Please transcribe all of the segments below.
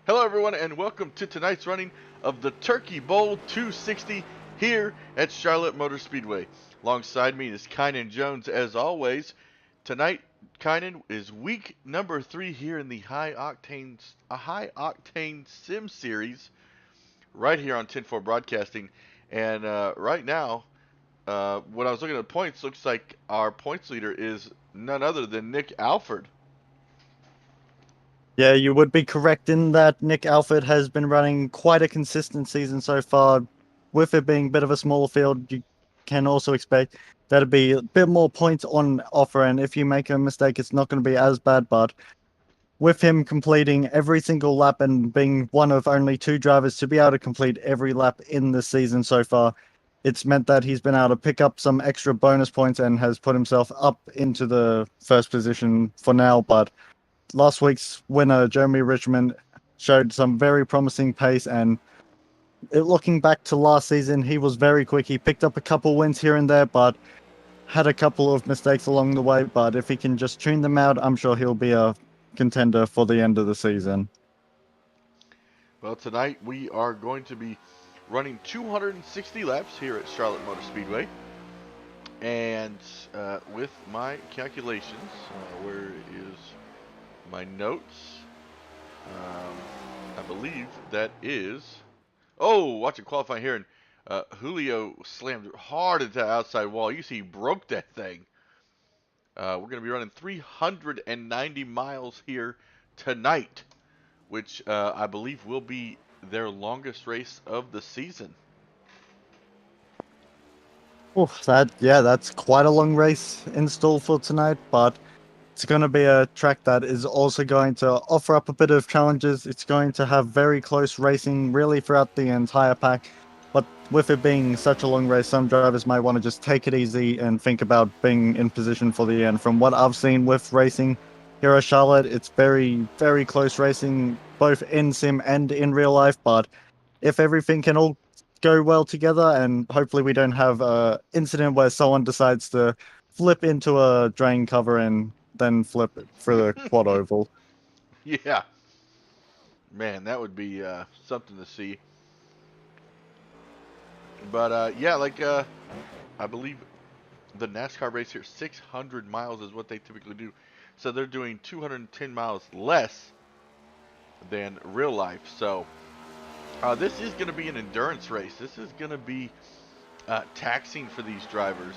Hello, everyone, and welcome to tonight's running of the Turkey Bowl 260 here at Charlotte Motor Speedway. Alongside me is Kynan Jones, as always. Tonight, Kynan is week number 3 here in the high octane sim series, right here on 10-4 Broadcasting. And right now, when I was looking at the points, looks like our points leader is none other than Nick Alford. Yeah, you would be correct in that Nick Alford has been running quite a consistent season so far. With it being a bit of a smaller field, you can also expect that to be a bit more points on offer. And if you make a mistake, it's not going to be as bad. But with him completing every single lap and being one of only two drivers to be able to complete every lap in the season so far, it's meant that he's been able to pick up some extra bonus points and has put himself up into the first position for now. But last week's winner, Jeremy Richmond, showed some very promising pace. And looking back to last season, he was very quick. He picked up a couple wins here and there, but had a couple of mistakes along the way. But if he can just tune them out, I'm sure he'll be a contender for the end of the season. Well, tonight we are going to be running 260 laps here at Charlotte Motor Speedway. And with my calculations, where is my notes? Um, I believe that is. Oh, watching qualifying here, and Julio slammed hard into the outside wall. You see, he broke that thing. We're going to be running 390 miles here tonight, which I believe will be their longest race of the season. Oh, that's quite a long race in store for tonight, but it's going to be a track that is also going to offer up a bit of challenges. It's going to have very close racing really throughout the entire pack. But with it being such a long race, some drivers might want to just take it easy and think about being in position for the end. From what I've seen with racing here at Charlotte, it's very, very close racing, both in sim and in real life. But if everything can all go well together, and hopefully we don't have a incident where someone decides to flip into a drain cover and then flip it for the quad oval. Yeah, man, that would be something to see. But yeah, I believe the NASCAR race here, 600 miles is what they typically do. So they're doing 210 miles less than real life. So this is going to be an endurance race. This is going to be taxing for these drivers.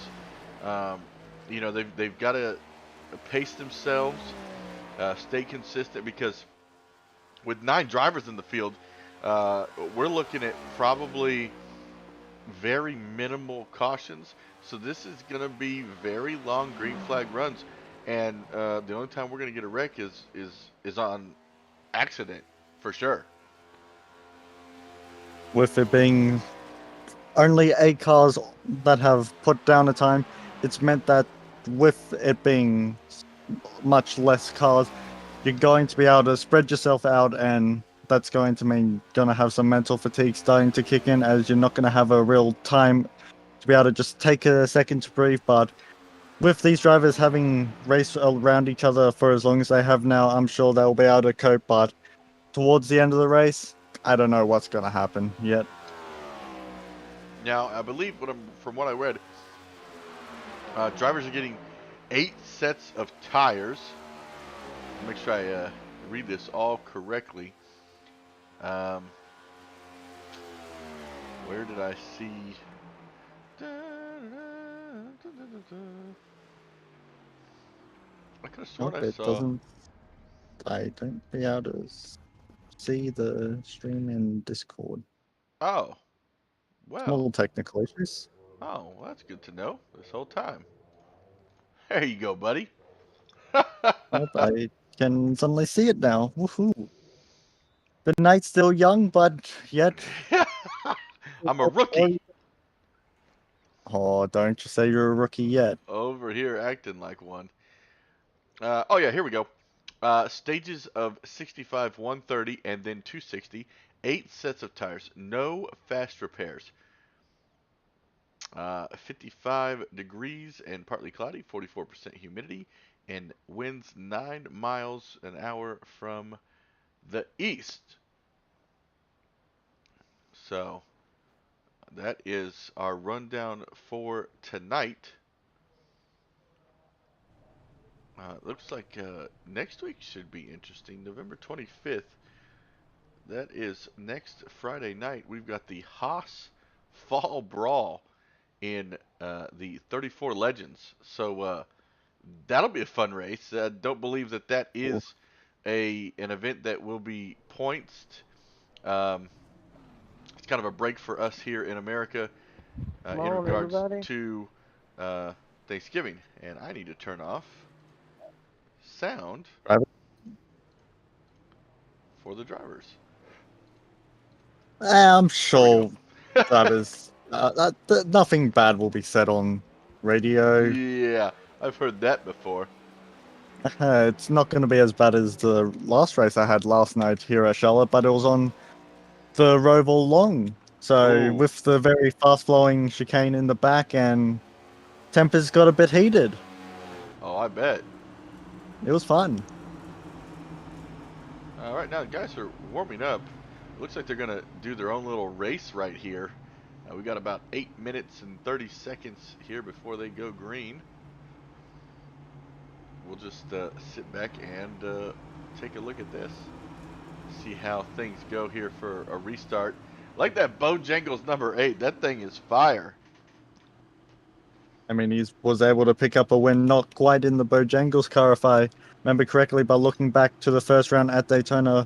Um, they've got to pace themselves, stay consistent because with 9 drivers in the field, we're looking at probably very minimal cautions. So this is going to be very long green flag runs, and the only time we're going to get a wreck is on accident for sure. With it being only 8 cars that have put down a time, it's meant that with it being much less cars, you're going to be able to spread yourself out, and that's going to mean gonna have some mental fatigue starting to kick in, as you're not gonna have a real time to be able to just take a second to breathe. But with these drivers having raced around each other for as long as they have now, I'm sure they'll be able to cope. But towards the end of the race, I don't know what's gonna happen yet. Now, I believe from what I read, drivers are getting 8 sets of tires. Make sure I read this all correctly. Um, where did I see? I could have sworn Nope, I it saw. doesn't. I don't be able to see the stream in Discord. Oh, well. Small technical issues. Oh, well, that's good to know this whole time. There you go, buddy. Nope, I can suddenly see it now. Woohoo! The night's still young, but yet. I'm a rookie Oh, don't you say you're a rookie yet. over here acting like one. Oh, yeah, here we go. Stages of 65, 130, and then 260. 8 sets of tires. No fast repairs. 55 degrees and partly cloudy. 44% humidity. And winds 9 miles an hour from the east. So that is our rundown for tonight. Looks like next week should be interesting. November 25th. That is next Friday night. We've got the Haas Fall Brawl in the 34 Legends. So that'll be a fun race. Don't believe that that Cool. is an event that will be points. Um, it's kind of a break for us here in America Come in on, regards everybody. to Thanksgiving. And I need to turn off sound Right. for the drivers. I'm There we go. sure that is nothing bad will be said on radio. Yeah, I've heard that before. It's not going to be as bad as the last race I had last night here at Charlotte, but it was on the Roval Long. So Oh, with the very fast-flowing chicane in the back, and tempers got a bit heated. oh, I bet. It was fun. Right now, the guys are warming up. It looks like they're gonna do their own little race right here. We got about 8 minutes and 30 seconds here before they go green. We'll just sit back and take a look at this. See how things go here for a restart. I like that Bojangles number 8. That thing is fire. I mean, he was able to pick up a win, not quite in the Bojangles car, if I remember correctly, but looking back to the first round at Daytona,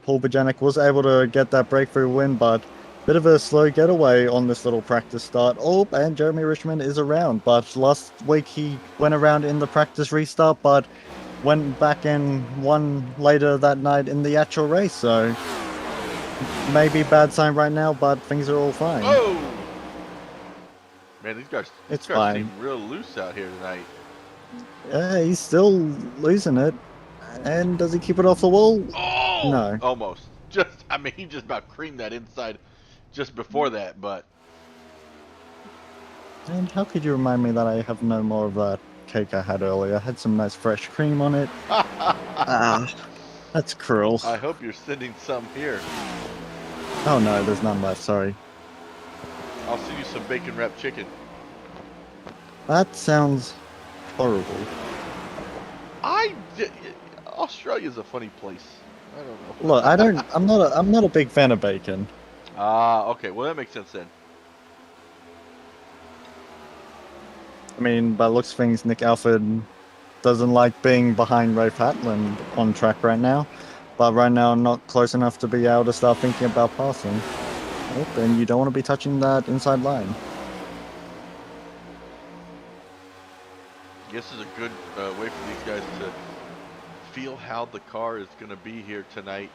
Paul Bojanic was able to get that breakthrough win, but bit of a slow getaway on this little practice start. Oh, and Jeremy Richmond is around, but last week he went around in the practice restart, but went back and won later that night in the actual race, so maybe bad sign right now, but things are all fine. Oh! Man, these guys It's fine. seem real loose out here tonight. Yeah, he's still losing it. And does he keep it off the wall? Oh! No. Almost. I mean, he just about creamed that inside just before that, but And how could you remind me that I have no more of that cake I had earlier? I had some nice fresh cream on it. Ah, that's cruel. I hope you're sending some here. Oh no, there's none left, sorry. I'll send you some bacon wrapped chicken. That sounds horrible. Australia's a funny place. I don't know. Look, I'm not a big fan of bacon. Okay. Well, that makes sense then. I mean, by looks of things, Nick Alford doesn't like being behind Rafe Hatland on track right now. But right now, I'm not close enough to be able to start thinking about passing. Oh, then you don't want to be touching that inside line. This is a good way for these guys to feel how the car is going to be here tonight.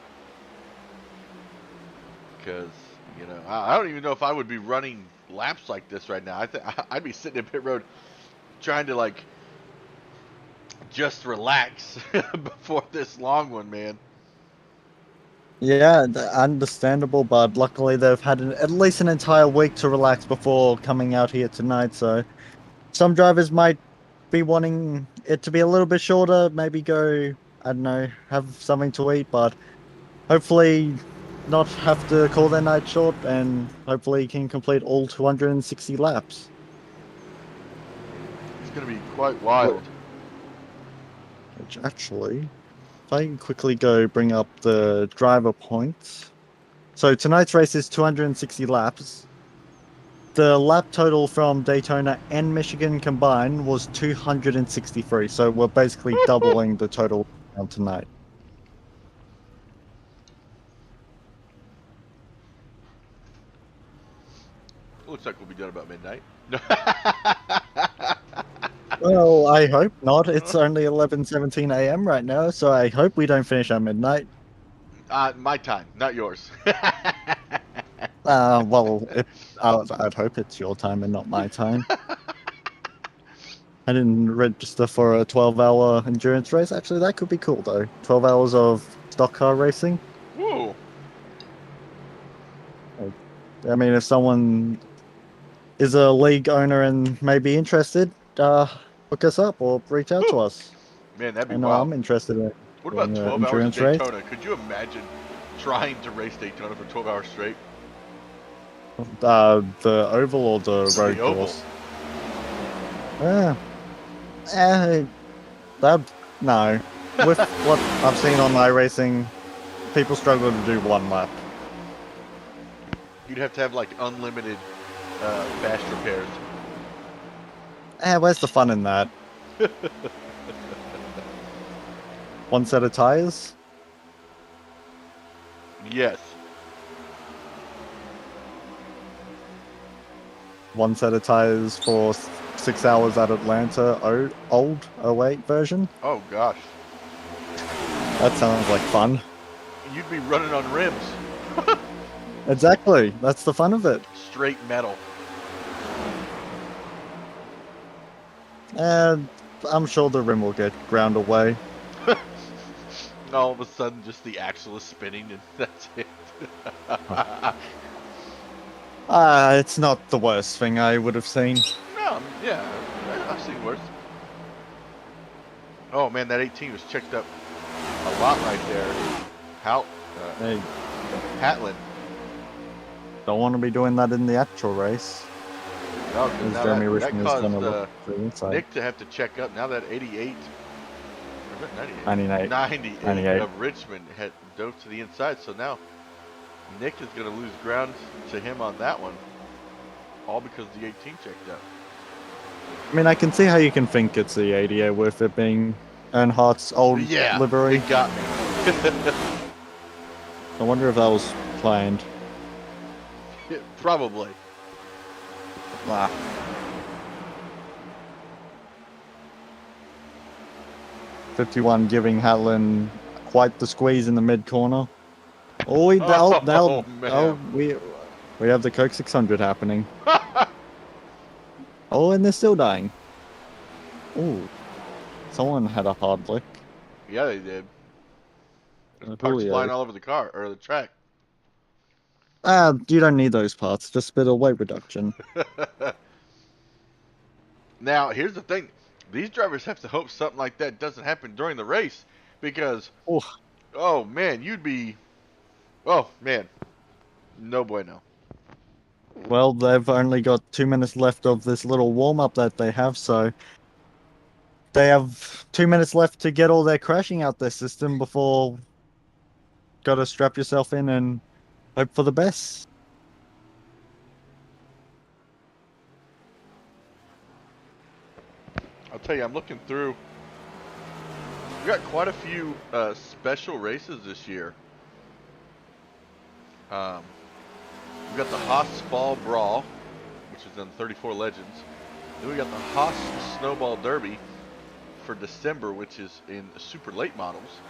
Because, you know, I don't even know if I would be running laps like this right now. I'd be sitting in pit road trying to, like, just relax before this long one, man. Yeah, understandable, but luckily they've had at least an entire week to relax before coming out here tonight, so some drivers might be wanting it to be a little bit shorter, maybe go, I don't know, have something to eat, but hopefully not have to call their night short, and hopefully can complete all 260 laps. It's going to be quite wild. Which actually, if I can quickly go bring up the driver points. So tonight's race is 260 laps. The lap total from Daytona and Michigan combined was 263. So we're basically doubling the total on tonight. Looks like we'll be done about midnight. Well, I hope not. It's only 11:17 a.m. right now, so I hope we don't finish at midnight. My time, not yours. Well, I'd hope it's your time and not my time. I didn't register for a 12-hour endurance race. Actually, that could be cool, though. 12 hours of stock car racing. Woo! I mean, if someone is a league owner and may be interested, hook us up or reach out to us. Man, that'd be I know wild. I'm interested in What about an 12 hours of endurance race. Daytona? Could you imagine trying to race Daytona for 12 hours straight? The oval or the road The oval. course? Yeah. Eh, that no. With what I've seen on iRacing, people struggle to do one lap. You'd have to have like unlimited fast repairs. Where's the fun in that? One set of tires? Yes. One set of tires for 6 hours at Atlanta old 08 version? Oh gosh. That sounds like fun. You'd be running on rims. Exactly. That's the fun of it. Straight metal. And I'm sure the rim will get ground away. All of a sudden, just the axle is spinning, and that's it. It's not the worst thing I would have seen. No, yeah, I've seen worse. Oh man, that 18 was checked up a lot right there. How? Hey, Hatlin. don't want to be doing that in the actual race. No, 'cause As now Jeremy that Richmond is caused going to look to the inside. Nick to have to check up. Now that 88, or is that 98. 98 98. of Richmond had dove to the inside. So now Nick is going to lose ground to him on that one. All because the 18 checked out. I mean, I can see how you can think it's the 88 with it being Earnhardt's old Yeah, livery. it got me. I wonder if that was planned. Probably. Ah. '51 giving Hatlin quite the squeeze in the mid corner. Oh, we have the Coke 600 happening. Oh, and they're still dying. Oh, someone had a hard lick. Yeah, they did. Parts Julio. flying all over the car or the track. You don't need those parts. Just a bit of weight reduction. Now, here's the thing. These drivers have to hope something like that doesn't happen during the race because, oh man, oh man, no bueno. Well, they've only got 2 minutes left of this little warm-up that they have, so they have 2 minutes left to get all their crashing out their system before gotta strap yourself in and hope for the best. I'll tell you, I'm looking through. We got quite a few special races this year. We got the Haas Fall Brawl, which is in 34 Legends. Then we got the Haas Snowball Derby for December, which is in super late models.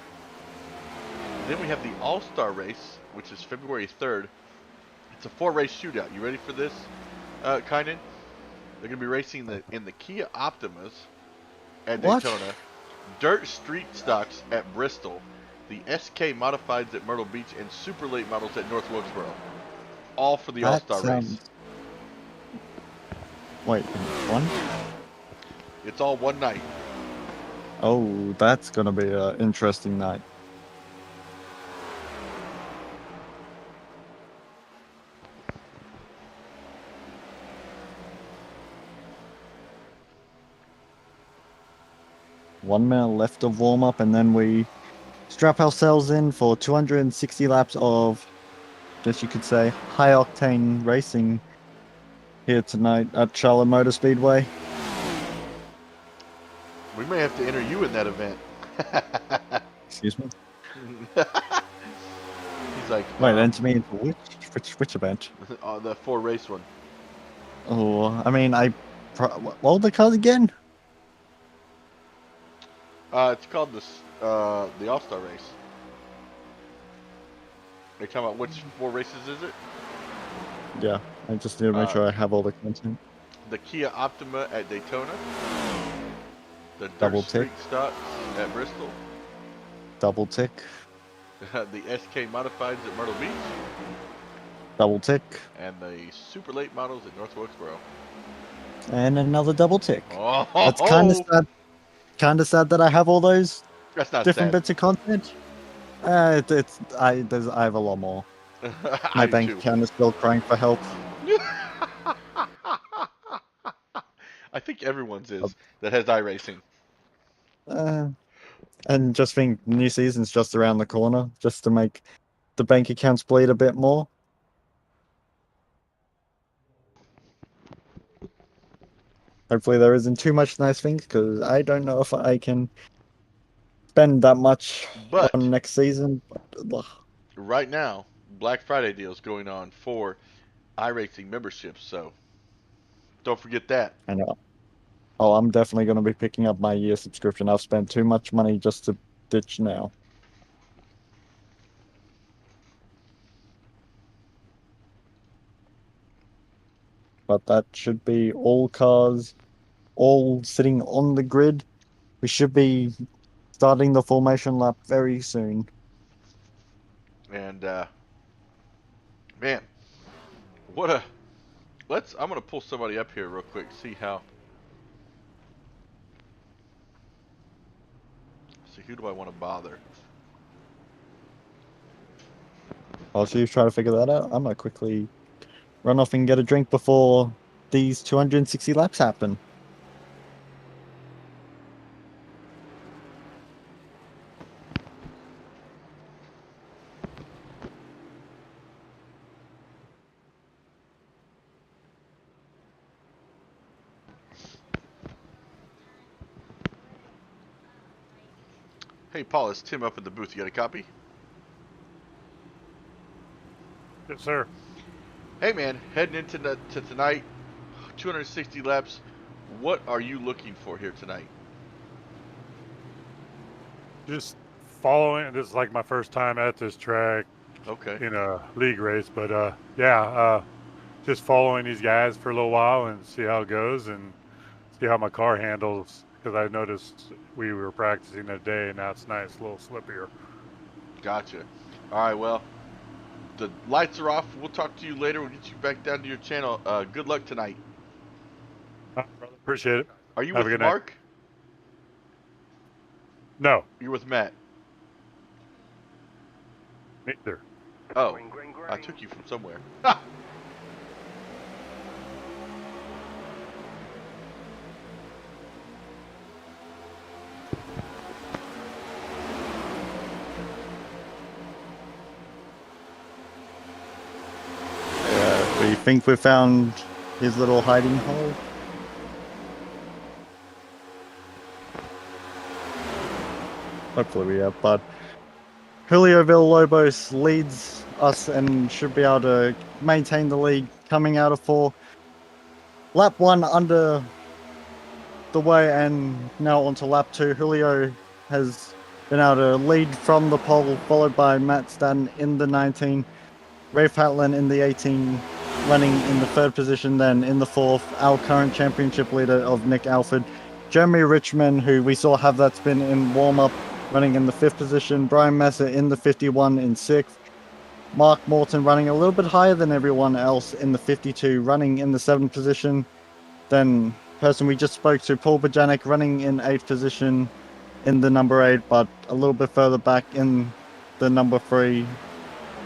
Then we have the All-Star Race, which is February 3rd. It's a 4-race shootout. You ready for this, Kynan? They're going to be racing in the Kia Optimas at Daytona, Dirt Street Stocks at Bristol, the SK Modifieds at Myrtle Beach, and super late models at North Wilkesboro. All for the All-Star Race. Wait, one? It's all one night. Oh, that's gonna be an interesting night. One minute left of warm-up, and then we strap ourselves in for 260 laps of, guess you could say, high-octane racing here tonight at Charlotte Motor Speedway. We may have to enter you in that event. Excuse me? He's like, wait, enter me into which event? The 4-race one. Oh, I mean, what are the cars again? It's called the All-Star Race. Are you talking about which 4 races is it? Yeah, I just need to make sure I have all the content. The Kia Optima at Daytona. The Double Dirt Street tick. Stocks at Bristol. Double tick. The SK Modifieds at Myrtle Beach. Double tick. And the super late models at North Wilkesboro. And another double tick. Oh, that's kind of sad. Kind of sad that I have all those different bits of content. I have a lot more. My bank account is still crying for help. I think everyone's is that has iRacing. Uh, and just think new season's just around the corner, just to make the bank accounts bleed a bit more. Hopefully there isn't too much nice things, because I don't know if I can spend that much But on next season. But, right now, Black Friday deals going on for iRacing memberships, so don't forget that. I know. Oh, I'm definitely going to be picking up my year subscription. I've spent too much money just to ditch now. But that should be all cars, all sitting on the grid. We should be starting the formation lap very soon. And man, what a let's. I'm gonna pull somebody up here real quick. See how. See who do I want to bother? While you try to figure that out, I'm going to quickly run off and get a drink before these 260 laps happen. Hey, Paul, it's Tim up in the booth. You got a copy? Yes, sir. Hey, man, heading into to tonight, 260 laps. What are you looking for here tonight? Just following. This is like my first time at this track Okay. in a league race, but yeah, just following these guys for a little while and see how it goes and see how my car handles. Because I noticed we were practicing today, and now it's nice, a little slippier. Gotcha. All right, well, the lights are off. We'll talk to you later. We'll get you back down to your channel. Good luck tonight. All right, brother. Appreciate it. Are you Have a with good night. Mark? No, You're with Matt. neither. Oh, I took you from somewhere. We think we found his little hiding hole. Hopefully we have, but Julio Villalobos leads us and should be able to maintain the lead coming out of 4. Lap 1 under the way, and now onto lap 2. Julio has been able to lead from the pole, followed by Matt Staden in the 19. Rafe Hatlin in the 18, running in the 3rd position. Then in the 4th, our current championship leader of Nick Alford, Jeremy Richmond, who we saw have that spin in warm-up, running in the 5th position. Brian Messer in the 51 in 6th. Mark Morton running a little bit higher than everyone else in the 52, running in the 7th position. Then person we just spoke to, Paul Bajanic, running in 8th position in the number 8, but a little bit further back in the number 3.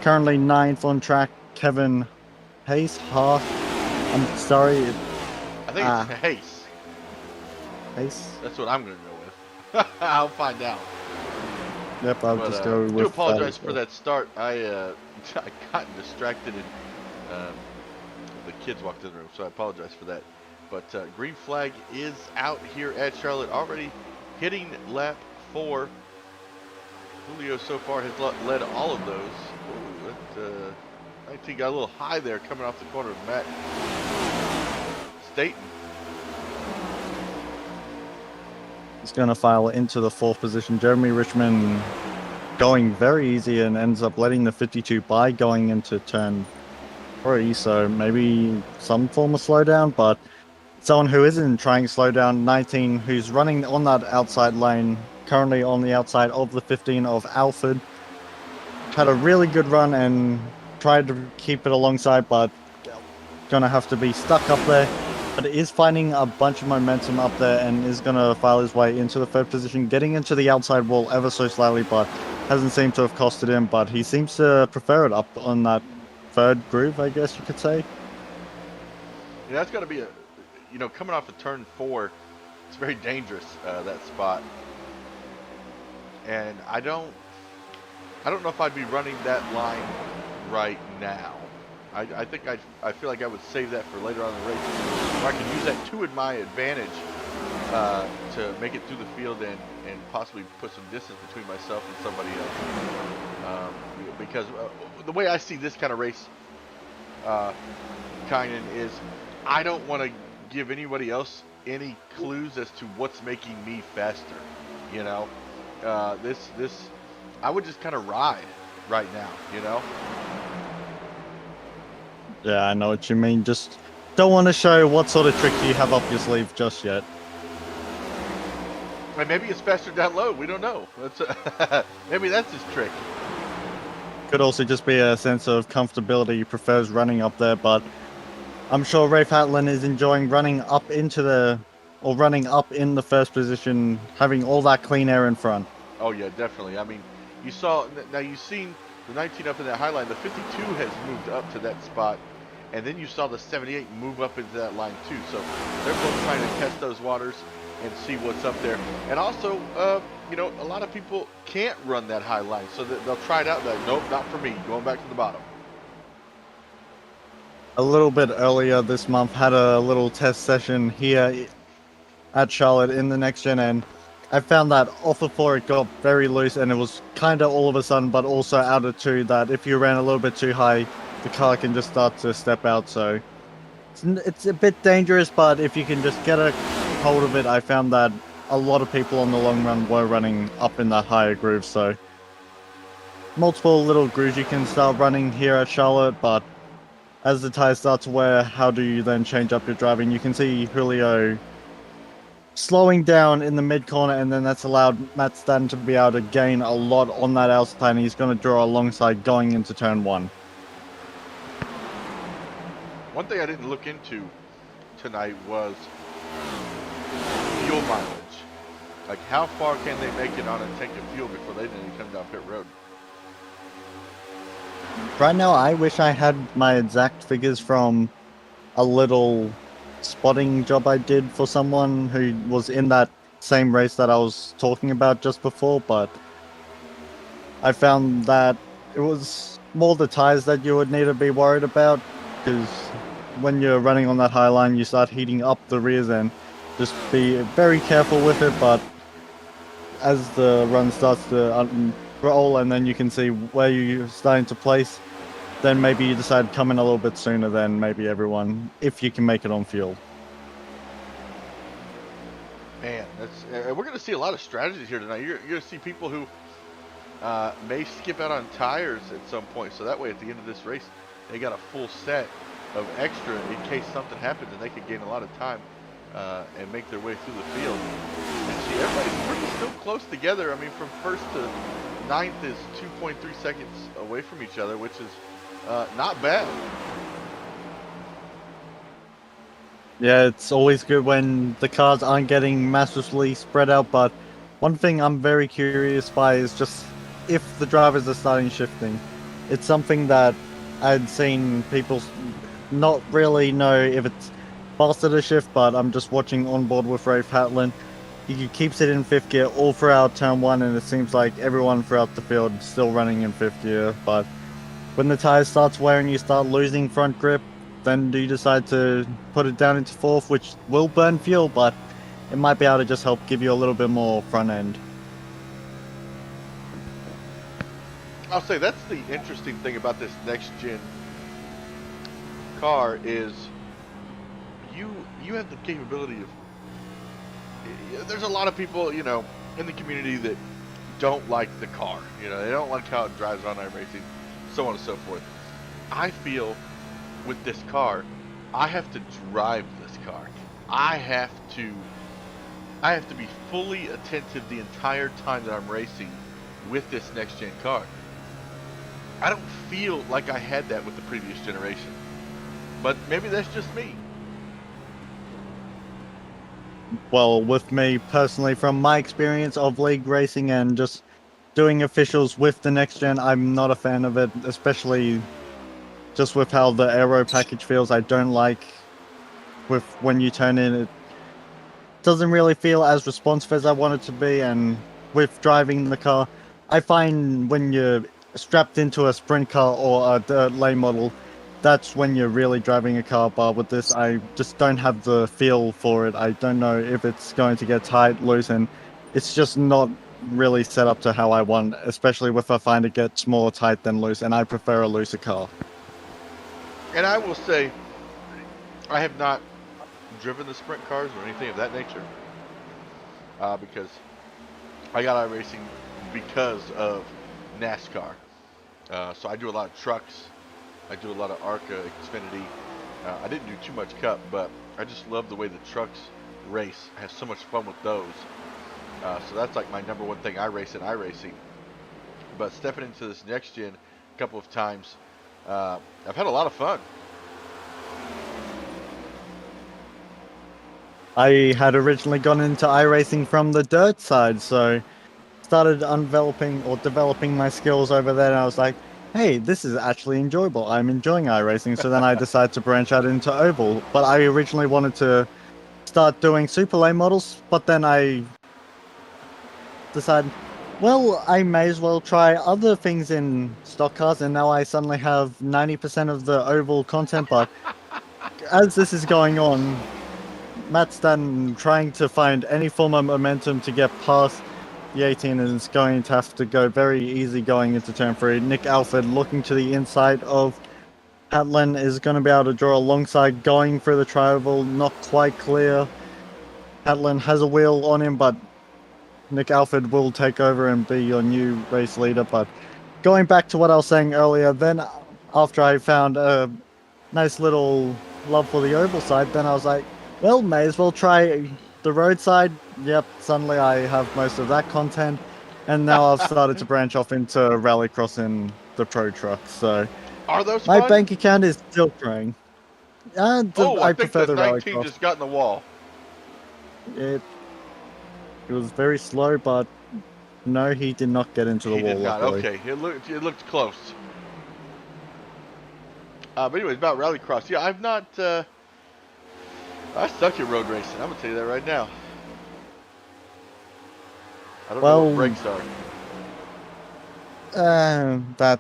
Currently 9th on track, Kevin Hayes. I'm sorry. I think it's Hayes. Hayes? That's what I'm going to go with. I'll find out. Yep, I'll just go with I do apologize that for that start. I got distracted and the kids walked in the room, so I apologize for that. But green flag is out here at Charlotte, already hitting lap 4. Julio so far has led all of those. Ooh, that 19 got a little high there coming off the corner of Matt Staten. He's going to file into the 4th position. Jeremy Richmond going very easy and ends up letting the 52 by going into turn 3. So maybe some form of slowdown, but someone who isn't trying to slow down, 19, who's running on that outside lane, currently on the outside of the 15 of Alford. Had a really good run and tried to keep it alongside, but gonna have to be stuck up there. But is finding a bunch of momentum up there and is gonna file his way into the 3rd position, getting into the outside wall ever so slightly, but hasn't seemed to have costed him. But he seems to prefer it up on that 3rd groove, I guess you could say. that's got to be coming off of turn 4, it's very dangerous, that spot. And I don't know if I'd be running that line right now. I think I feel like I would save that for later on in the race, where I can use that to my advantage, to make it through the field and possibly put some distance between myself and somebody else. Because the way I see this kind of race, Kynan, is I don't want to give anybody else any clues as to what's making me faster. This I would just kind of ride right now. Yeah, I know what you mean. Just don't want to show what sort of tricks you have up your sleeve just yet. And maybe it's faster down low. We don't know. Maybe that's his trick. Could also just be a sense of comfortability. He prefers running up there, but I'm sure Rafe Hatlin is enjoying running up in the first position, having all that clean air in front. Oh yeah, definitely. I mean, you've seen the 19 up in that high line. The 52 has moved up to that spot, and then you saw the 78 move up into that line too. So they're both trying to test those waters and see what's up there. And also, a lot of people can't run that high line, so they'll try it out. Like, nope, not for me. Going back to the bottom. A little bit earlier this month, had a little test session here at Charlotte in the next gen, and I found that off of 4 it got very loose, and it was kind of all of a sudden, but also out of 2, that if you ran a little bit too high, the car can just start to step out. So it's a bit dangerous, but if you can just get a hold of it, I found that a lot of people on the long run were running up in that higher groove. So multiple little grooves you can start running here at Charlotte, but as the tires start to wear, how do you then change up your driving? You can see Julio slowing down in the mid corner, and then that's allowed Matt Stanton to be able to gain a lot on that outside, and he's going to draw alongside going into turn 1. One thing I didn't look into tonight was fuel mileage. Like, how far can they make it on a tank of fuel before they come down pit road? Right now, I wish I had my exact figures from a little spotting job I did for someone who was in that same race that I was talking about just before, but I found that it was more the tires that you would need to be worried about, because when you're running on that high line, you start heating up the rears, and just be very careful with it. But as the run starts to roll, and then you can see where you're starting to place, then maybe you decide to come in a little bit sooner than maybe everyone, if you can make it on fuel. Man, we're going to see a lot of strategies here tonight. You're going to see people who may skip out on tires at some point, so that way at the end of this race, they got a full set of extra in case something happens, and they could gain a lot of time and make their way through the field. And see, everybody's pretty still close together. I mean, from first to ninth is 2.3 seconds away from each other, which is not bad. Yeah, it's always good when the cars aren't getting massively spread out, but one thing I'm very curious by is just if the drivers are starting shifting. It's something that I'd seen people not really know if it's faster to shift, but I'm just watching on board with Rafe Hatlin. He keeps it in 5th gear all throughout turn 1, and it seems like everyone throughout the field is still running in 5th gear, but when the tires starts wearing, you start losing front grip, then do you decide to put it down into 4th, which will burn fuel, but it might be able to just help give you a little bit more front end. I'll say that's the interesting thing about this next gen car is you have the capability of. There's a lot of people, in the community that don't like the car. They don't like how it drives on iRacing, so on and so forth. I feel with this car, I have to drive this car. I have to be fully attentive the entire time that I'm racing with this next gen car. I don't feel like I had that with the previous generation, but maybe that's just me. Well, with me personally, from my experience of league racing and just doing officials with the next gen, I'm not a fan of it, especially just with how the aero package feels. I don't like with when you turn in, it doesn't really feel as responsive as I want it to be. And with driving the car, I find when you're strapped into a sprint car or a dirt lane model, that's when you're really driving a car. But with this, I just don't have the feel for it. I don't know if it's going to get tight, loose, and it's just not really set up to how I want, especially if I find it gets more tight than loose, and I prefer a looser car. And I will say, I have not driven the sprint cars or anything of that nature because I got iRacing because of NASCAR. So I do a lot of trucks. I do a lot of ARCA, Xfinity. I didn't do too much Cup, but I just love the way the trucks race. I have so much fun with those. So that's like my number one thing I race in iRacing. But stepping into this next gen a couple of times, I've had a lot of fun. I had originally gone into iRacing from the dirt side, so started developing my skills over there, and I was like, hey, this is actually enjoyable. I'm enjoying iRacing. So then I decided to branch out into oval. But I originally wanted to start doing super lane models, but then I decided, well, I may as well try other things in stock cars, and now I suddenly have 90% of the oval content. But as this is going on, Matt's done trying to find any form of momentum to get past the 18, and it's going to have to go very easy going into turn 3. Nick Alford looking to the inside of Atlin is going to be able to draw alongside going through the tri-oval, not quite clear. Atlin has a wheel on him, but Nick Alford will take over and be your new race leader. But going back to what I was saying earlier, then after I found a nice little love for the oval side, then I was like, well, may as well try the roadside. Yep, suddenly I have most of that content, and now I've started to branch off into rallycross and the pro trucks. So Are those my fun? bank account is still growing. Oh, I think prefer the the 19 rallycross. just got in the wall. It was very slow, but no, he did not get into the He wall. did not. Luckily. Okay, it looked close. But anyways, about rallycross. Yeah, I've not. I suck at road racing. I'm gonna tell you that right now. I don't know what Well, brakes are. that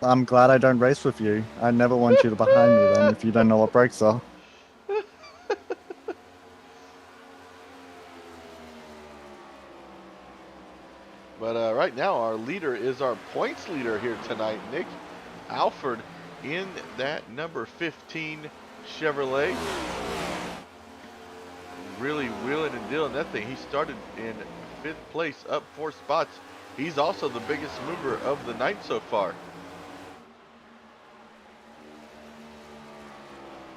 I'm glad I don't race with you. I never want you to behind me then if you don't know what brakes are. But right now, our leader is our points leader here tonight, Nick Alford, in that number 15 Chevrolet. Really wheeling and dealing that thing. He started in 5th place, up 4 spots. He's also the biggest mover of the night so far.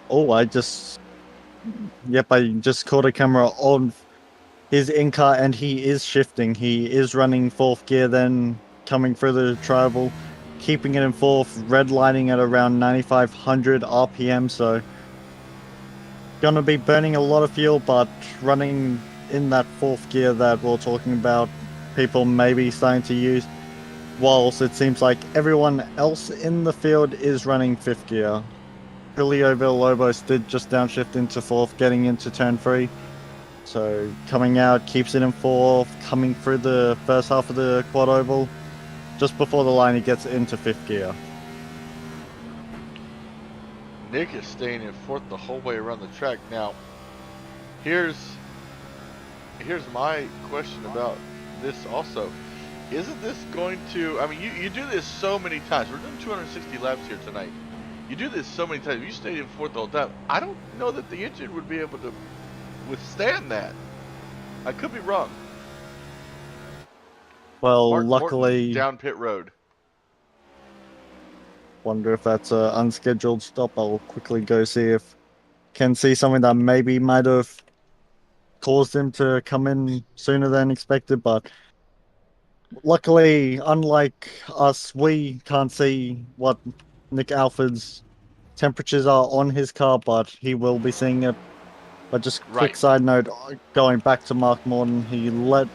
Oh, I just caught a camera on his in-car, and he is shifting. He is running 4th gear, then coming through the tri-oval, keeping it in 4th, redlining at around 9,500 RPM, so gonna be burning a lot of fuel, but running in that 4th gear that we're talking about, people may be starting to use, whilst it seems like everyone else in the field is running 5th gear. Julio Villalobos did just downshift into 4th, getting into turn 3. So coming out, keeps it in 4th, coming through the first half of the quad oval. Just before the line, he gets into 5th gear. Nick is staying in 4th the whole way around the track. Now, here's my question about this also. Isn't this going to, I mean, you do this so many times. We're doing 260 laps here tonight. You do this so many times. You stayed in 4th the whole time. I don't know that the engine would be able to withstand that. I could be wrong. Well, Mark luckily, Morton down pit road. wonder if that's an unscheduled stop. I'll quickly go see if can see something that maybe might have caused him to come in sooner than expected. But luckily, unlike us, we can't see what Nick Alford's temperatures are on his car, but he will be seeing it. But just quick Right. side note, going back to Mark Morton, he let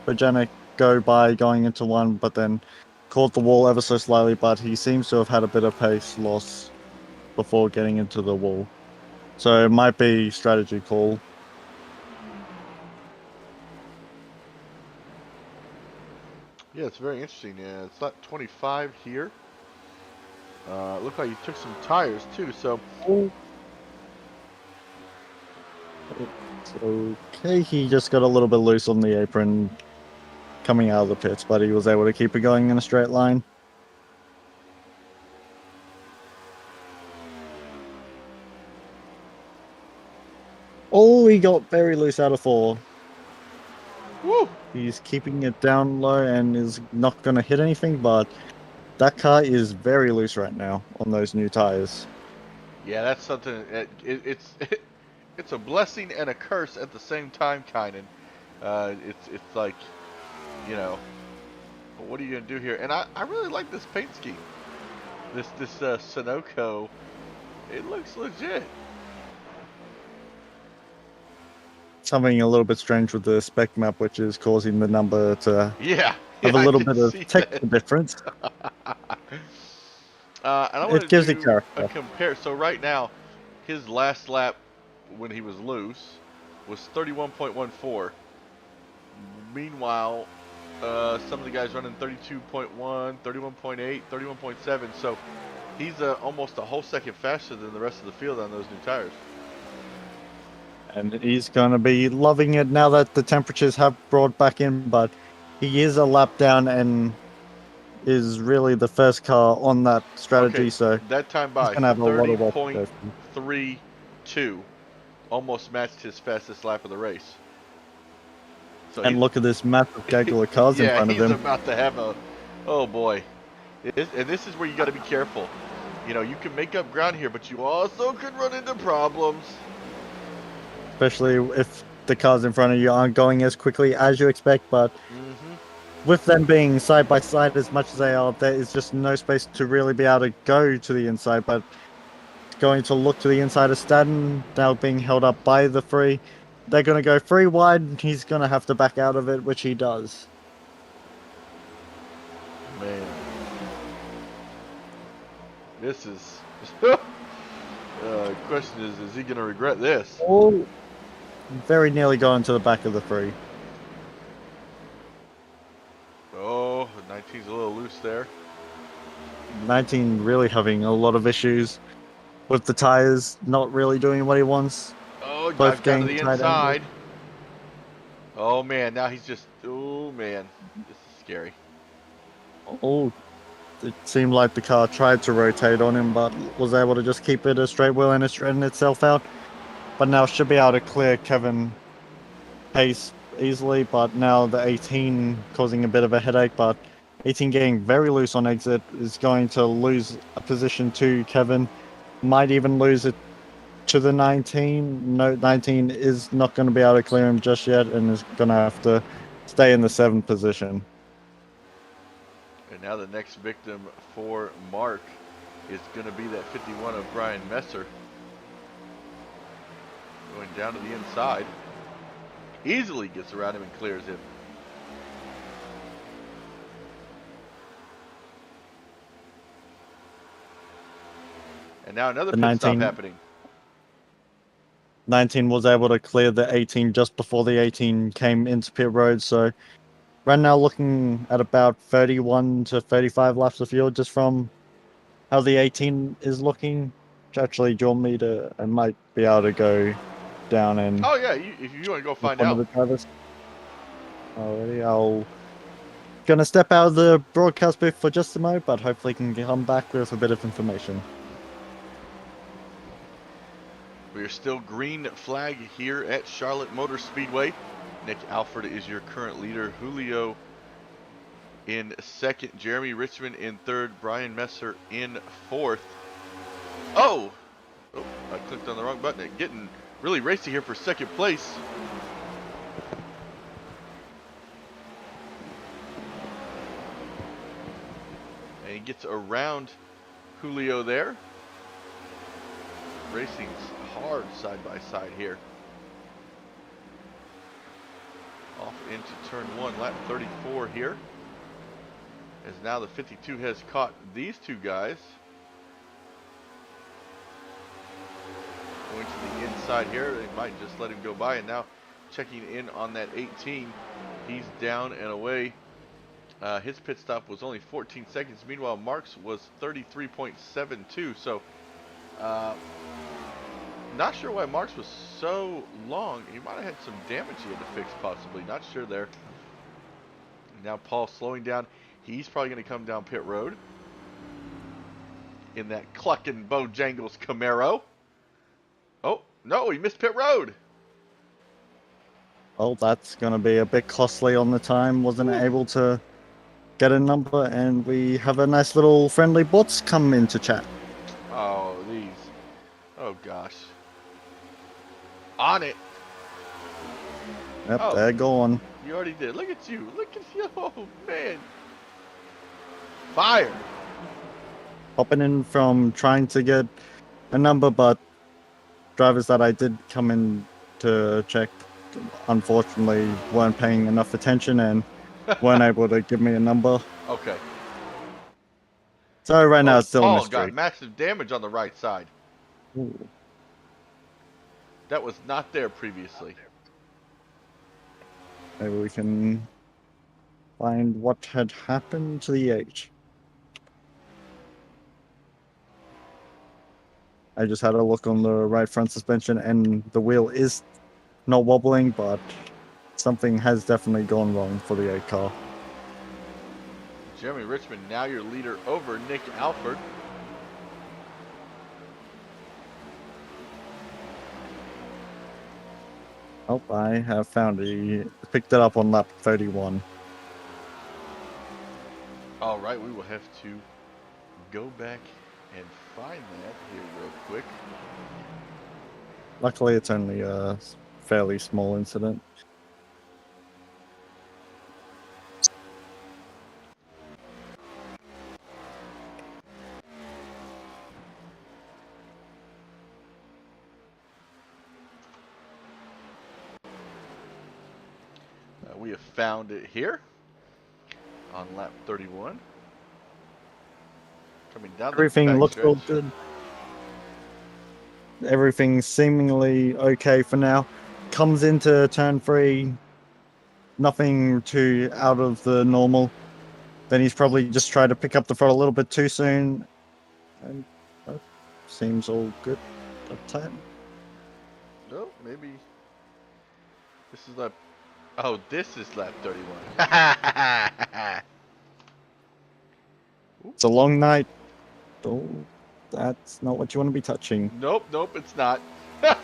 Bojanic go by going into 1, but then caught the wall ever so slightly, but he seems to have had a bit of pace loss before getting into the wall. So it might be strategy call. Yeah, it's very interesting. Yeah, it's not 25 here. Look like you took some tires too. So It's okay, he just got a little bit loose on the apron coming out of the pits, but he was able to keep it going in a straight line. Oh, he got very loose out of 4. woo. He's keeping it down low and is not going to hit anything, but that car is very loose right now on those new tires. Yeah, that's something. It's a blessing and a curse at the same time, Kynan. It's like, you know, what are you gonna do here? And I really like this paint scheme. This Sunoco, it looks legit. Something a little bit strange with the spec map, which is causing the number to Yeah, have yeah, a I little can bit of see texture that. difference. And I want It to gives it do a character. compare. So right now, his last lap when he was loose was 31.14. Meanwhile, some of the guys running 32.1, 31.8, 31.7. So he's almost a whole second faster than the rest of the field on those new tires. And he's going to be loving it now that the temperatures have brought back in, but he is a lap down and is really the first car on that strategy, Okay, so that time he's by going to have a lot of work to go through. 30.32, almost matched his fastest lap of the race. So And look at this massive gaggle of cars in yeah, front of he's him. about to have a, oh boy. And this is where you got to be careful. You know, you can make up ground here, but you also can run into problems. Especially if the cars in front of you aren't going as quickly as you expect, but with them being side by side as much as they are, there is just no space to really be able to go to the inside, but going to look to the inside of Staten, now being held up by the 3. They're going to go 3 wide, he's going to have to back out of it, which he does. Man. This is... question is he going to regret this? Oh, very nearly got into the back of the 3. Oh, 19's a little loose there. 19 really having a lot of issues with the tires not really doing what he wants. Oh, Both dives down to getting the tight angles. inside. Oh, man, now he's just... Oh, man. This is scary. Oh, it seemed like the car tried to rotate on him, but was able to just keep it a straight wheel and it straightened itself out. But now should be able to clear Kevin Pace easily, but now the 18 causing a bit of a headache, but 18 getting very loose on exit is going to lose a position to Kevin. Might even lose it to the 19. No, 19 is not going to be able to clear him just yet and is going to have to stay in the 7th position. And now the next victim for Mark is going to be that 51 of Brian Messer. Going down to the inside. Easily gets around him and clears him. And now another The pit stop 19 happening. 19 was able to clear the 18 just before the 18 came into pit road, so right now looking at about 31 to 35 laps of fuel just from how the 18 is looking. Actually, do you want me to, I might be able to go down and Oh yeah, if you want to go look find one of out. the drivers. Alrighty, I'll gonna step out of the broadcast booth for just a moment, but hopefully can come back with a bit of information. We are still green flag here at Charlotte Motor Speedway. Nick Alford is your current leader. Julio in 2nd. Jeremy Richmond in 3rd. Brian Messer in 4th. Oh, I clicked on the wrong button. Getting really racy here for 2nd place. And he gets around Julio there. Racing's hard side by side here. Off into turn 1, lap 34 here. As now the 52 has caught these two guys. Going to the inside here. They might just let him go by. And now checking in on that 18. He's down and away. His pit stop was only 14 seconds. Meanwhile, Mark's was 33.72. So, not sure why Mark's was so long. He might have had some damage he had to fix, possibly. Not sure there. Now Paul slowing down. He's probably going to come down pit road in that clucking Bojangles Camaro. Oh, no, he missed pit road. Well, that's going to be a bit costly on the time. Wasn't able to get a number, and we have a nice little friendly bots come into chat. Oh, these. Oh, gosh. On it. Yep, Oh. they're gone. You already did. Look at you. Look at you. Oh, man. Fire. Popping in from trying to get a number, but drivers that I did come in to check, unfortunately, weren't paying enough attention and weren't able to give me a number. Okay. So right now it's still a Paul mystery. got massive damage on the right side. Ooh. That was not there previously. Maybe we can find what had happened to the H. I just had a look on the right front suspension and the wheel is not wobbling, but something has definitely gone wrong for the 8 car. Jeremy Richmond, now your leader over Nick Alford. Oh, I have found it. He picked it up on lap 31. All right, we will have to go back and find that here real quick. Luckily, it's only a fairly small incident. We have found it here on lap 31. Coming down Everything the looks all backstretch. good. Everything's seemingly okay for now. Comes into turn 3. Nothing too out of the normal. Then he's probably just tried to pick up the throttle a little bit too soon. And that seems all good that time. No, maybe this is lap. Oh, this is lap 31. It's a long night. Oh, that's not what you want to be touching. Nope, nope, it's not. At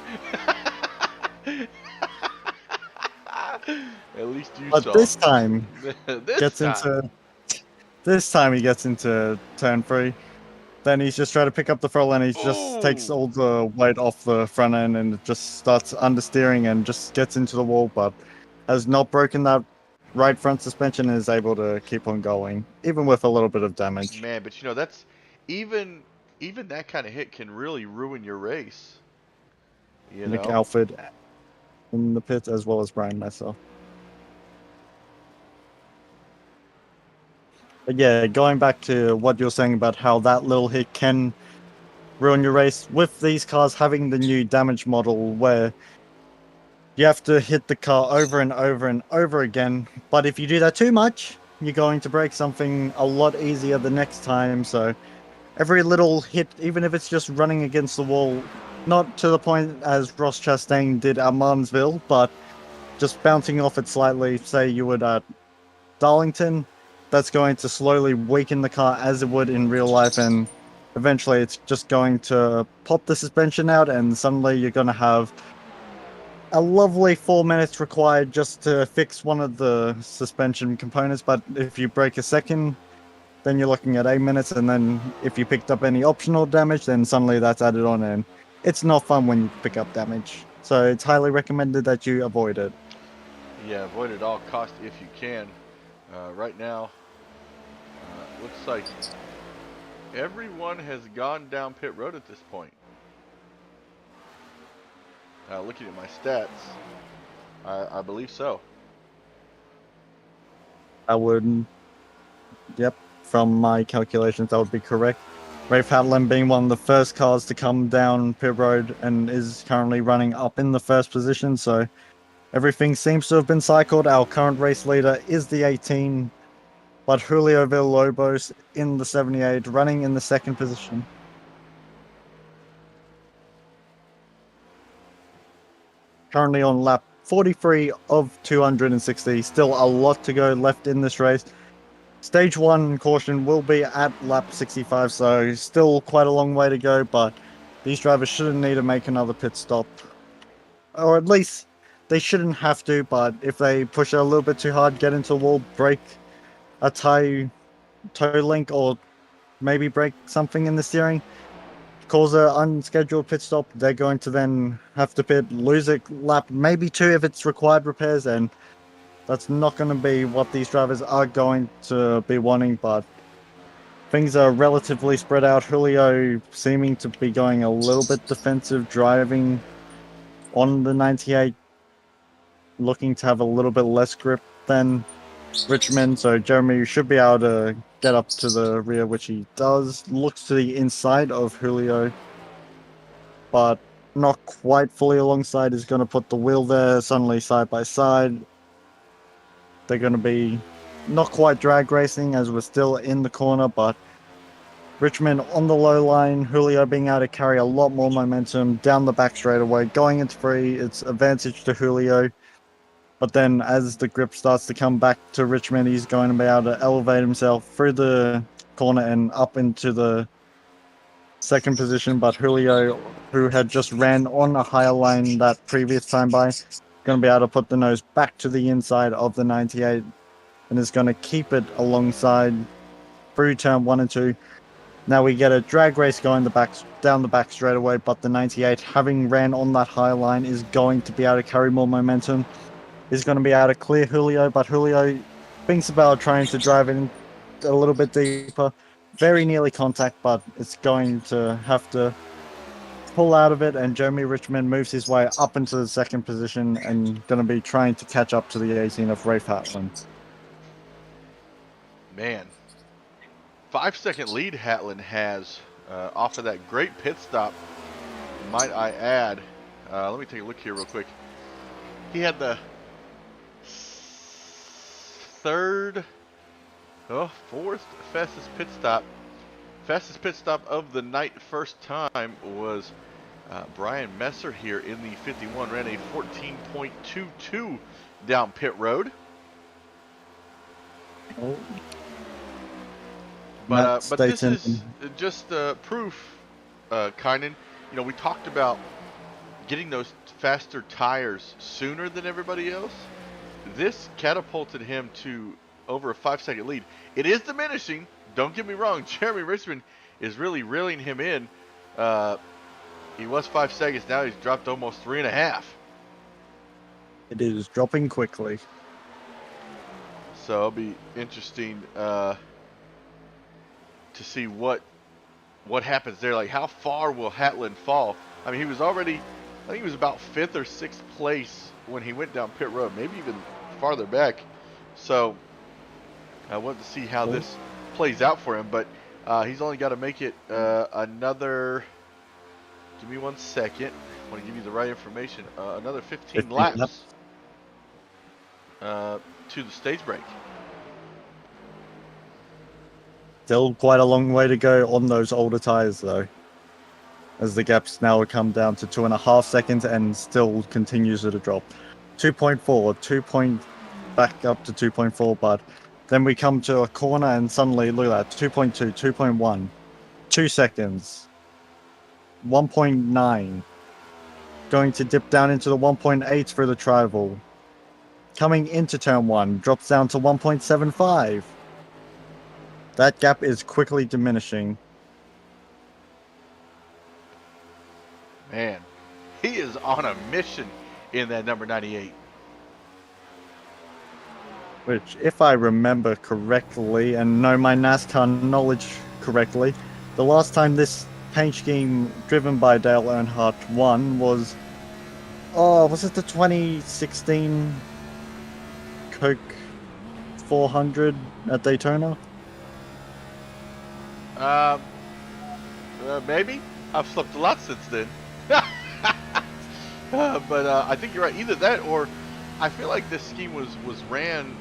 least you But saw. this time, This time. this time he gets into turn 3. Then he's just trying to pick up the throttle and he just takes Ooh. all the weight off the front end and just starts understeering and just gets into the wall, but has not broken that right front suspension and is able to keep on going, even with a little bit of damage. Man, but you know that's even that kind of hit can really ruin your race. You Nick know. Alford in the pits as well as Brian Messer. But yeah, going back to what you're saying about how that little hit can ruin your race, with these cars having the new damage model where you have to hit the car over and over and over again, but if you do that too much, you're going to break something a lot easier the next time, so every little hit, even if it's just running against the wall, not to the point as Ross Chastain did at Martinsville, but just bouncing off it slightly, say you would at Darlington, that's going to slowly weaken the car as it would in real life, and eventually it's just going to pop the suspension out, and suddenly you're going to have a lovely 4 minutes required just to fix one of the suspension components. But if you break a second, then you're looking at 8 minutes, and then if you picked up any optional damage, then suddenly that's added on, and it's not fun when you pick up damage. So it's highly recommended that you avoid it. Yeah, avoid at all costs if you can. Right now, looks like everyone has gone down pit road at this point. Looking at my stats, I believe so. I would, yep, from my calculations, that would be correct. Rafe Hatland being one of the first cars to come down pit road and is currently running up in the first position. So everything seems to have been cycled. Our current race leader is the 18, but Julio Villalobos in the 78, running in the second position. Currently on lap 43 of 260. Still a lot to go left in this race. Stage 1 caution will be at lap 65, so still quite a long way to go, but these drivers shouldn't need to make another pit stop. Or at least they shouldn't have to, but if they push it a little bit too hard, get into a wall, break a toe link, or maybe break something in the steering, cause an unscheduled pit stop, they're going to then have to pit, lose a lap, maybe two if it's required repairs, and that's not going to be what these drivers are going to be wanting, but things are relatively spread out. Julio seeming to be going a little bit defensive, driving on the 98, looking to have a little bit less grip than Richmond, so Jeremy should be able to get up to the rear, which he does. Looks to the inside of Julio, but not quite fully alongside. Is going to put the wheel there, suddenly side by side. They're going to be not quite drag racing as we're still in the corner, but Richmond on the low line, Julio being able to carry a lot more momentum down the back straightaway, going into free. It's advantage to Julio. But then as the grip starts to come back to Richmond, he's going to be able to elevate himself through the corner and up into the second position. But Julio, who had just ran on a higher line that previous time by, going to be able to put the nose back to the inside of the 98 and is going to keep it alongside through turn 1 and 2. Now we get a drag race going down the back straight away, but the 98, having ran on that high line, is going to be able to carry more momentum. Is going to be able to clear Julio, but Julio thinks about trying to drive in a little bit deeper. Very nearly contact, but it's going to have to pull out of it, and Jeremy Richmond moves his way up into the second position and going to be trying to catch up to the 18 of Rafe Hatland. Man, 5-second lead Hatland has off of that great pit stop, might I add. Let me take a look here real quick. He had the fourth fastest pit stop. Fastest pit stop of the night first time was Brian Messer here in the 51. Ran a 14.22 down pit road. Oh. But this is just proof, Kynan. You know, we talked about getting those faster tires sooner than everybody else. This catapulted him to over a 5-second lead. It is diminishing. Don't get me wrong. Jeremy Richmond is really reeling him in. He was 5 seconds. Now he's dropped almost 3.5. It is dropping quickly. So it'll be interesting to see what happens there. Like, how far will Hatland fall? I mean, he was already, I think he was about 5th or 6th place when he went down pit road, maybe even farther back. So I want to see how this plays out for him, but he's only got to make it another, give me 1 second, I want to give you the right information, another 15 laps to the stage break. Still quite a long way to go on those older tires, though, as the gaps now come down to 2.5 seconds and still continues to drop. 2.4, back up to 2.4, but then we come to a corner and suddenly, look at that, 2.2, 2.1, 2 seconds, 1.9, going to dip down into the 1.8 for the trival. Coming into turn 1, drops down to 1.75. That gap is quickly diminishing. Man, he is on a mission in that number 98. Which, if I remember correctly and know my NASCAR knowledge correctly, the last time this paint scheme driven by Dale Earnhardt won was it the 2016 Coke 400 at Daytona? Maybe. I've slept a lot since then. But I think you're right. Either that or I feel like this scheme was ran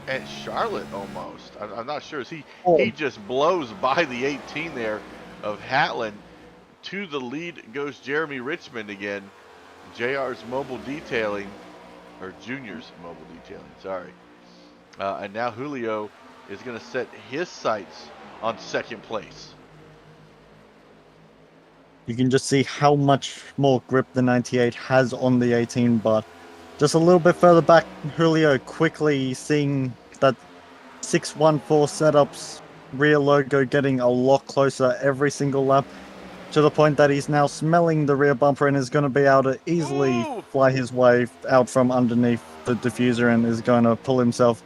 at Charlotte almost. I'm not sure. He just blows by the 18 there of Hatland. To the lead goes Jeremy Richmond again. JR's Mobile Detailing, or Junior's Mobile Detailing, sorry. And now Julio is going to set his sights on second place. You can just see how much more grip the 98 has on the 18, but just a little bit further back, Julio quickly seeing that 614 setups rear logo getting a lot closer every single lap, to the point that he's now smelling the rear bumper and is going to be able to easily fly his way out from underneath the diffuser and is going to pull himself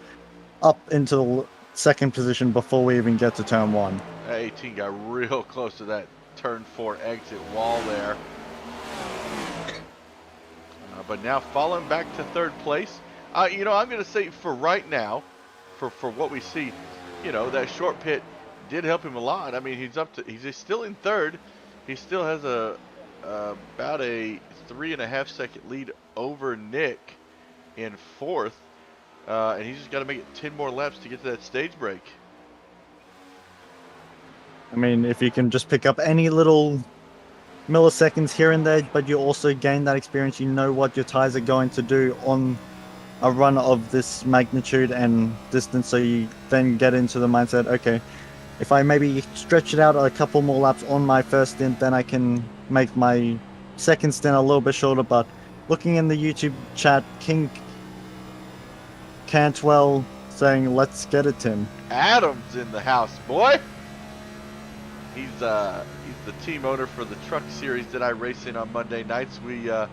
up into the second position before we even get to turn 1. That 18 got real close to that turn 4 exit wall there. But now falling back to third place. I'm going to say for right now, for what we see, that short pit did help him a lot. I mean, he's still in third. He still has about a 3.5 second lead over Nick in fourth. And he's just got to make it 10 more laps to get to that stage break. I mean, if you can just pick up any little milliseconds here and there, but you also gain that experience, you know what your tires are going to do on a run of this magnitude and distance, so you then get into the mindset, okay, if I maybe stretch it out a couple more laps on my first stint, then I can make my second stint a little bit shorter. But looking in the YouTube chat, King Cantwell saying, let's get it, Tim. Adam's in the house, boy. He's the team owner for the truck series that I race in on Monday nights. We're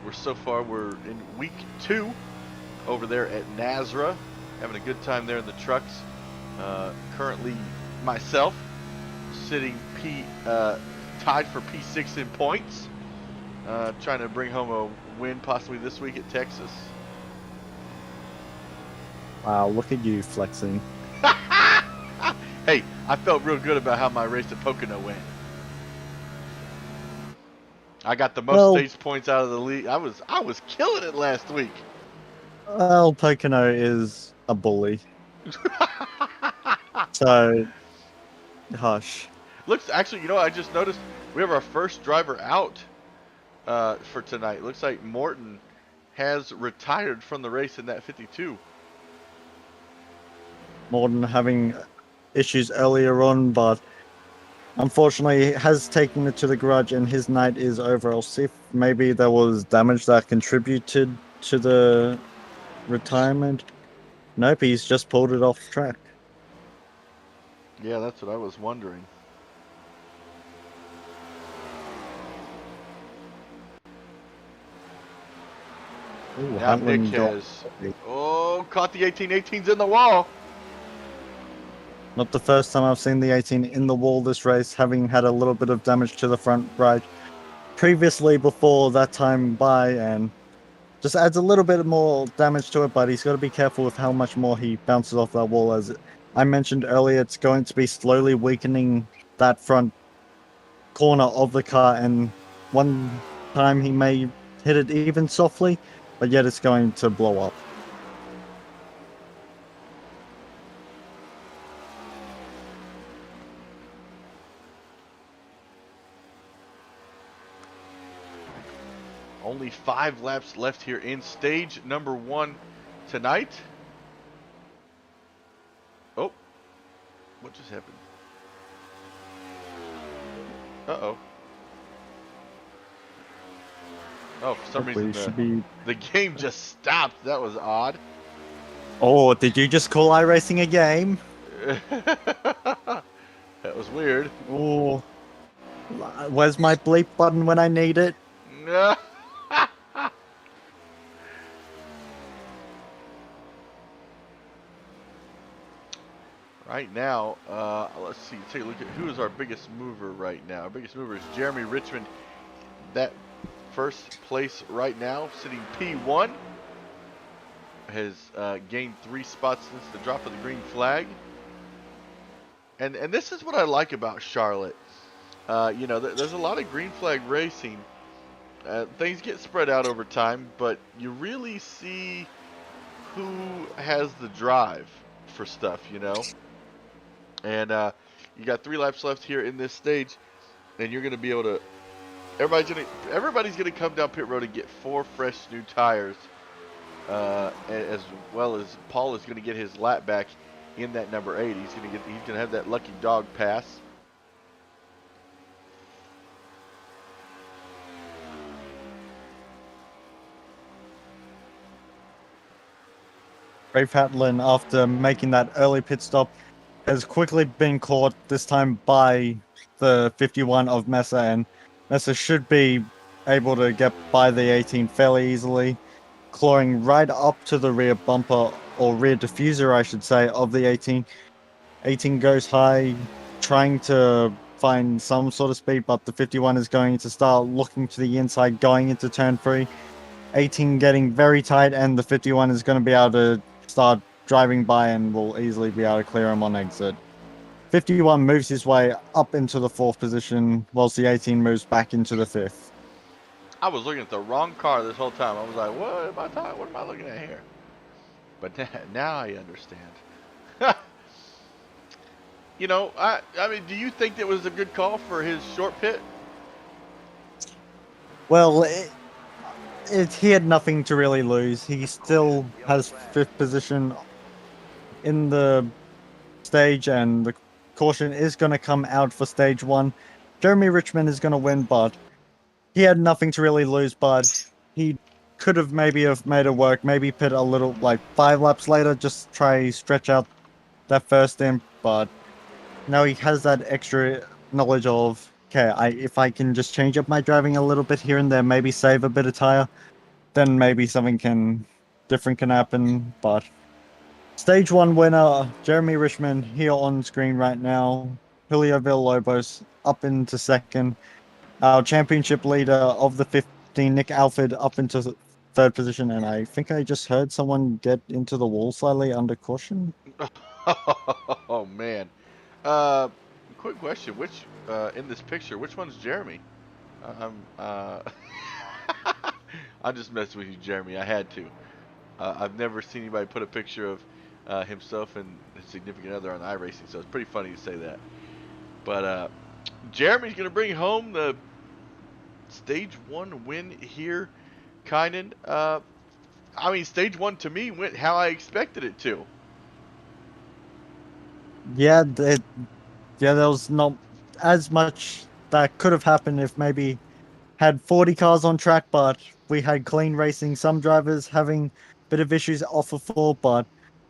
in week 2 over there at Nazra, having a good time there in the trucks. Currently, myself sitting tied for P6 in points, trying to bring home a win possibly this week at Texas. Wow, look at you flexing. Hey, I felt real good about how my race at Pocono went. I got the most stage points out of the league. I was killing it last week. Well, Pocono is a bully. So, hush. Looks, actually, I just noticed we have our first driver out for tonight. Looks like Morton has retired from the race in that 52. Morton having issues earlier on, but unfortunately has taken it to the garage and his night is over. I'll see if maybe there was damage that contributed to the retirement. Nope, he's just pulled it off track. Yeah, that's what I was wondering. Ooh, now Nick has caught the 18. 18's in the wall. Not the first time I've seen the 18 in the wall this race, having had a little bit of damage to the front right previously before that time by, and just adds a little bit more damage to it, but he's got to be careful with how much more he bounces off that wall. As I mentioned earlier, it's going to be slowly weakening that front corner of the car, and one time he may hit it even softly, but yet it's going to blow up. Only 5 laps left here in stage number 1 tonight. Oh, what just happened? Uh-oh. Oh, for some reason the game just stopped. That was odd. Oh, did you just call iRacing a game? That was weird. Oh, where's my bleep button when I need it? Right now, let's see, take a look at who is our biggest mover right now. Our biggest mover is Jeremy Richmond. That first place right now, sitting P1, has gained 3 spots since the drop of the green flag. And this is what I like about Charlotte. there's a lot of green flag racing. Things get spread out over time, but you really see who has the drive for stuff. And you got 3 laps left here in this stage, and you're going to be able to. Everybody's gonna come down pit road and get 4 fresh new tires, as well as Paul is gonna get his lap back in that number 8. He's gonna have that lucky dog pass. Rafe Hatlin, after making that early pit stop, has quickly been caught, this time by the 51 of Massa, and Massa should be able to get by the 18 fairly easily, clawing right up to the rear bumper, or rear diffuser, I should say, of the 18. 18 goes high, trying to find some sort of speed, but the 51 is going to start looking to the inside, going into turn 3. 18 getting very tight, and the 51 is going to be able to start driving by and will easily be able to clear him on exit. 51 moves his way up into the 4th position, whilst the 18 moves back into the 5th. I was looking at the wrong car this whole time. I was like, what am I looking at here? But now I understand. I mean, do you think that was a good call for his short pit? Well, he had nothing to really lose. He still has 5th position in the stage, and the caution is going to come out for stage 1. Jeremy Richmond is going to win, but he had nothing to really lose, but he could have maybe made it work, maybe pit a little, like 5 laps later, just try stretch out that first stint, but now he has that extra knowledge of, okay, if I can just change up my driving a little bit here and there, maybe save a bit of tire, then maybe something different can happen. But stage 1 winner, Jeremy Richmond, here on screen right now. Julio Villalobos up into 2nd. Our championship leader of the 15, Nick Alford, up into 3rd position. And I think I just heard someone get into the wall slightly under caution. Oh man. Quick question: Which in this picture, which one's Jeremy? I'm just messing with you, Jeremy. I had to. I've never seen anybody put a picture of himself and his significant other on iRacing, so it's pretty funny to say that. But Jeremy's gonna bring home the stage 1 win here, Kynan. I mean, stage 1 to me went how I expected it to. Yeah, there was not as much that could have happened if maybe had 40 cars on track, but we had clean racing. Some drivers having a bit of issues off of 4, but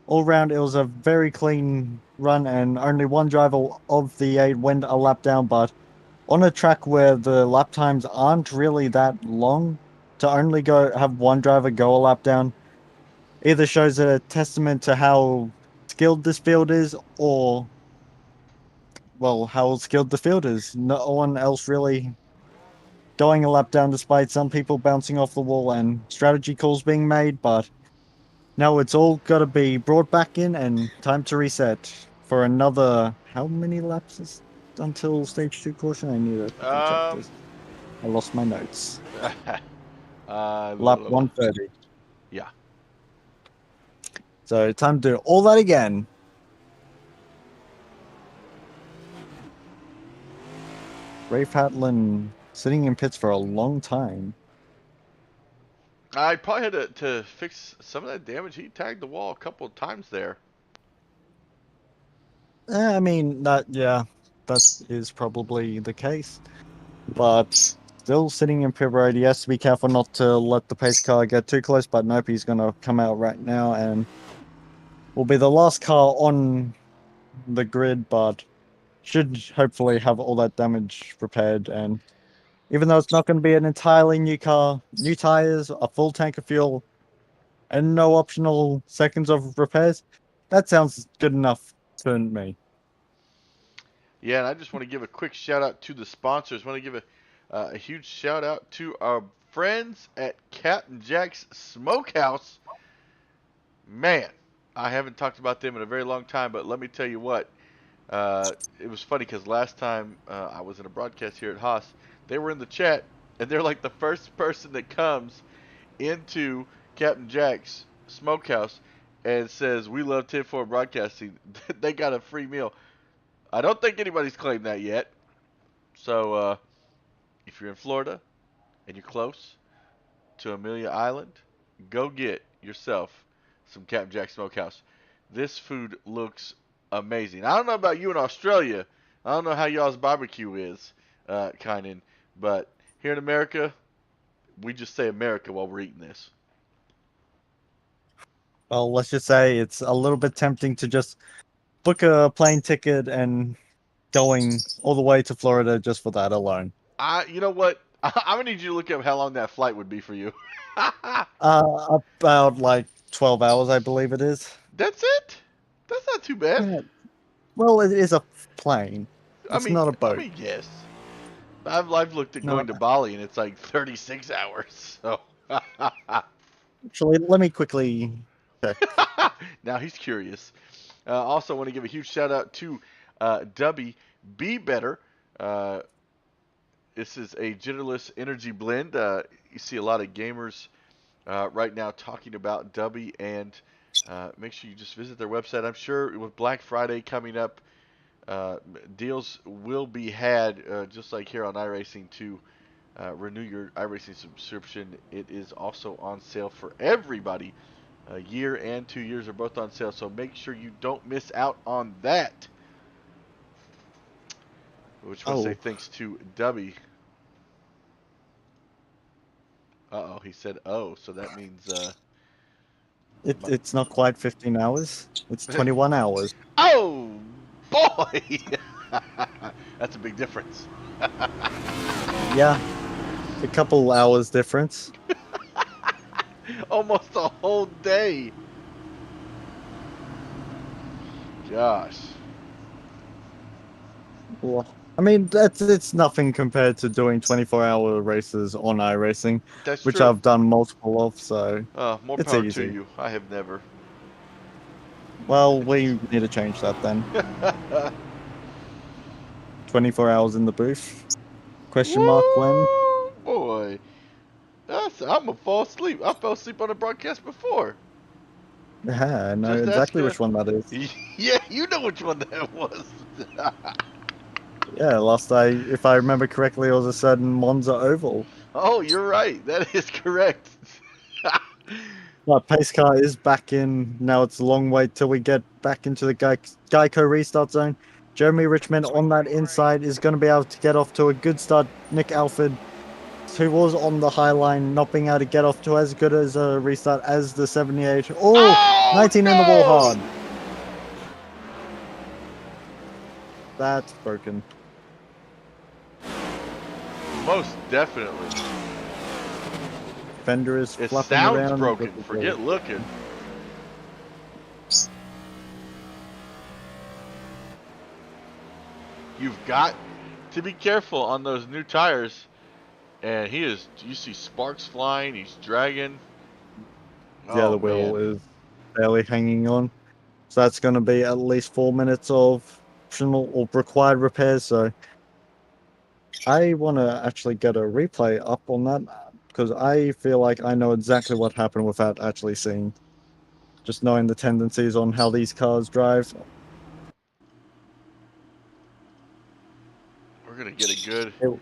all round it was a very clean run, and only one driver of the 8 went a lap down. But on a track where the lap times aren't really that long, to only have one driver go a lap down either shows a testament to how skilled this field is, or well, how skilled the field is. No one else really going a lap down, despite some people bouncing off the wall and strategy calls being made. But now it's all got to be brought back in, and time to reset for another. How many laps is until stage 2 caution? I need to quickly check this. I lost my notes. Lap 130. Yeah. So time to do all that again. Rafe Hatlin sitting in pits for a long time. I probably had to fix some of that damage. He tagged the wall a couple of times there. I mean, that is probably the case. But still sitting in pit road. He has to be careful not to let the pace car get too close, but nope, he's going to come out right now and will be the last car on the grid, but should hopefully have all that damage repaired. And even though it's not going to be an entirely new car, new tires, a full tank of fuel, and no optional seconds of repairs, that sounds good enough to me. Yeah, and I just want to give a quick shout out to the sponsors. I want to give a huge shout out to our friends at Captain Jack's Smokehouse. Man, I haven't talked about them in a very long time, but let me tell you what. It was funny because last time I was in a broadcast here at Haas, they were in the chat, and they're like the first person that comes into Captain Jack's smokehouse and says, "We love 10-4 broadcasting." They got a free meal. I don't think anybody's claimed that yet. So if you're in Florida and you're close to Amelia Island, go get yourself some Captain Jack Smokehouse. This food looks amazing. I don't know about you in Australia. I don't know how y'all's barbecue is, Kynan, but here in America, we just say America while we're eating this. Well, let's just say it's a little bit tempting to just book a plane ticket and going all the way to Florida just for that alone. You know what? I'm gonna need you to look up how long that flight would be for you. About like 12 hours, I believe it is. That's it. That's not too bad. Yeah. Well, it is a plane. It's not a boat. Yes. I've looked at No. going to Bali and it's like 36 hours. So Actually, let me quickly check. now he's curious. Also, want to give a huge shout out to Dubby Be Better. This is a genderless energy blend. You see a lot of gamers right now talking about Dubby, and make sure you just visit their website. I'm sure with Black Friday coming up, deals will be had just like here on iRacing to renew your iRacing subscription. It is also on sale for everybody. A year and 2 years are both on sale, so make sure you don't miss out on that. Which want to say thanks to Dubby. Uh-oh, he said oh, so that means It's not quite 15 hours. It's 21 hours. oh boy. That's a big difference. Yeah, a couple hours difference. Almost a whole day. Gosh. Well, I mean, it's nothing compared to doing 24-hour races on iRacing, That's which true. I've done multiple of, so More it's power easy. to you. I have never. Well, we need to change that then. 24 hours in the booth? Question mark when? Woo, boy. I'm gonna fall asleep. I fell asleep on a broadcast before. Yeah, I know Just exactly ask, which one that is. Yeah, you know which one that was. Yeah, if I remember correctly, it was a certain Monza Oval. Oh, you're right. That is correct. But pace car is back in. Now it's a long wait till we get back into the Geico restart zone. Jeremy Richmond on that inside is going to be able to get off to a good start. Nick Alford, who was on the high line, not being able to get off to as good as a restart as the 78. Oh, 19 in the wall hard. That's broken. Most definitely. Fender is It fluffing sounds around. broken. Forget looking. You've got to be careful on those new tires. And you see sparks flying. He's dragging. Yeah, the wheel is barely hanging on. So that's going to be at least 4 minutes of optional or required repairs. So I want to actually get a replay up on that because I feel like I know exactly what happened without actually seeing. Just knowing the tendencies on how these cars drive. We're going to get a good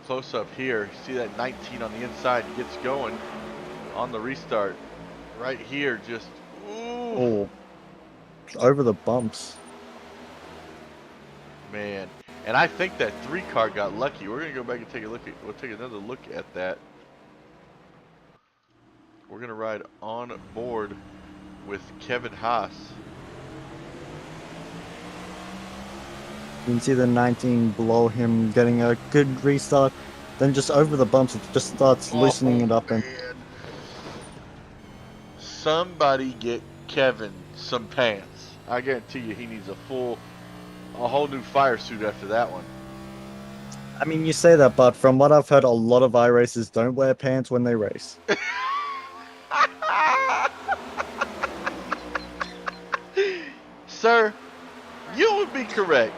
close up here. See that 19 on the inside gets going on the restart. Right here, just ooh. Oh, over the bumps. Man. And I think that 3 car got lucky. We're going to go back and we'll take another look at that. We're going to ride on board with Kevin Haas. You can see the 19 below him getting a good restart. Then just over the bumps, it just starts loosening it up. Man. Somebody get Kevin some pants. I guarantee you he needs a whole new fire suit after that one. I mean, you say that, but from what I've heard, a lot of iRacers don't wear pants when they race. Sir, You would be correct.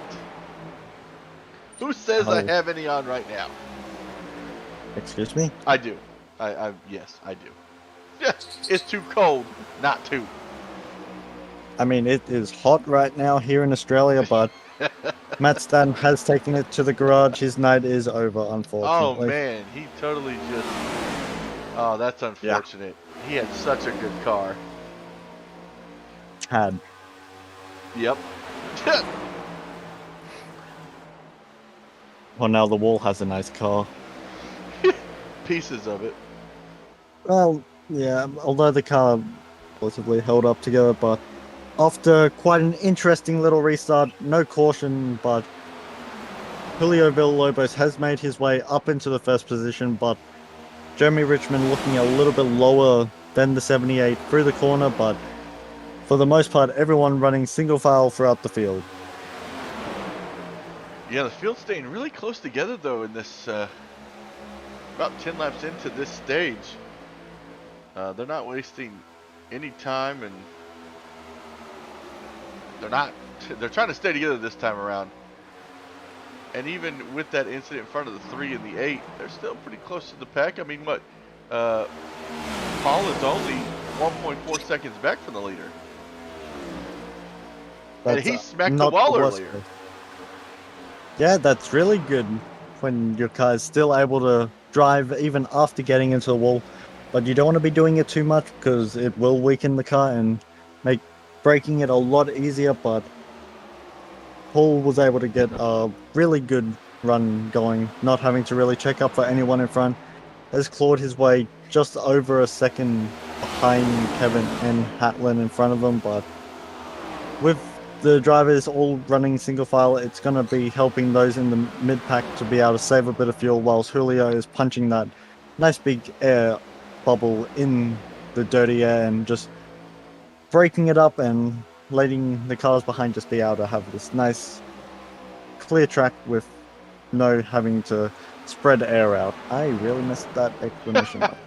Who says I Oh. have any on right now? Excuse me? I do. Yes, I do. Yeah, it's too cold not to. I mean, it is hot right now here in Australia, but Matt Stan has taken it to the garage. His night is over, Oh unfortunately. man, he totally just. Oh, that's unfortunate. He had such a good car. Had. Yep. Well, now the wall has a nice car. Pieces of it. Well, yeah, although the car relatively held up together, but after quite an interesting little restart, no caution, but Julio Villalobos has made his way up into the first position, but Jeremy Richmond looking a little bit lower than the 78 through the corner, but for the most part, everyone running single file throughout the field. Yeah, the field's staying really close together though in this. About 10 laps into this stage. They're not wasting any time, and they're trying to stay together this time around. And even with that incident in front of the 3 and the 8, they're still pretty close to the pack. I mean, what? Paul is only 1.4 seconds back from the leader. And he smacked the wall earlier. Yeah, that's really good when your car is still able to drive even after getting into the wall. But you don't want to be doing it too much because it will weaken the car and make braking it a lot easier. But Paul was able to get a really good run going, not having to really check up for anyone in front. Has clawed his way just over a second behind Kevin and Hatlin in front of him, but with the drivers all running single file, it's going to be helping those in the mid-pack to be able to save a bit of fuel, whilst Julio is punching that nice big air bubble in the dirty air and just breaking it up and letting the cars behind just be able to have this nice clear track with no having to spread air out. I really messed that explanation up.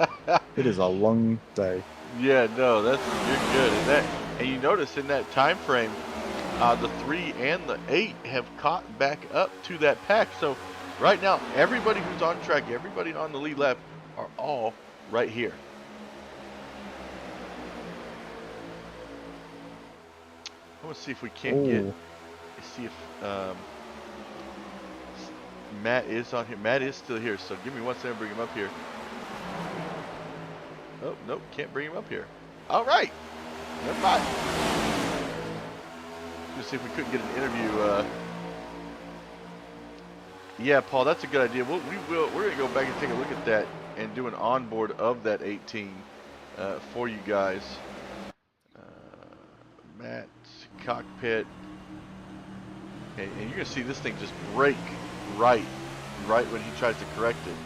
It is a long day. Yeah, no, you're good. And you notice in that time frame, the 3 and the 8 have caught back up to that pack. So right now, everybody who's on track, everybody on the lead lap are all right here. I want to see if we can't see if Matt is on here. Matt is still here, so give me 1 second to bring him up here. Oh, nope, can't bring him up here. All right, never mind. Let's see if we couldn't get an interview. Yeah, Paul, that's a good idea. We're gonna go back and take a look at that and do an onboard of that 18 for you guys. Matt's cockpit, and you're gonna see this thing just break right when he tries to correct it.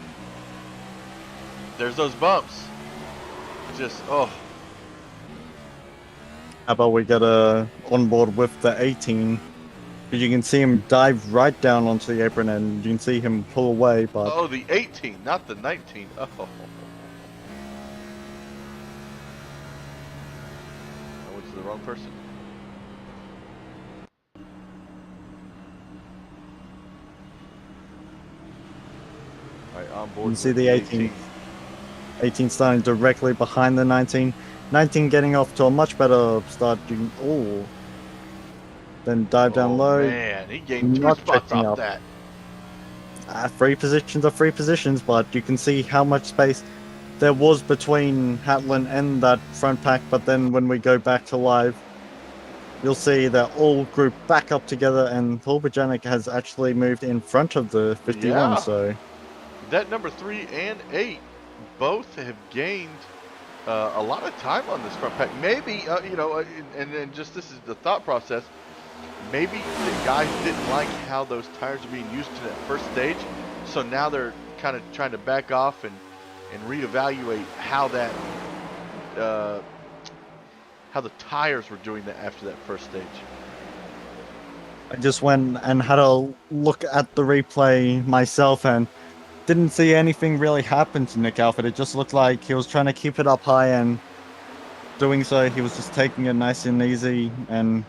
There's those bumps. Just How about we get on board with the 18? You can see him dive right down onto the apron, and you can see him pull away. But oh, the 18, not the 19. Oh, I went to the wrong person. All right, on board. you can see the 18. 18 starting directly behind the 19. 19 getting off to a much better start. Then dive down low. Man, he gained 2 Not spots checking off up. that. Free positions are free positions, but you can see how much space there was between Hatlin and that front pack. But then when we go back to live, you'll see they're all grouped back up together, and Paul Bojanic has actually moved in front of the 51. Yeah. So That number 3 and 8 both have gained a lot of time on this front pack. Maybe, and just this is the thought process. Maybe the guys didn't like how those tires are being used in that first stage, so now they're kind of trying to back off and reevaluate how that how the tires were doing that after that first stage. I just went and had a look at the replay myself and didn't see anything really happen to Nick Alford. It just looked like he was trying to keep it up high, and doing so, he was just taking it nice and easy, and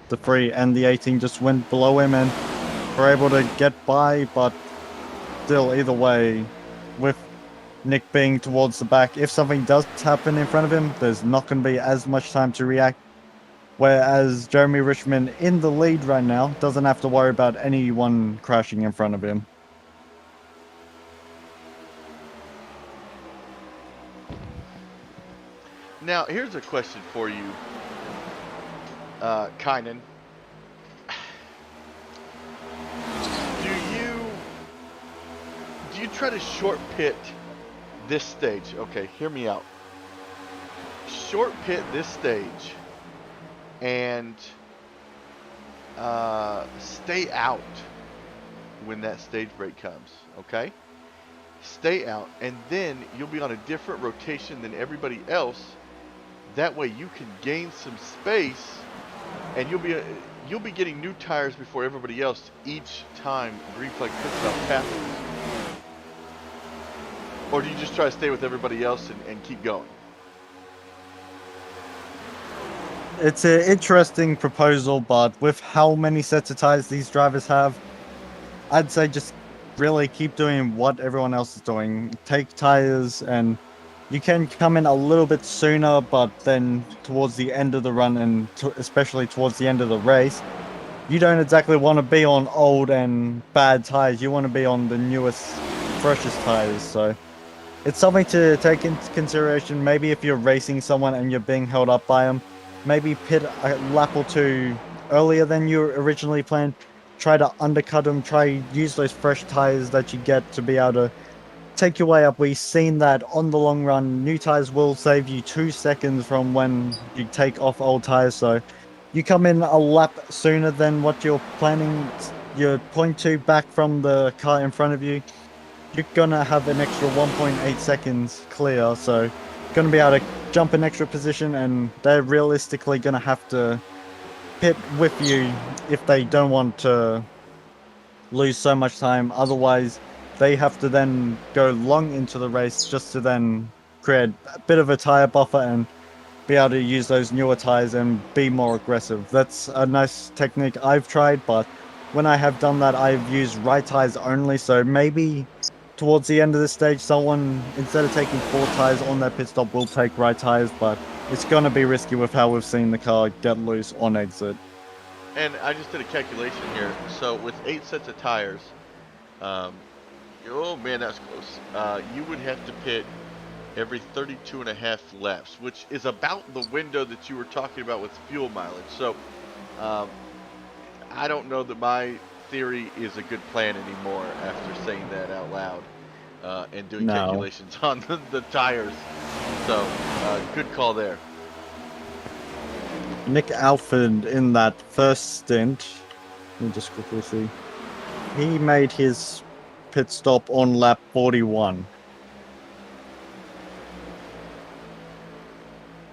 the 3 and the 18 just went below him and were able to get by, but still, either way, with Nick being towards the back, if something does happen in front of him, there's not going to be as much time to react. Whereas Jeremy Richmond in the lead right now doesn't have to worry about anyone crashing in front of him. Now, here's a question for you, Kynan. Do you try to short pit this stage? Okay, hear me out. Short pit this stage and stay out when that stage break comes, okay? Stay out, and then you'll be on a different rotation than everybody else. That way you can gain some space, and you'll be getting new tires before everybody else each time green flag pit stop happens. Or do you just try to stay with everybody else and keep going? It's an interesting proposal, but with how many sets of tires these drivers have, I'd say just really keep doing what everyone else is doing. Take tires, and you can come in a little bit sooner, but then towards the end of the run, and especially towards the end of the race, you don't exactly want to be on old and bad tires. You want to be on the newest, freshest tires. So it's something to take into consideration. Maybe if you're racing someone and you're being held up by them, maybe pit a lap or two earlier than you originally planned. Try to undercut them. Try use those fresh tires that you get to be able to take your way up. We've seen that on the long run, new tires will save you 2 seconds from when you take off old tires. So you come in a lap sooner than what you're planning. You're 0.2 back from the car in front of you. You're gonna have an extra 1.8 seconds clear, so gonna be able to jump an extra position, and they're realistically gonna have to pit with you if they don't want to lose so much time. Otherwise, they have to then go long into the race just to then create a bit of a tire buffer and be able to use those newer tires and be more aggressive. That's a nice technique I've tried, but when I have done that, I've used right tires only. So maybe towards the end of the stage, someone, instead of taking 4 tires on their pit stop, will take right tires, but it's going to be risky with how we've seen the car get loose on exit. And I just did a calculation here. So with 8 sets of tires, oh man, that's close. You would have to pit every 32.5 laps, which is about the window that you were talking about with fuel mileage. So I don't know that my theory is a good plan anymore after saying that out loud and doing calculations on the tires. So good call there. Nick Alford in that first stint, let me just quickly see, he made his pit stop on lap 41.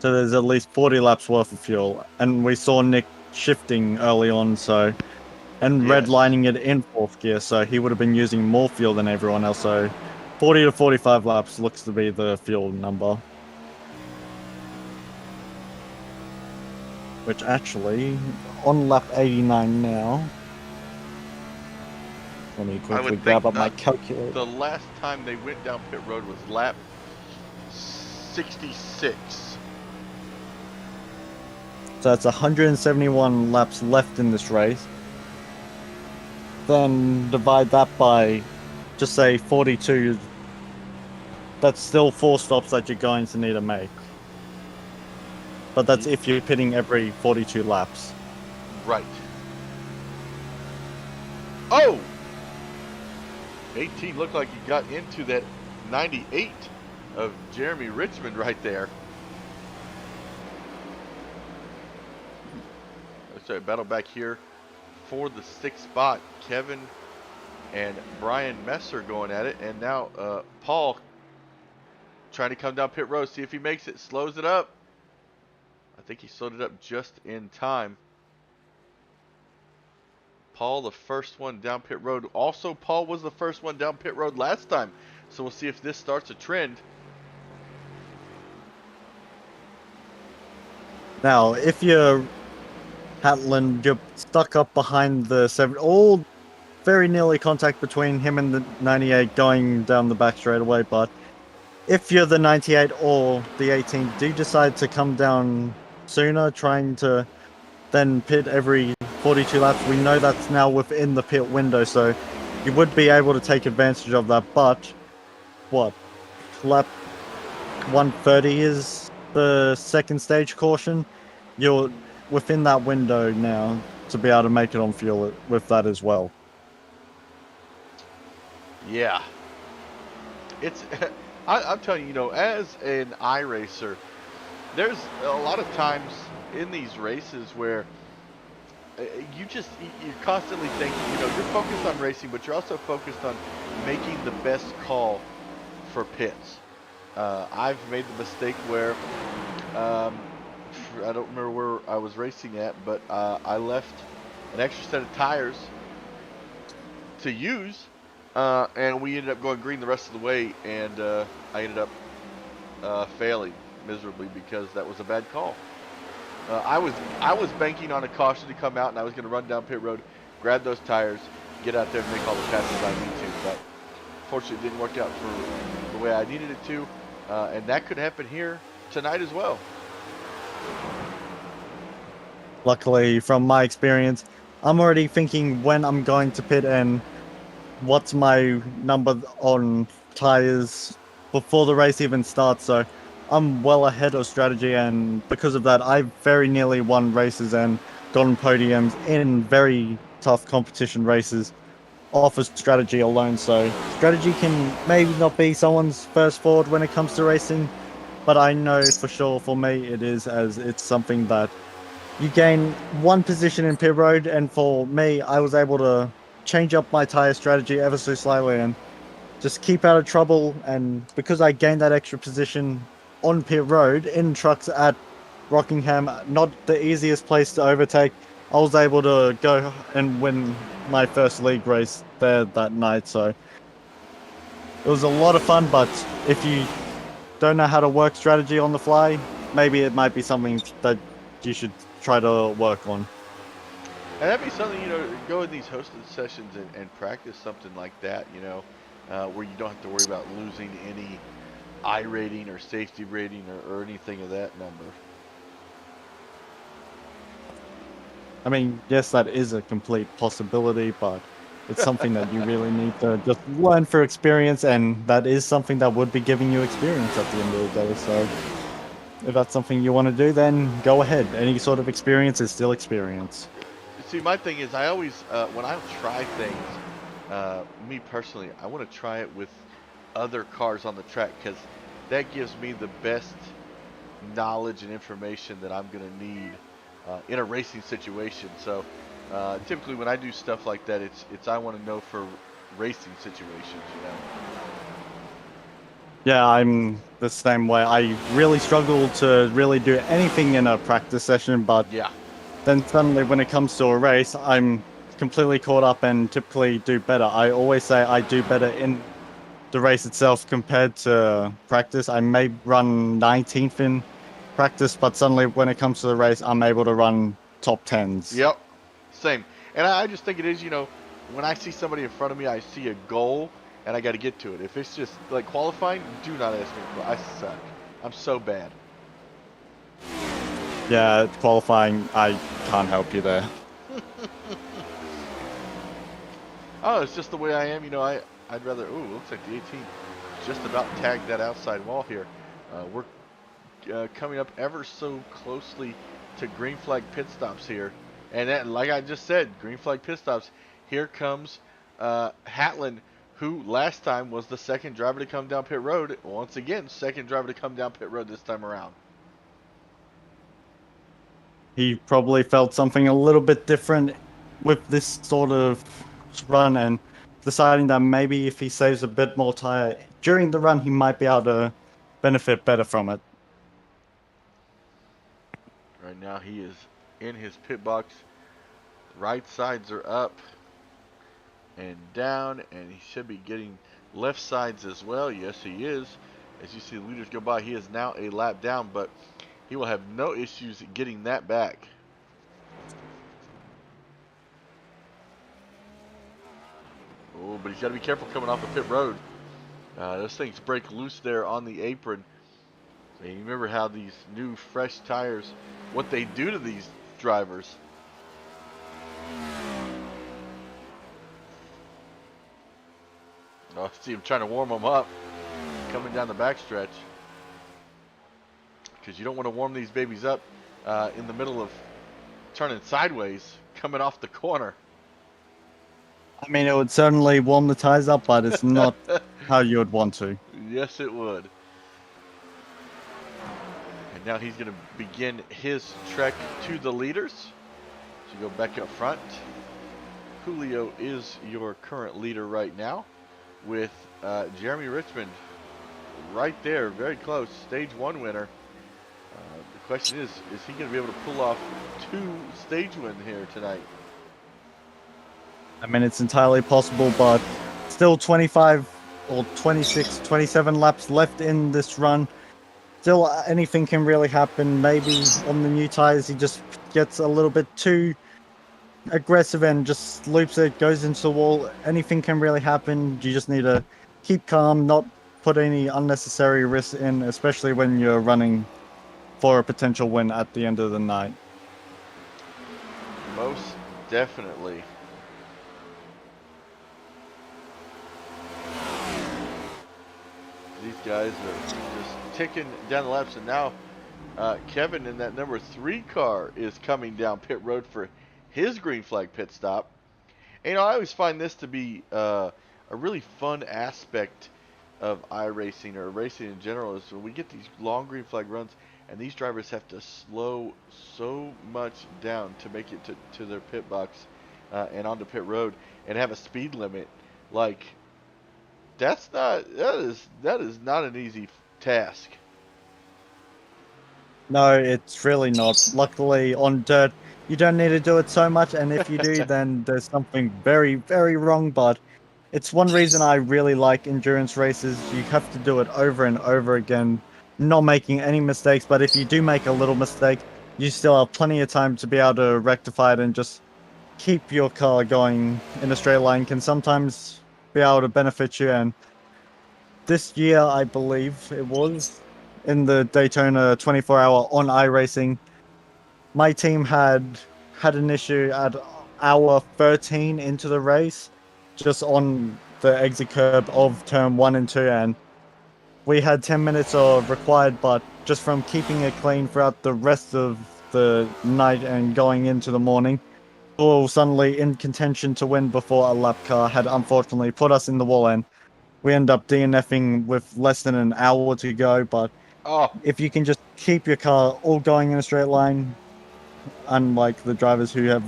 So there's at least 40 laps worth of fuel, and we saw Nick shifting early on, so, and redlining it in 4th gear, so he would have been using more fuel than everyone else. So 40 to 45 laps looks to be the fuel number. Which actually, on lap 89 now, let me quickly grab up my calculator. The last time they went down pit road was lap 66. So that's 171 laps left in this race. Then divide that by, just say 42. That's still 4 stops that you're going to need to make. But that's if you're pitting every 42 laps. Right. Oh! 18 looked like he got into that 98 of Jeremy Richmond right there. Let's say battle back here for the 6th spot. Kevin and Brian Messer going at it. And now Paul trying to come down pit road. See if he makes it. Slows it up. I think he slowed it up just in time. Paul, the first one down pit road. Also, Paul was the first one down pit road last time. So we'll see if this starts a trend. Now, if you're Hatland, you're stuck up behind the 7. All very nearly contact between him and the 98 going down the back straightaway. But if you're the 98 or the 18, do decide to come down sooner, trying to then pit every 42 laps, we know that's now within the pit window, so you would be able to take advantage of that. But what, lap 130 is the second stage caution? You're within that window now to be able to make it on fuel with that as well. Yeah. It's, I'm telling you, as an iRacer, there's a lot of times in these races where you're constantly thinking, you're focused on racing, but you're also focused on making the best call for pits. I've made the mistake where, I don't remember where I was racing at, but I left an extra set of tires to use, and we ended up going green the rest of the way, and I ended up failing miserably because that was a bad call. I was banking on a caution to come out, and I was going to run down pit road, grab those tires, get out there and make all the passes I need to. But fortunately, it didn't work out for the way I needed it to, and that could happen here tonight as well. Luckily, from my experience, I'm already thinking when I'm going to pit and what's my number on tires before the race even starts. So I'm well ahead of strategy, and because of that, I very nearly won races and gotten podiums in very tough competition races off of strategy alone. So strategy can maybe not be someone's first forward when it comes to racing, but I know for sure for me it is, as it's something that you gain one position in pit road, and for me, I was able to change up my tire strategy ever so slightly and just keep out of trouble. And because I gained that extra position on pit road in trucks at Rockingham, not the easiest place to overtake, I was able to go and win my first league race there that night. So it was a lot of fun, but if you don't know how to work strategy on the fly, maybe it might be something that you should try to work on. And that'd be something, go in these hosted sessions and practice something like that, where you don't have to worry about losing any I rating or safety rating or anything of that number. I mean, yes, that is a complete possibility, but it's something that you really need to just learn for experience, and that is something that would be giving you experience at the end of the day. So if that's something you want to do, then go ahead. Any sort of experience is still experience. See, my thing is, I always, when I try things, me personally, I want to try it with other cars on the track, because that gives me the best knowledge and information that I'm going to need in a racing situation. So typically when I do stuff like that, it's I want to know for racing situations, Yeah, I'm the same way. I really struggle to really do anything in a practice session, but Yeah. then suddenly when it comes to a race, I'm completely caught up and typically do better. I always say I do better in the race itself compared to practice. I may run 19th in practice, but suddenly when it comes to the race, I'm able to run top 10s. Yep. Same. And I just think it is, when I see somebody in front of me, I see a goal and I got to get to it. If it's just like qualifying, do not ask me. I suck. I'm so bad. Yeah, qualifying, I can't help you there. Oh, it's just the way I am. I'd rather. Ooh, looks like the 18 just about tagged that outside wall here. We're coming up ever so closely to green flag pit stops here. And that, like I just said, green flag pit stops. Here comes Hatland, who last time was the second driver to come down pit road. Once again, second driver to come down pit road this time around. He probably felt something a little bit different with this sort of run, and deciding that maybe if he saves a bit more tire during the run, he might be able to benefit better from it. Right now he is in his pit box. Right sides are up and down, and he should be getting left sides as well. Yes, he is. As you see the leaders go by, he is now a lap down, but he will have no issues getting that back. Oh, but he's got to be careful coming off the pit road. Those things break loose there on the apron. So you remember how these new fresh tires, what they do to these drivers. Oh, see him trying to warm them up, coming down the backstretch. Because you don't want to warm these babies up in the middle of turning sideways, coming off the corner. I mean, it would certainly warm the tires up, but it's not how you would want to. Yes, it would. And now he's going to begin his trek to the leaders. So you go back up front. Julio is your current leader right now, with Jeremy Richmond right there, very close, stage 1 winner. The question is he going to be able to pull off 2 stage wins here tonight? I mean, it's entirely possible, but still 25 or 26, 27 laps left in this run. Still, anything can really happen. Maybe on the new tires, he just gets a little bit too aggressive and just loops it, goes into the wall. Anything can really happen. You just need to keep calm, not put any unnecessary risks in, especially when you're running for a potential win at the end of the night. Most definitely. These guys are just ticking down the laps, and now Kevin in that number 3 car is coming down pit road for his green flag pit stop. And I always find this to be a really fun aspect of iRacing or racing in general, is when we get these long green flag runs and these drivers have to slow so much down to make it to their pit box and onto pit road and have a speed limit. Like, that is not an easy task. No, it's really not. Luckily, on dirt, you don't need to do it so much, and if you do, then there's something very, very wrong. But it's one reason I really like endurance races. You have to do it over and over again, not making any mistakes. But if you do make a little mistake, you still have plenty of time to be able to rectify it, and just keep your car going in a straight line can sometimes be able to benefit you. And this year, I believe it was, in the Daytona 24-hour on iRacing, my team had an issue at hour 13 into the race, just on the exit curb of turn 1 and 2, and we had 10 minutes of required, but just from keeping it clean throughout the rest of the night and going into the morning, all suddenly in contention to win before a lap car had unfortunately put us in the wall, and we end up DNFing with less than an hour to go. But Oh, if you can just keep your car all going in a straight line, unlike the drivers who have,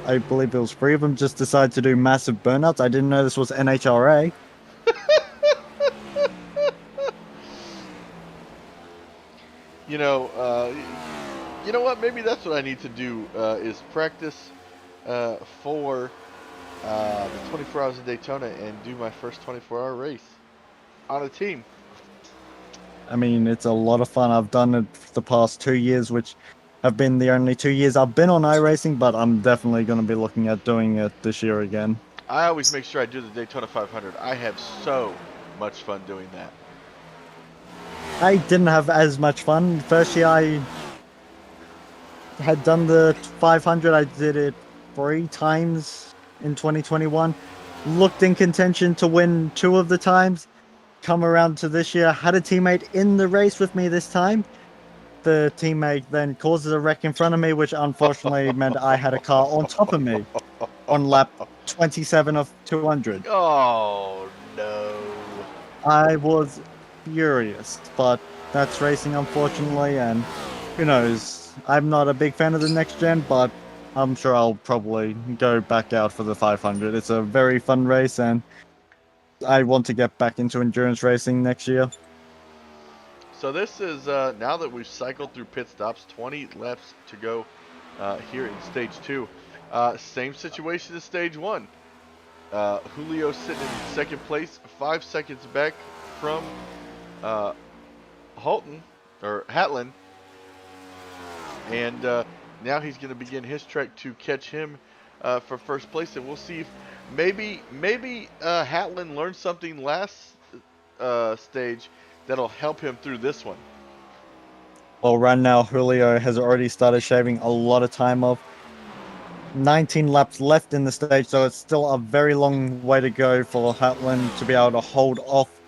I believe it was 3 of them, just decide to do massive burnouts. I didn't know this was NHRA. you know, you know what? Maybe that's what I need to do is practice for the 24 Hours of Daytona and do my first 24-hour race on a team. I mean, it's a lot of fun. I've done it for the past 2 years, which have been the only 2 years I've been on iRacing, but I'm definitely going to be looking at doing it this year again. I always make sure I do the Daytona 500. I have so much fun doing that. I didn't have as much fun. First year I had done the 500. I did it 3 times in 2021. Looked in contention to win 2 of the times. Come around to this year, had a teammate in the race with me this time. The teammate then causes a wreck in front of me, which unfortunately meant I had a car on top of me on lap 27 of 200. Oh, no. I was furious, but that's racing, unfortunately, and who knows. I'm not a big fan of the next gen, but I'm sure I'll probably go back out for the 500. It's a very fun race, and I want to get back into endurance racing next year. So this is, now that we've cycled through pit stops, 20 laps to go here in stage 2. Same situation as stage 1. Julio sitting in second place, 5 seconds back from Hatlin. And now he's going to begin his trek to catch him for first place. And we'll see if maybe Hatlin learned something last stage that'll help him through this one. Well, right now, Julio has already started shaving a lot of time off. 19 laps left in the stage, so it's still a very long way to go for Hatlin to be able to hold off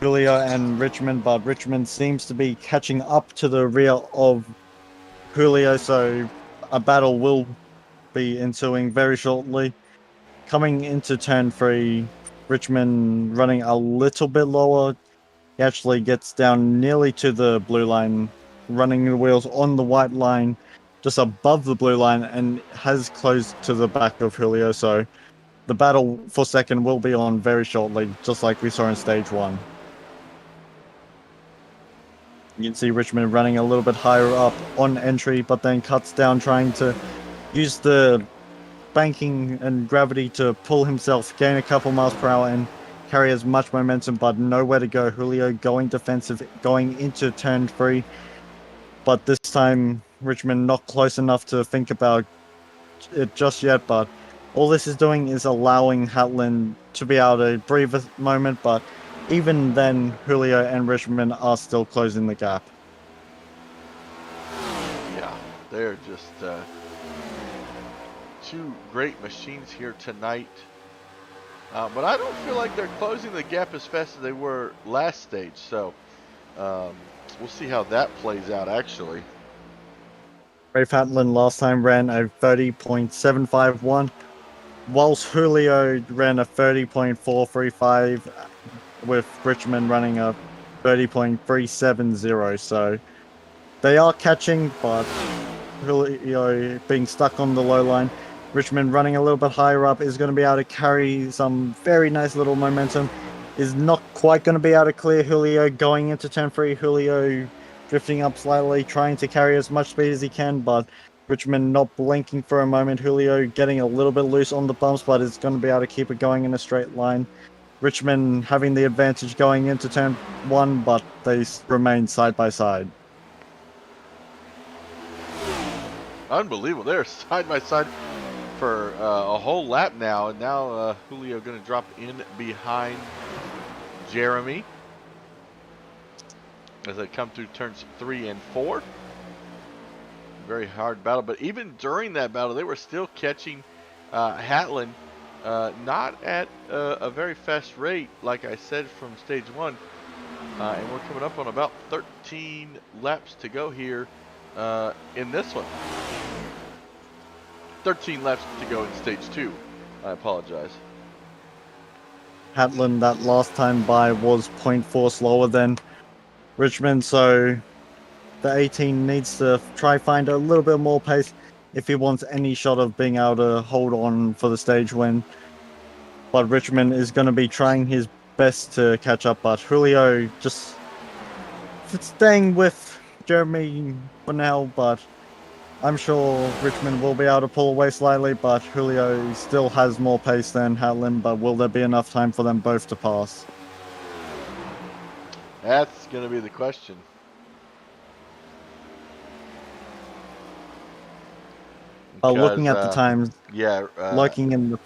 Julio and Richmond, but Richmond seems to be catching up to the rear of Julio, so a battle will be ensuing very shortly. Coming into turn 3, Richmond running a little bit lower. He actually gets down nearly to the blue line, running the wheels on the white line, just above the blue line, and has closed to the back of Julio. So the battle for second will be on very shortly, just like we saw in stage 1. You can see Richmond running a little bit higher up on entry, but then cuts down, trying to use the banking and gravity to pull himself, gain a couple miles per hour, and carry as much momentum, but nowhere to go. Julio going defensive, going into turn 3, but this time Richmond not close enough to think about it just yet, but all this is doing is allowing Hatlin to be able to breathe a moment, but even then, Julio and Richmond are still closing the gap. Yeah, they're just two great machines here tonight. But I don't feel like they're closing the gap as fast as they were last stage. So we'll see how that plays out, actually. Rafe Hatlin last time ran a 30.751, whilst Julio ran a 30.435, with Richmond running a 30.370. So they are catching, but Julio being stuck on the low line. Richmond running a little bit higher up is going to be able to carry some very nice little momentum. Is not quite going to be able to clear Julio going into turn 3. Julio drifting up slightly, trying to carry as much speed as he can, but Richmond not blinking for a moment. Julio getting a little bit loose on the bumps, but is going to be able to keep it going in a straight line. Richmond having the advantage going into turn 1, but they remain side by side. Unbelievable. They're side by side for a whole lap now. And now Julio going to drop in behind Jeremy as they come through turns 3 and 4. Very hard battle. But even during that battle, they were still catching Hatlin. Not at a very fast rate, like I said, from stage 1. And we're coming up on about 13 laps to go here in this one. 13 laps to go in stage 2. I apologize. Hatlin that last time by was 0.4 slower than Richmond, so the 18 needs to try find a little bit more pace if he wants any shot of being able to hold on for the stage win. But Richmond is going to be trying his best to catch up, but Julio just staying with Jeremy for now, but I'm sure Richmond will be able to pull away slightly, but Julio still has more pace than Hatlin, but will there be enough time for them both to pass? That's going to be the question. Looking at the times, yeah, looking in the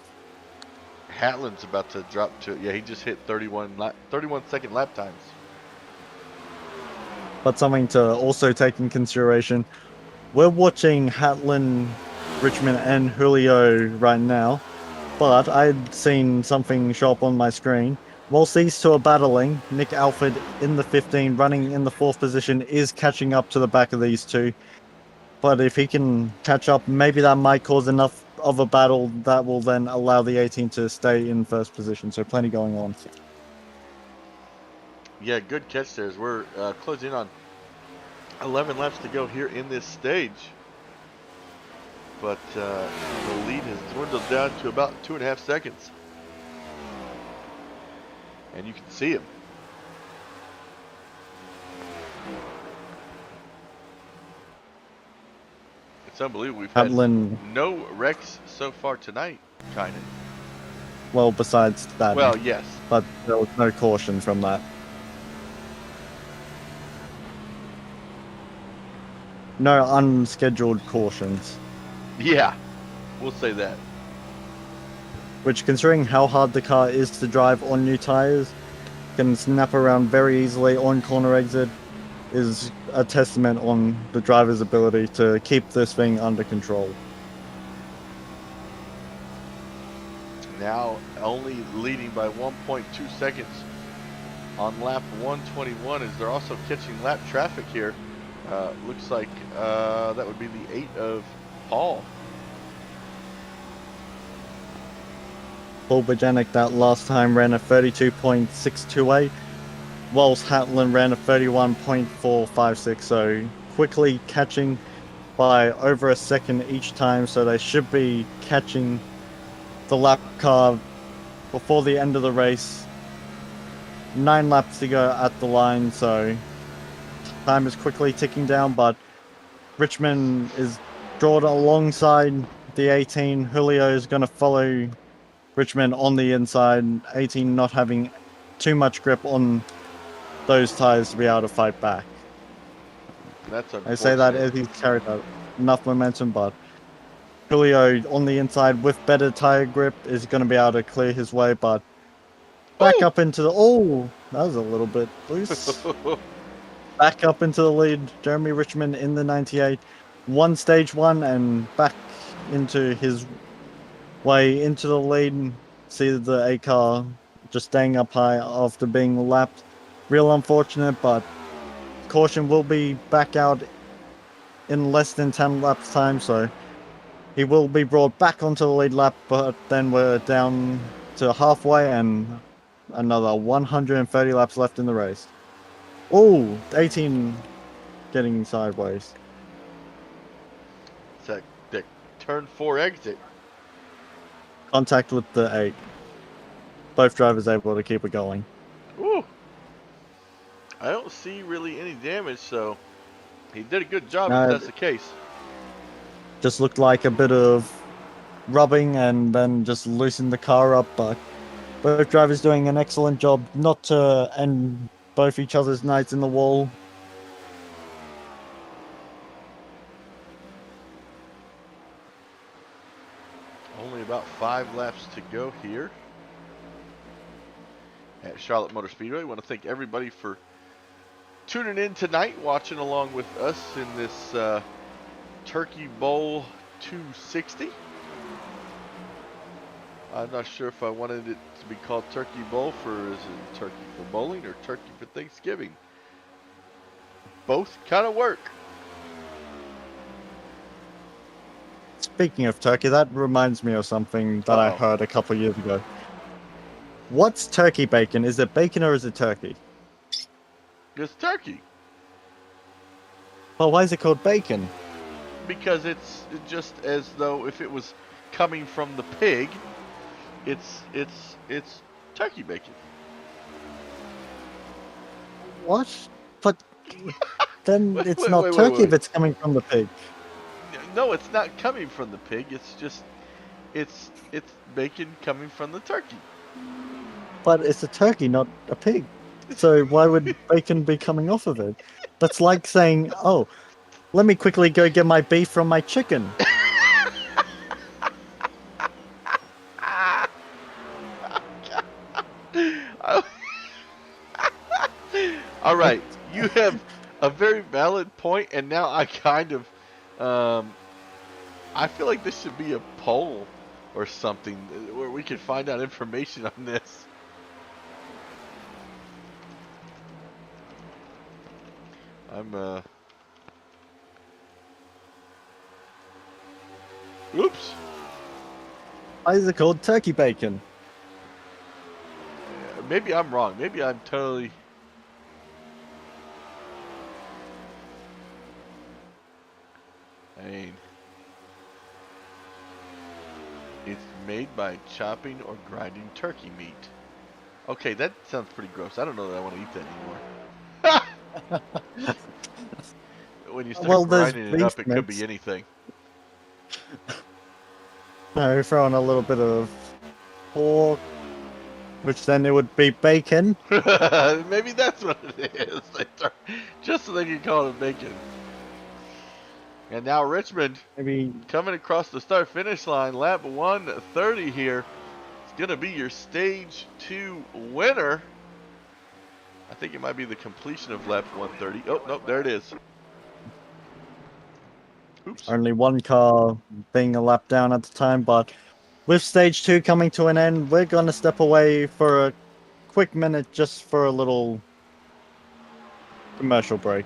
Hatlin's about to drop to, yeah, he just hit 31 second lap times. But something to also take in consideration, we're watching Hatlin, Richmond, and Julio right now, but I'd seen something show up on my screen. Whilst these two are battling, Nick Alford in the 15, running in the 4th position, is catching up to the back of these two. But if he can catch up, maybe that might cause enough of a battle that will then allow the 18 to stay in 1st position. So plenty going on. Yeah, good catch there. As we're closing in on 11 laps to go here in this stage. But the lead has dwindled down to about 2.5 seconds. And you can see him. It's unbelievable. We've had no wrecks so far tonight, kind of. Well, besides that. Well, yes. But there was no caution from that. No unscheduled cautions. Yeah, we'll say that. which, considering how hard the car is to drive on new tires, can snap around very easily on corner exit, is a testament on the driver's ability to keep this thing under control. Now only leading by 1.2 seconds on lap 121 as they're also catching lap traffic here. Looks like that would be the 8 of Paul. Paul Bojanic that last time ran a 32.628, whilst Hatland ran a 31.456, so quickly catching by over a second each time, so they should be catching the lap car before the end of the race. 9 laps to go at the line, so time is quickly ticking down, but Richmond is drawn alongside the 18. Julio is going to follow Richmond on the inside, 18 not having too much grip on those tires to be able to fight back. That's unfortunate. I say that as he's carried enough momentum, but Julio on the inside with better tire grip is going to be able to clear his way, but back up into the... Oh, that was a little bit loose. Back up into the lead. Jeremy Richmond in the 98. Won stage 1 and back into his way into the lead. See the A car just staying up high after being lapped. Real unfortunate, but caution will be back out in less than 10 laps time, so he will be brought back onto the lead lap, but then we're down to halfway and another 130 laps left in the race. Oh, 18 getting sideways. It's that turn 4 exit. Contact with the 8. Both drivers able to keep it going. Ooh. I don't see really any damage, so he did a good job if that's the case. Just looked like a bit of rubbing and then just loosened the car up, but both drivers doing an excellent job not to end both each other's nights in the wall. Only about 5 laps to go here at Charlotte Motor Speedway. I want to thank everybody for tuning in tonight, watching along with us in this Turkey Bowl 260. I'm not sure if I wanted it to be called Turkey Bowl for, is it turkey for bowling or turkey for Thanksgiving? Both kind of work. Speaking of turkey, that reminds me of something that I heard a couple of years ago. What's turkey bacon? Is it bacon or is it turkey? It's turkey. Well, why is it called bacon? Because it's just as though if it was coming from the pig, it's turkey bacon. What? But then it's not turkey if it's coming from the pig. No, it's not coming from the pig. It's just it's bacon coming from the turkey. But it's a turkey, not a pig. So why would bacon be coming off of it? That's like saying, oh, let me quickly go get my beef from my chicken. All right, you have a very valid point, and now I kind of, I feel like this should be a poll or something where we can find out information on this. Oops. Why is it called turkey bacon? Maybe I'm wrong. Maybe I'm totally... I mean... It's made by chopping or grinding turkey meat. Okay, that sounds pretty gross. I don't know that I want to eat that anymore. When you start grinding it up, it could be anything. No, throw in a little bit of pork, which then it would be bacon. Maybe that's what it is. Just so they can call it bacon. And now Richmond coming across the start-finish line, lap 130 here. It's going to be your stage 2 winner. I think it might be the completion of lap 130. Oh, nope, there it is. Oops. Only one car being a lap down at the time, but with stage 2 coming to an end, we're going to step away for a quick minute just for a little commercial break.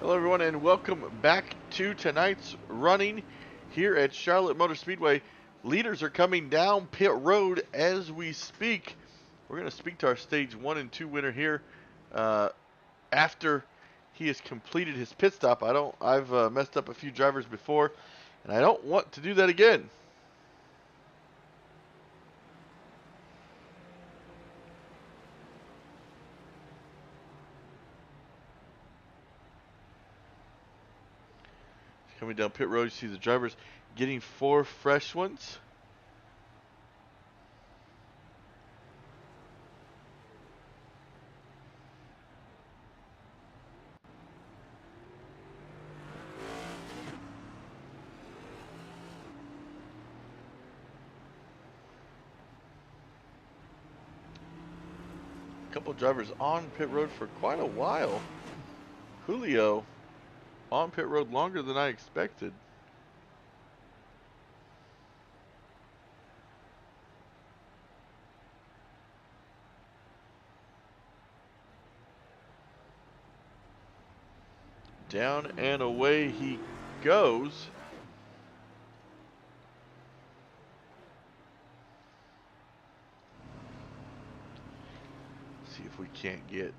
Hello everyone and welcome back to tonight's running here at Charlotte Motor Speedway. Leaders are coming down pit road as we speak. We're going to speak to our stage 1 and 2 winner here after he has completed his pit stop. I've messed up a few drivers before and I don't want to do that again. Coming down pit road, you see the drivers getting 4 fresh ones. A couple drivers on pit road for quite a while. Julio on pit road longer than I expected. Down and away he goes. See if we can't get.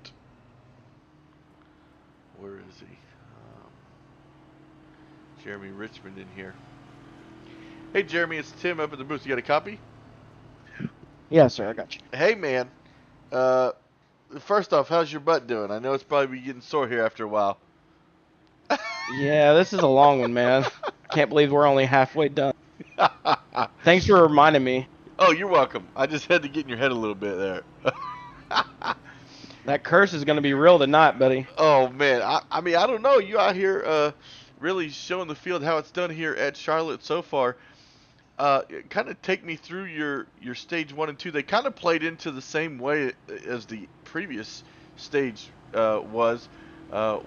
Where is he? Jeremy Richmond in here. Hey Jeremy, it's Tim up at the booth. You got a copy? Yeah, sir, I got you. Hey man. First off, how's your butt doing? I know it's probably getting sore here after a while. Yeah, this is a long one, man. I can't believe we're only halfway done. Thanks for reminding me. Oh, you're welcome. I just had to get in your head a little bit there. That curse is going to be real tonight, buddy. Oh man, I mean I don't know. You out here really showing the field how it's done here at Charlotte so far. Kind of take me through your stage 1 and 2. They kind of played into the same way as the previous stage was,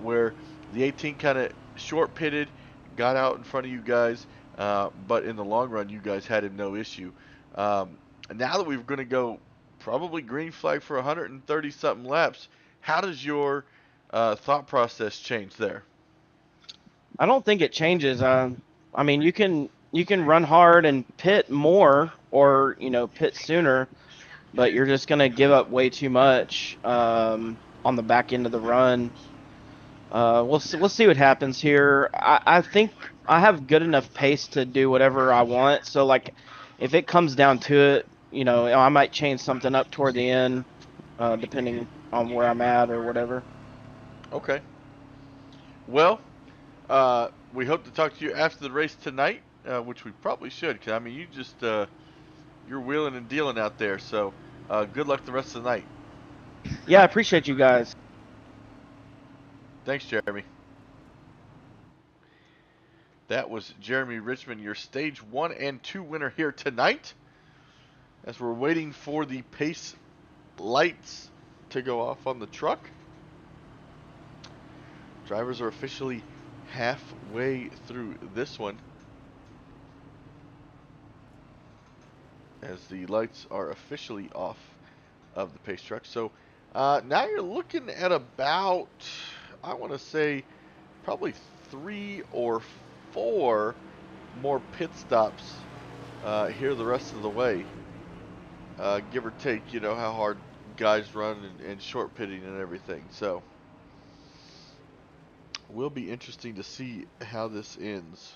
where the 18 kind of short pitted, got out in front of you guys, but in the long run you guys had him no issue. Now that we're going to go probably green flag for 130 something laps, how does your thought process change there? I don't think it changes. I mean, you can run hard and pit more, or pit sooner, but you're just going to give up way too much on the back end of the run. We'll see what happens here. I think I have good enough pace to do whatever I want. So like, if it comes down to it, I might change something up toward the end, depending on where I'm at or whatever. Okay. Well, we hope to talk to you after the race tonight, which we probably should, because I mean you just you're wheeling and dealing out there. So good luck the rest of the night. Yeah, I appreciate you guys. Thanks, Jeremy. That was Jeremy Richmond, your stage 1 and 2 winner here tonight. As we're waiting for the pace lights to go off on the truck. Drivers are officially halfway through this one. as the lights are officially off of the pace truck. So now you're looking at about, I want to say, probably 3 or 4 more pit stops here the rest of the way. Give or take, you know, how hard guys run and short pitting and everything. So, will be interesting to see how this ends.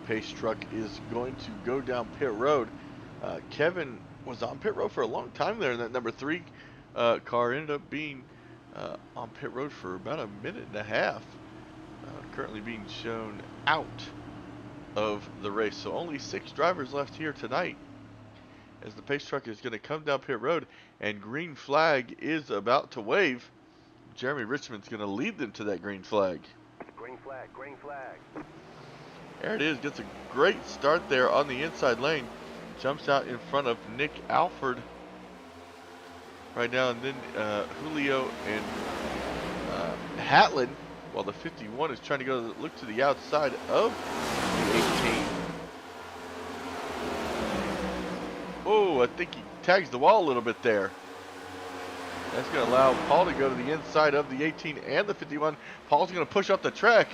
Pace truck is going to go down pit road. Kevin was on pit road for a long time there, and that number 3 car ended up being on pit road for about a minute and a half. Currently being shown out of the race. So only 6 drivers left here tonight, as the pace truck is going to come down pit road, and green flag is about to wave. Jeremy Richmond's going to lead them to that green flag. Green flag, green flag. There it is. Gets a great start there on the inside lane. Jumps out in front of Nick Alford right now. And then Julio and Hatlin, while the 51 is trying to look to the outside of the 18. Oh, I think he tags the wall a little bit there. That's going to allow Paul to go to the inside of the 18 and the 51. Paul's going to push up the track.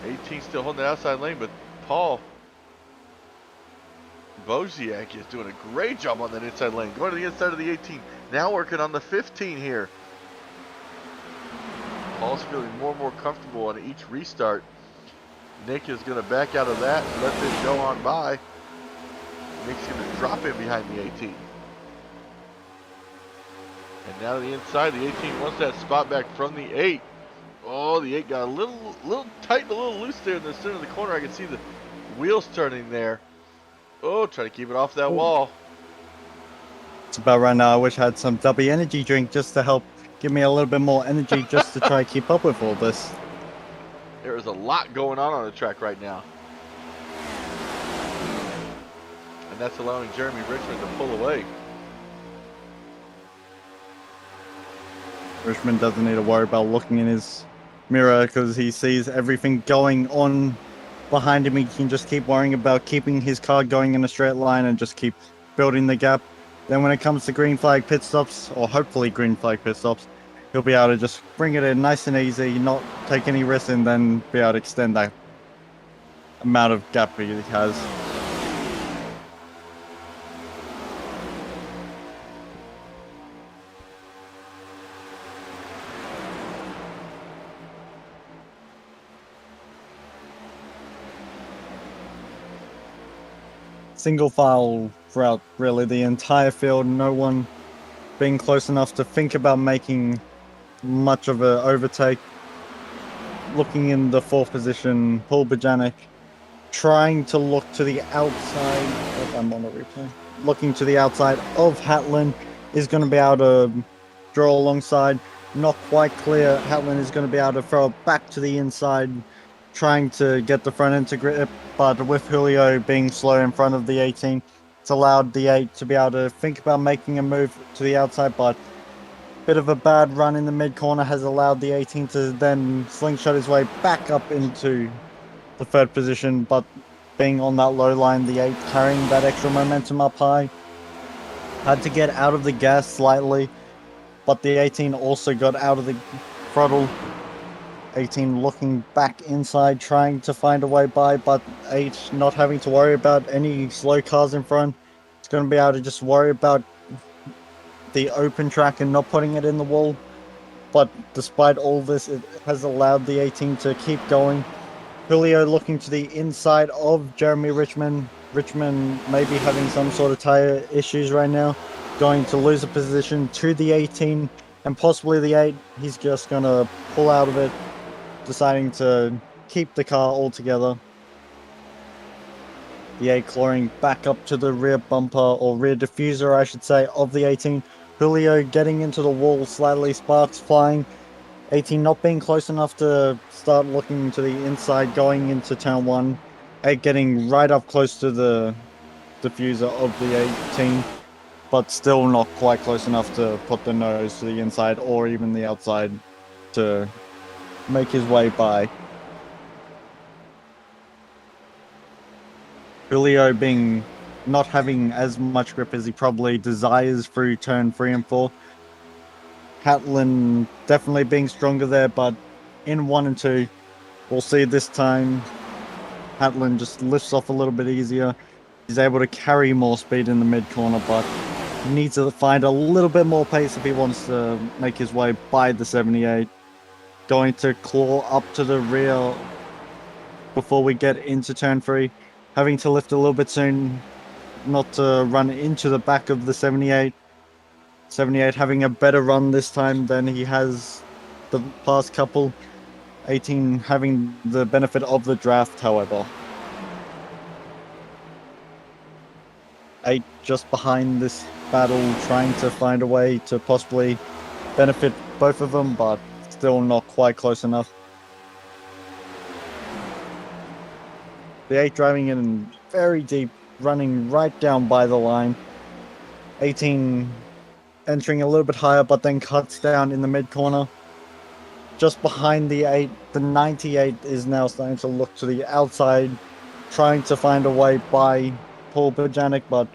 18 still holding the outside lane, but Paul Boziak is doing a great job on that inside lane. Going to the inside of the 18. Now working on the 15 here. Paul's feeling more and more comfortable on each restart. Nick is going to back out of that and let this go on by. Nick's going to drop in behind the 18. And now to the inside, the 18 wants that spot back from the 8. Oh, the 8 got a little tight and a little loose there in the center of the corner. I can see the wheels turning there. Oh, try to keep it off that wall. It's about right now. I wish I had some W energy drink just to help give me a little bit more energy just to try to keep up with all this. There is a lot going on the track right now. And that's allowing Jeremy Richmond to pull away. Richmond doesn't need to worry about looking in his mirror because he sees everything going on behind him. He can just keep worrying about keeping his car going in a straight line and just keep building the gap. Then when it comes to green flag pit stops, or hopefully green flag pit stops, he'll be able to just bring it in nice and easy, not take any risks, and then be able to extend that amount of gap he has. Single file throughout really the entire field, no one being close enough to think about making much of an overtake. Looking in the 4th position, Paul Bajanic trying to look to the outside. I'm on the replay. Looking to the outside of Hatlin is going to be able to draw alongside. Not quite clear. Hatlin is going to be able to throw it back to the inside, trying to get the front end to grip, but with Julio being slow in front of the 18, it's allowed the 8 to be able to think about making a move to the outside, but a bit of a bad run in the mid corner has allowed the 18 to then slingshot his way back up into the 3rd position, but being on that low line, the 8 carrying that extra momentum up high. Had to get out of the gas slightly, but the 18 also got out of the throttle. 18 looking back inside, trying to find a way by, but 8 not having to worry about any slow cars in front. It's going to be able to just worry about the open track and not putting it in the wall. But despite all this, it has allowed the 18 to keep going. Julio looking to the inside of Jeremy Richmond. Richmond may be having some sort of tire issues right now. Going to lose a position to the 18 and possibly the 8. He's just going to pull out of it, deciding to keep the car altogether. The 8 clawing back up to the rear bumper, or rear diffuser, I should say, of the 18. Julio getting into the wall slightly, sparks flying. 18 not being close enough to start looking to the inside, going into turn 1. 8 getting right up close to the diffuser of the 18, but still not quite close enough to put the nose to the inside or even the outside to make his way by. Julio being not having as much grip as he probably desires through turn 3 and 4. Hatlin definitely being stronger there, but in 1 and 2, we'll see this time Hatlin just lifts off a little bit easier. He's able to carry more speed in the mid corner, but needs to find a little bit more pace if he wants to make his way by the 78. Going to claw up to the rear before we get into turn 3. Having to lift a little bit soon, not to run into the back of the 78. 78 having a better run this time than he has the past couple. 18 having the benefit of the draft, however. 8 just behind this battle, trying to find a way to possibly benefit both of them, but still not quite close enough. The 8 driving in very deep, running right down by the line. 18 entering a little bit higher, but then cuts down in the mid corner. Just behind the 8, the 98 is now starting to look to the outside, trying to find a way by Paul Bojanic, but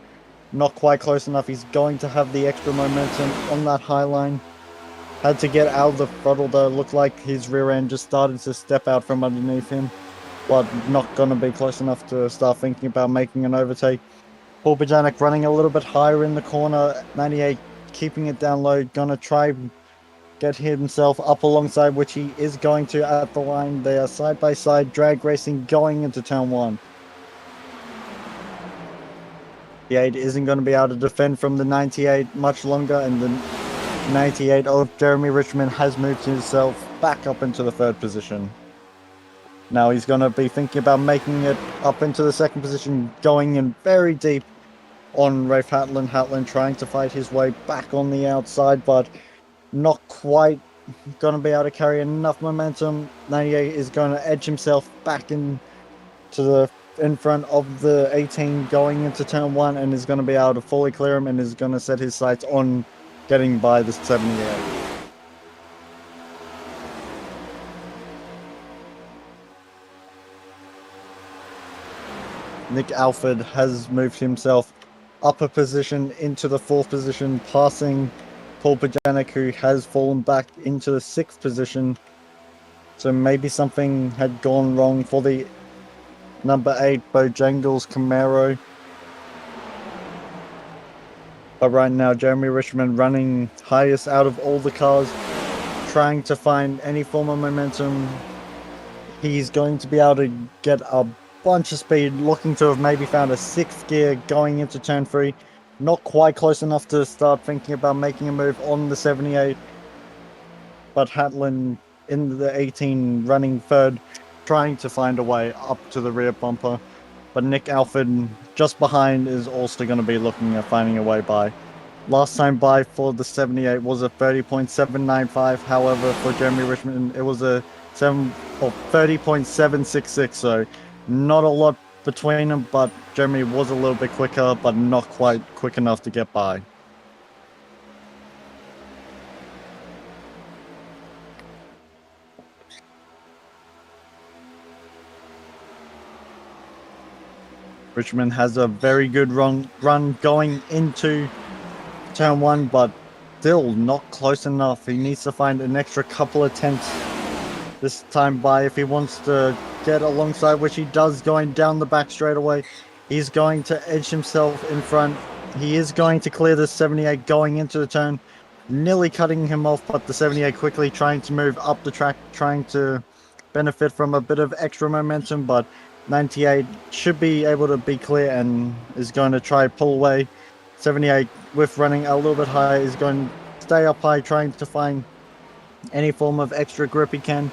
not quite close enough. He's going to have the extra momentum on that high line. Had to get out of the throttle though. Looked like his rear end just started to step out from underneath him, but not going to be close enough to start thinking about making an overtake. Paul Bojanic running a little bit higher in the corner. 98 keeping it down low. Going to try get himself up alongside, which he is going to at the line. They are side by side drag racing going into turn 1. The 8 isn't going to be able to defend from the 98 much longer, and the 98 of Jeremy Richmond has moved himself back up into the 3rd position. Now he's going to be thinking about making it up into the 2nd position, going in very deep on Rafe Hatlin. Hatlin trying to fight his way back on the outside, but not quite going to be able to carry enough momentum. 98 is going to edge himself back in front of the 18 going into turn 1, and is going to be able to fully clear him, and is going to set his sights on getting by the 78. Nick Alford has moved himself up a position into the 4th position, passing Paul Bojanic, who has fallen back into the 6th position. So maybe something had gone wrong for the number 8 Bojangles Camaro. But right now, Jeremy Richmond running highest out of all the cars, trying to find any form of momentum. He's going to be able to get a bunch of speed, looking to have maybe found a 6th gear going into turn 3. Not quite close enough to start thinking about making a move on the 78. But Hatlin in the 18 running 3rd, trying to find a way up to the rear bumper. But Nick Alford just behind is also going to be looking at finding a way by. Last time by for the 78 was a 30.795. However, for Jeremy Richmond, it was a 30.766. So not a lot between them, but Jeremy was a little bit quicker, but not quite quick enough to get by. Richmond has a very good run going into turn 1, but still not close enough. He needs to find an extra couple of tenths this time by if he wants to get alongside, which he does going down the back straight away. He's going to edge himself in front. He is going to clear the 78 going into the turn, nearly cutting him off, but the 78 quickly trying to move up the track, trying to benefit from a bit of extra momentum, but 98 should be able to be clear and is going to try pull away. 78 with running a little bit higher is going to stay up high, trying to find any form of extra grip he can.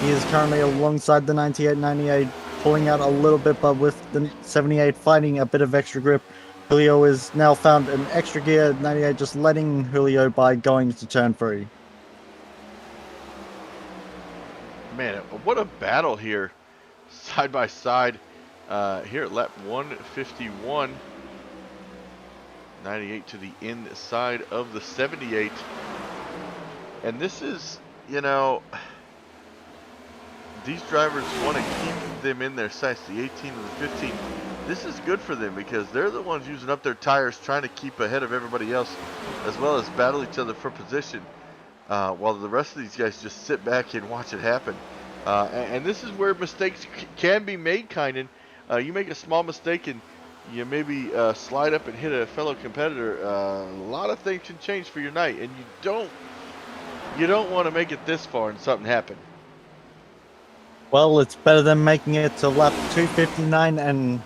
He is currently alongside the 98. 98 pulling out a little bit, but with the 78 finding a bit of extra grip, Julio is now found an extra gear. 98 just letting Julio by going to turn 3. Man, what a battle here, side by side, here at lap 151. 98 to the inside of the 78. And this is, you know, these drivers want to keep them in their sights, the 18 and the 15. This is good for them because they're the ones using up their tires, trying to keep ahead of everybody else, as well as battle each other for position, while the rest of these guys just sit back and watch it happen. And this is where mistakes can be made, Kynan. You make a small mistake and you maybe slide up and hit a fellow competitor. A lot of things can change for your night, and you don't want to make it this far and something happen. Well, it's better than making it to lap 259 and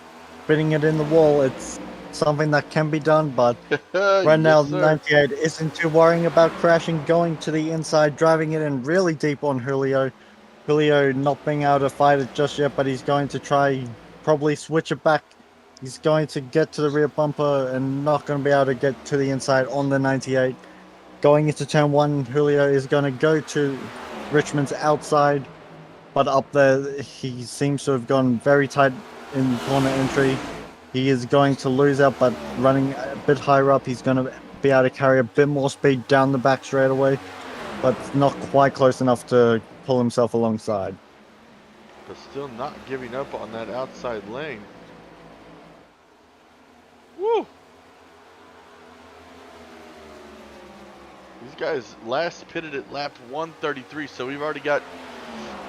fitting it in the wall. It's something that can be done, but right now, Yes, sir. 98 isn't too worrying about crashing, going to the inside, driving it in really deep on Julio. Julio not being able to fight it just yet, but he's going to try, probably switch it back. He's going to get to the rear bumper and not going to be able to get to the inside on the 98. Going into turn 1, Julio is going to go to Richmond's outside. But up there, he seems to have gone very tight in corner entry. He is going to lose out, but running a bit higher up, he's going to be able to carry a bit more speed down the back straight away, but not quite close enough to pull himself alongside. But still not giving up on that outside lane. Woo! These guys last pitted at lap 133, so we've already got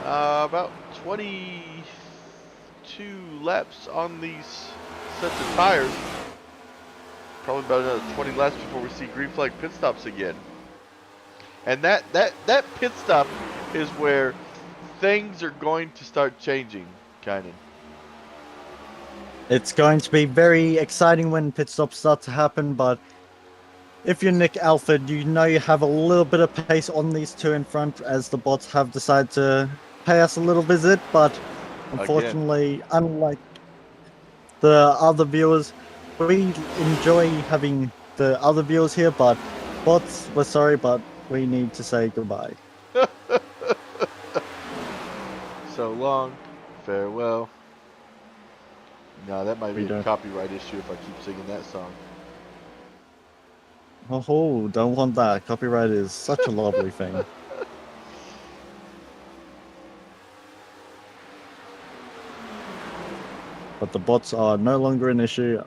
about 22 laps on these sets of tires. Probably about another 20 laps before we see green flag pit stops again. And that pit stop is where things are going to start changing, Kynan. It's going to be very exciting when pit stops start to happen, but if you're Nick Alford, you know you have a little bit of pace on these two in front, as the bots have decided to pay us a little visit, but unfortunately, unlike the other viewers, we enjoy having the other viewers here, but bots, we're sorry, but we need to say goodbye. So long, farewell. No, that might be a don't. copyright issue if I keep singing that song. Oh, don't want that. Copyright is such a lovely thing. But the bots are no longer an issue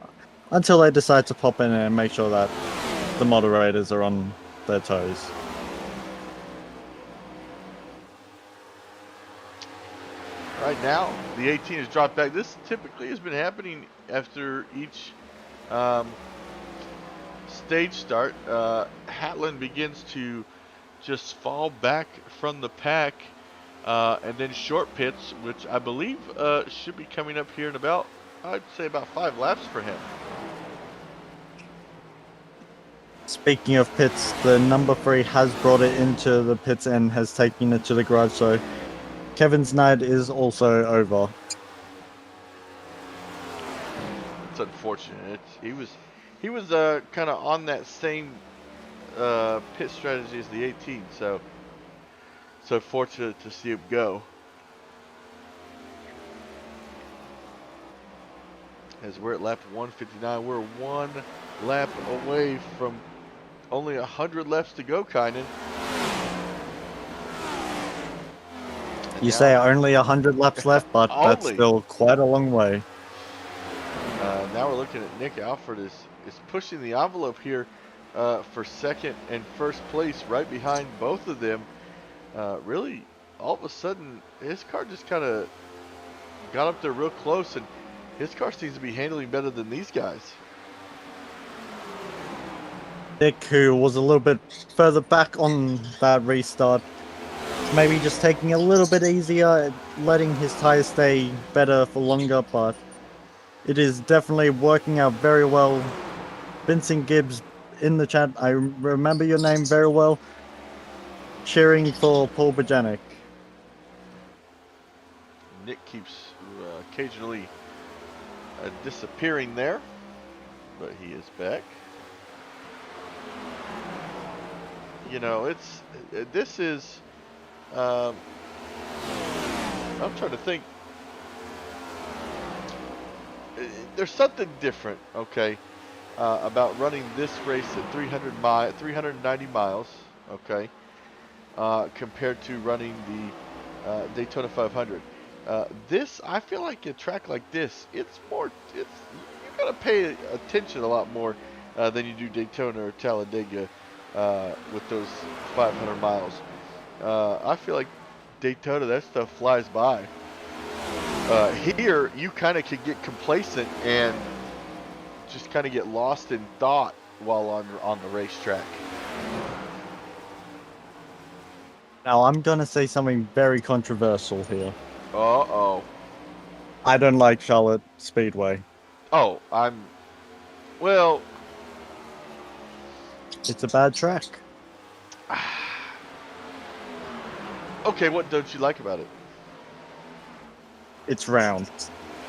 until they decide to pop in and make sure that the moderators are on their toes. Right now, the 18 has dropped back. This typically has been happening after each stage start. Hatland begins to just fall back from the pack, and then short pits, which I believe should be coming up here in about, I'd say about 5 laps for him. Speaking of pits, the number 3 has brought it into the pits and has taken it to the garage, so Kevin's night is also over. It's unfortunate. He was kind of on that same pit strategy as the 18, so fortunate to see him go. As we're at lap 159, we're 1 lap away from only 100 laps to go, Kynan. You say only 100 laps left, but that's Only. still quite a long way. Now we're looking at Nick Alford is pushing the envelope here for second and first place, right behind both of them. Really, all of a sudden, his car just kind of got up there real close, and his car seems to be handling better than these guys. Nick, who was a little bit further back on that restart, maybe just taking a little bit easier, letting his tires stay better for longer, but it is definitely working out very well. Vincent Gibbs in the chat, I remember your name very well, cheering for Paul Bajanic. Nick keeps occasionally disappearing there, but he is back. You know, this is. I'm trying to think. There's something different, okay, about running this race at 390 miles, okay, compared to running the Daytona 500. I feel like a track like this, you gotta pay attention a lot more than you do Daytona or Talladega with those 500 miles. I feel like Daytona, that stuff flies by. Here, you kind of can get complacent and just kind of get lost in thought while on the racetrack. Now, I'm going to say something very controversial here. Uh-oh. I don't like Charlotte Speedway. Oh, well... It's a bad track. Okay, what don't you like about it? It's round.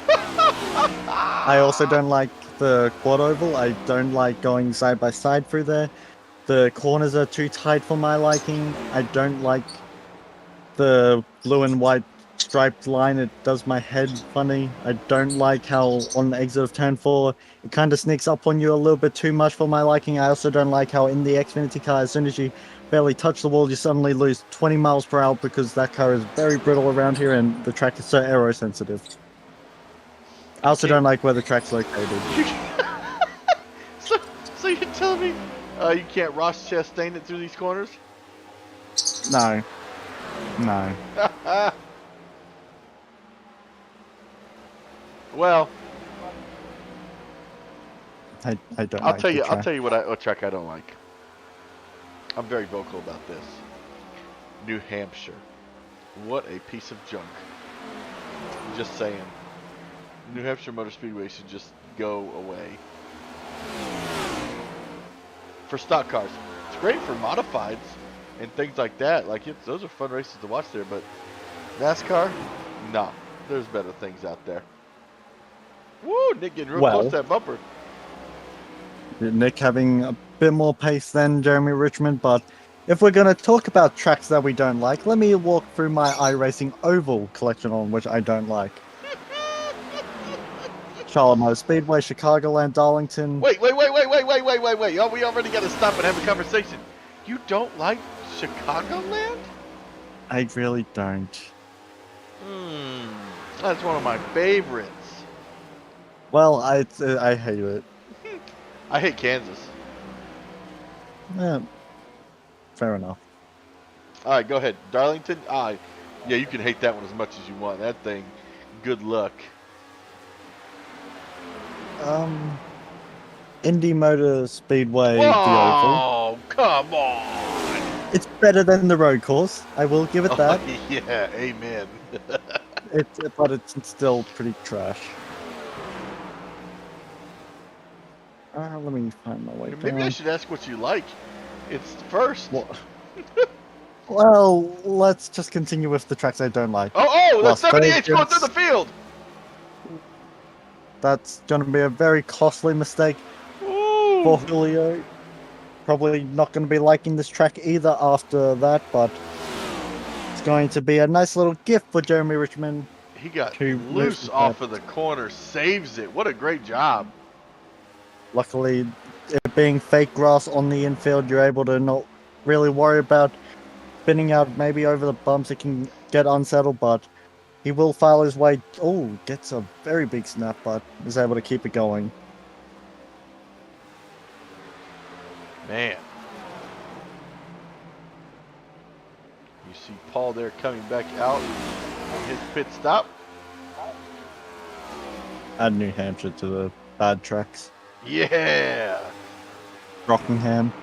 I also don't like the quad oval. I don't like going side by side through there. The corners are too tight for my liking. I don't like the blue and white striped line. It does my head funny. I don't like how on the exit of turn 4 it kind of sneaks up on you a little bit too much for my liking. I also don't like how in the Xfinity car, as soon as you barely touch the wall, you suddenly lose 20 miles per hour because that car is very brittle around here and the track is so aero sensitive. I also don't like where the track's located. So you're telling me you can't Ross Chastain it through these corners? No. No. Well, I don't I'll like tell the you. track. I'll tell you what track I don't like. I'm very vocal about this. New Hampshire. What a piece of junk. Just saying. New Hampshire Motor Speedway should just go away. For stock cars. It's great for modifieds and things like that. Like those are fun races to watch there, but NASCAR? No. There's better things out there. Woo, Nick getting real close to that bumper. Nick having a bit more pace than Jeremy Richmond, but if we're going to talk about tracks that we don't like, let me walk through my iRacing Oval collection on which I don't like. Charlotte Motor Speedway, Chicagoland, Darlington. Wait. Oh, we already got to stop and have a conversation. You don't like Chicagoland? I really don't. That's one of my favorites. Well, I hate it. I hate Kansas. Yeah, fair enough. All right, go ahead. Darlington? Yeah, you can hate that one as much as you want. That thing, good luck. Indy Motor Speedway, the Oval. Oh, come on. It's better than the road course. I will give it that. Yeah, amen. But it's still pretty trash. Let me find my way Maybe down. I should ask what you like. It's first. Well, let's just continue with the tracks I don't like. Oh, that's Las 78 going Vegas. through the field. That's going to be a very costly mistake for Julio. Probably not going to be liking this track either after that, but it's going to be a nice little gift for Jeremy Richmond. He got to loose off of the corner, saves it. What a great job. Luckily, it being fake grass on the infield, you're able to not really worry about spinning out maybe over the bumps. It can get unsettled, but he will file his way. Oh, gets a very big snap, but is able to keep it going. Man. You see Paul there coming back out on his pit stop. Add New Hampshire to the bad tracks. Yeah. Rockingham,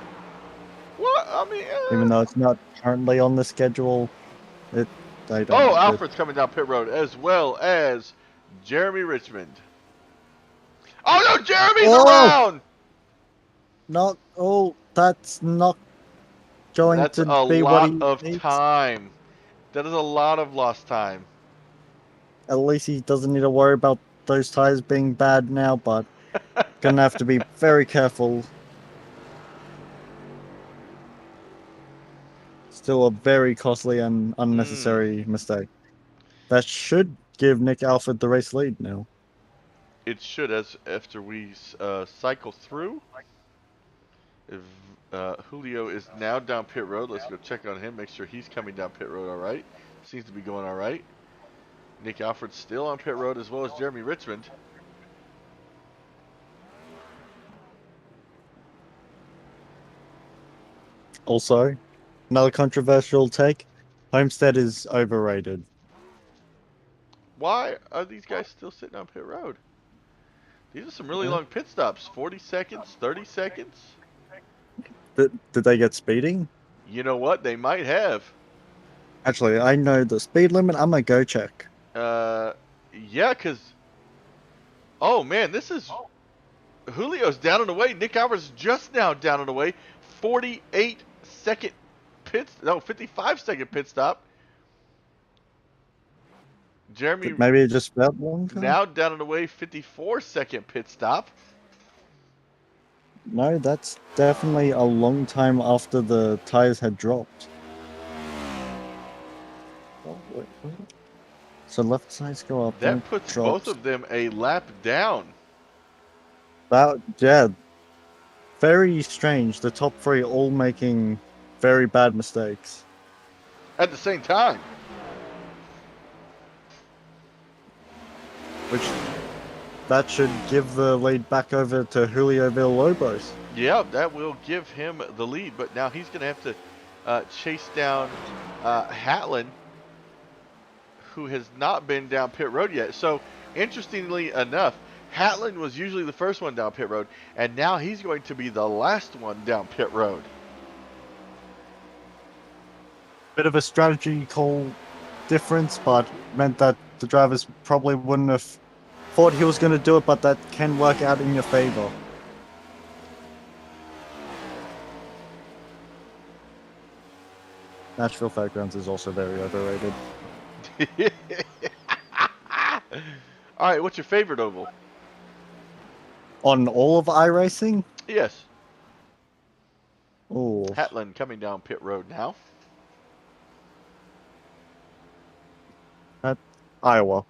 What? I mean, even though it's not currently on the schedule, I don't oh, like it. Alfred's coming down pit road as well as Jeremy Richmond. Oh no, Jeremy's around. That's not going That's to a be lot what he of needs. time. That is a lot of lost time. At least he doesn't need to worry about those tires being bad now, but gonna have to be very careful. Still a very costly and unnecessary mistake. That should give Nick Alford the race lead now. It should, as after we cycle through. If Julio is now down pit road, let's go check on him, make sure he's coming down pit road all right. Seems to be going all right. Nick Alfred's still on pit road, as well as Jeremy Richmond. Also, another controversial take, Homestead is overrated. Why are these guys still sitting on pit road? These are some really Yeah. long pit stops. 40 seconds, 30 seconds. Did they get speeding? You know what? They might have. Actually, I know the speed limit. I'm gonna go check. Yeah, because... Oh, man, this is... Julio's down and away. Nick Alvarez just now down and away. 48-second pit... No, 55-second pit stop. Jeremy Maybe it just felt longer? now down and away. 54-second pit stop. No, that's definitely a long time after the tires had dropped. Oh, wait. So left sides go up. then That it puts drops. both of them a lap down. Yeah, very strange. The top three all making very bad mistakes. At the same time. Which that should give the lead back over to Julio Villalobos. Yeah, that will give him the lead, but now he's going to have to chase down Hatlin, who has not been down pit road yet. So, interestingly enough, Hatlin was usually the first one down pit road, and now he's going to be the last one down pit road. Bit of a strategy call difference, but meant that the drivers probably wouldn't have thought he was going to do it, but that can work out in your favor. Nashville Fairgrounds is also very overrated. All right, what's your favorite oval? On all of iRacing? Yes, Oh, Hatlin coming down pit road now. Iowa.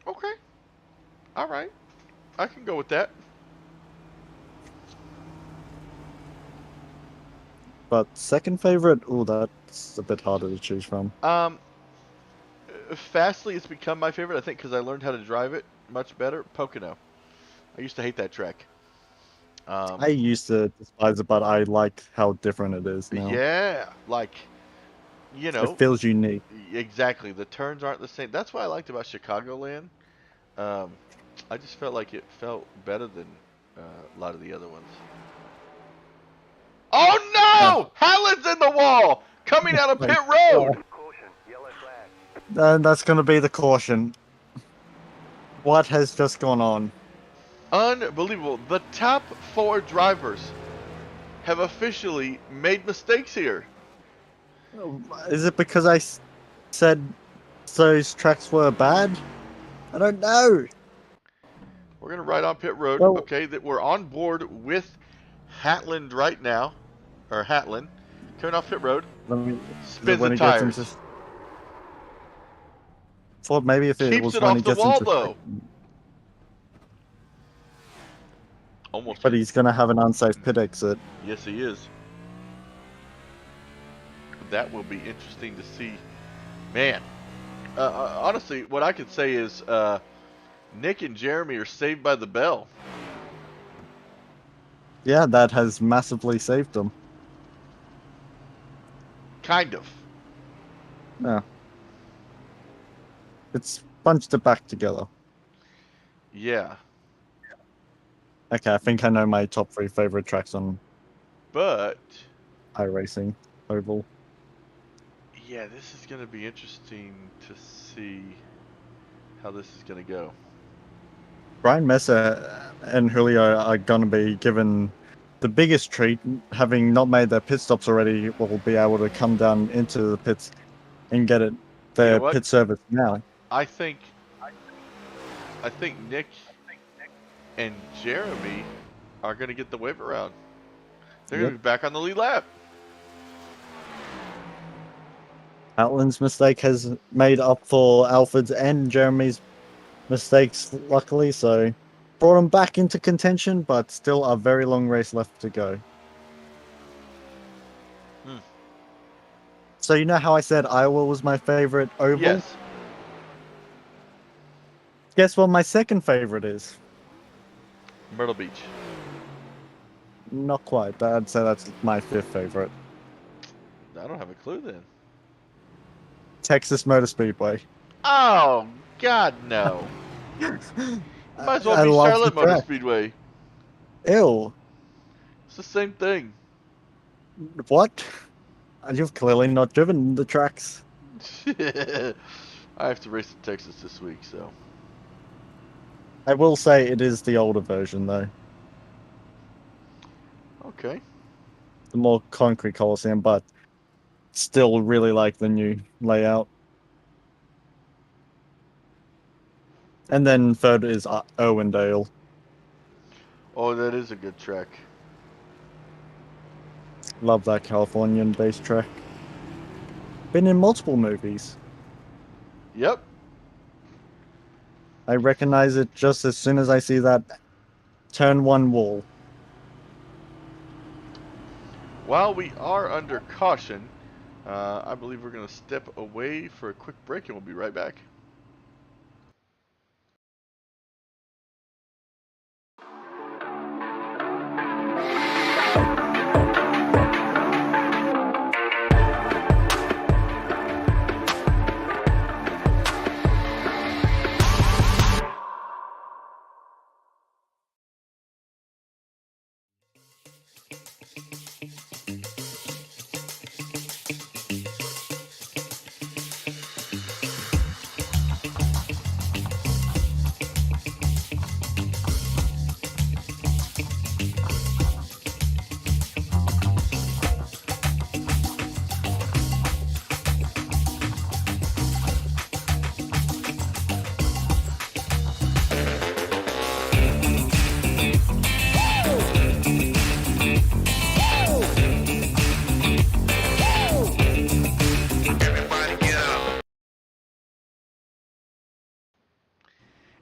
Okay. All right. I can go with that. But second favorite? Oh, that's a bit harder to choose from. Fastly has become my favorite, I think, because I learned how to drive it much better. Pocono. I used to hate that track. I used to despise it, but I like how different it is now. Yeah, like, you know, It feels unique. exactly. The turns aren't the same. That's what I liked about Chicagoland. I just felt like it felt better than a lot of the other ones. Oh no! Hallin's in the wall! Coming out of pit road! Caution, yellow flag. And that's going to be the caution. What has just gone on? Unbelievable. The top 4 drivers have officially made mistakes here. Is it because I said those tracks were bad? I don't know. We're going to ride on pit road. Well- Okay, that we're on board with Hatland right now. Or Hatlin. Coming off pit road. Let me, Spins when the it gets tires. into- Thought maybe if it Keeps was it when off he the gets wall, into, though. Almost. but he's going to have an unsafe pit exit. Yes, he is. That will be interesting to see. Man, honestly, what I could say is Nick and Jeremy are saved by the bell. Yeah, that has massively saved them. Kind of. Yeah. It's bunched it back together. Yeah. Okay, I think I know my top 3 favorite tracks on But, iRacing Oval. yeah, this is going to be interesting to see how this is going to go. Brian Messer and Julio are going to be given the biggest treat, having not made their pit stops already, will be able to come down into the pits and get it their You know what? pit service now. I think Nick and Jeremy are going to get the waiver round. They're going to be back on the lead lap. Outland's mistake has made up for Alfred's and Jeremy's mistakes, luckily, so brought them back into contention, but still a very long race left to go. So you know how I said Iowa was my favorite oval? Yes. Guess what my second favorite is? Myrtle Beach. Not quite. I'd say that's my fifth favorite. I don't have a clue then. Texas Motor Speedway. Oh, God, no. Might as well I be love Charlotte the Motor track. Speedway. Ew. It's the same thing. What? You've clearly not driven the tracks. I have to race in Texas this week, so. I will say it is the older version, though. Okay. The more concrete Coliseum, but still really like the new layout. And then third is Irwindale. Oh, that is a good track. Love that Californian-based track. Been in multiple movies. Yep. I recognize it just as soon as I see that turn one wall. While we are under caution, I believe we're going to step away for a quick break and we'll be right back.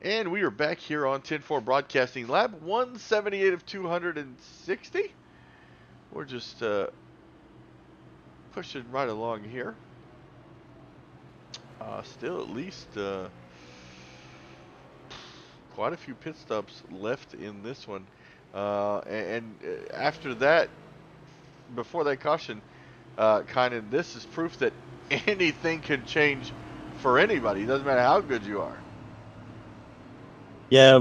And we are back here on 10-4 Broadcasting Lab, 178 of 260. We're just pushing right along here. Still at least quite a few pit stops left in this one. And after that, before that caution, kind of this is proof that anything can change for anybody. It doesn't matter how good you are. Yeah,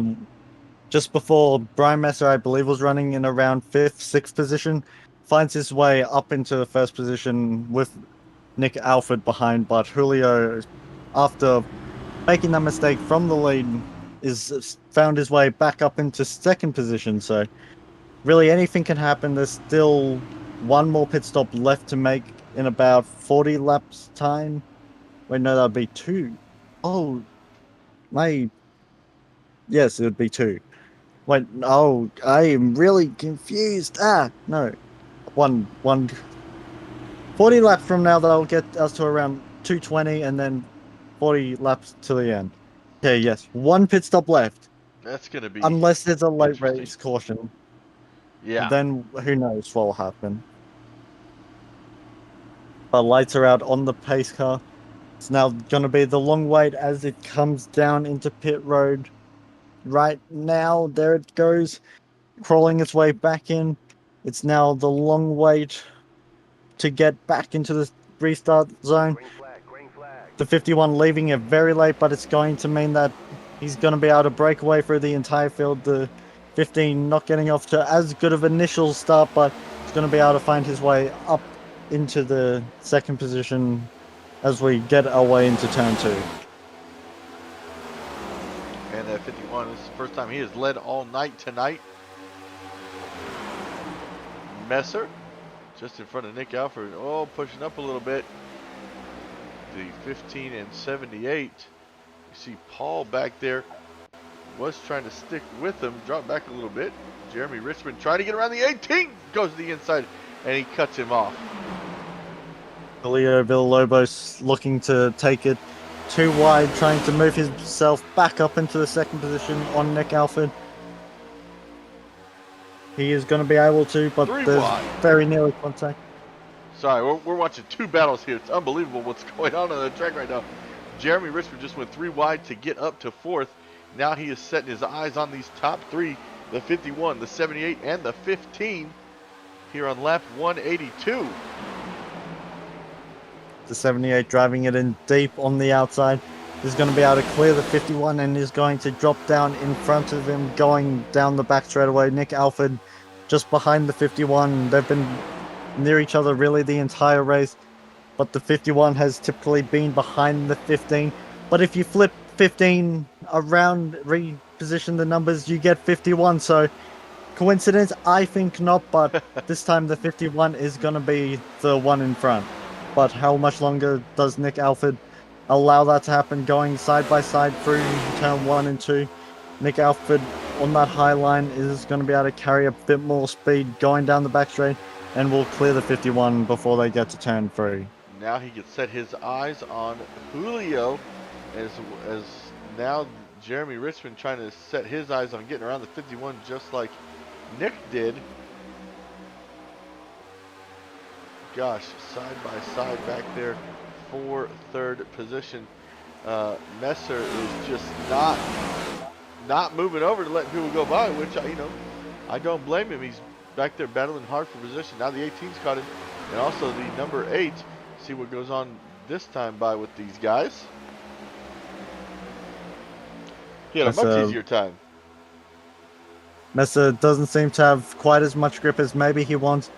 just before Brian Messer, I believe, was running in around 5th, 6th position, finds his way up into the first position with Nick Alfred behind, but Julio, after making that mistake from the lead, is found his way back up into second position. So really anything can happen. There's still one more pit stop left to make in about 40 laps time. Wait, no, that'd be 2. Oh, yes, it would be 2. Wait, oh, I am really confused. No. 40 laps from now, that'll get us to around 220, and then 40 laps to the end. Okay, yes, 1 pit stop left. That's going to be Unless there's a late interesting. race caution. Yeah. Then who knows what will happen. But lights are out on the pace car. It's now going to be the long wait as it comes down into pit road. Right now, there it goes, crawling its way back in. It's now the long wait to get back into the restart zone. Green flag, green flag. The 51 leaving it very late, but it's going to mean that he's going to be able to break away through the entire field. The 15 not getting off to as good of an initial start, but he's going to be able to find his way up into the second position as we get our way into turn 2. And that 51 is the first time he has led all night tonight. Messer just in front of Nick Alfred. Oh, pushing up a little bit. The 15 and 78. You see Paul back there was trying to stick with him, drop back a little bit. Jeremy Richmond trying to get around the 18, goes to the inside, and he cuts him off. Julio Villalobos looking to take it too wide, trying to move himself back up into the second position on Nick Alford. He is going to be able to, but Three there's wide. very nearly contact. Sorry, we're watching two battles here. It's unbelievable what's going on the track right now. Jeremy Richmond just went 3 wide to get up to 4th. Now he is setting his eyes on these top 3, the 51, the 78, and the 15 here on lap 182. The 78 driving it in deep on the outside is going to be able to clear the 51 and is going to drop down in front of him, going down the back straightaway. Nick Alford just behind the 51. They've been near each other really the entire race, but the 51 has typically been behind the 15. But if you flip 15 around, reposition the numbers, you get 51. So coincidence? I think not, but this time the 51 is going to be the one in front. But how much longer does Nick Alford allow that to happen, going side by side through turn 1 and 2? Nick Alford on that high line is going to be able to carry a bit more speed going down the back straight and will clear the 51 before they get to turn 3. Now he can set his eyes on Julio, as now Jeremy Richmond trying to set his eyes on getting around the 51 just like Nick did. Gosh, side by side back there for 3rd position. Messer is just not moving over to let people go by, which I don't blame him. He's back there battling hard for position. Now the 18's caught him, and also the number 8. See what goes on this time by with these guys. He had a much easier time. Messer doesn't seem to have quite as much grip as maybe he wants,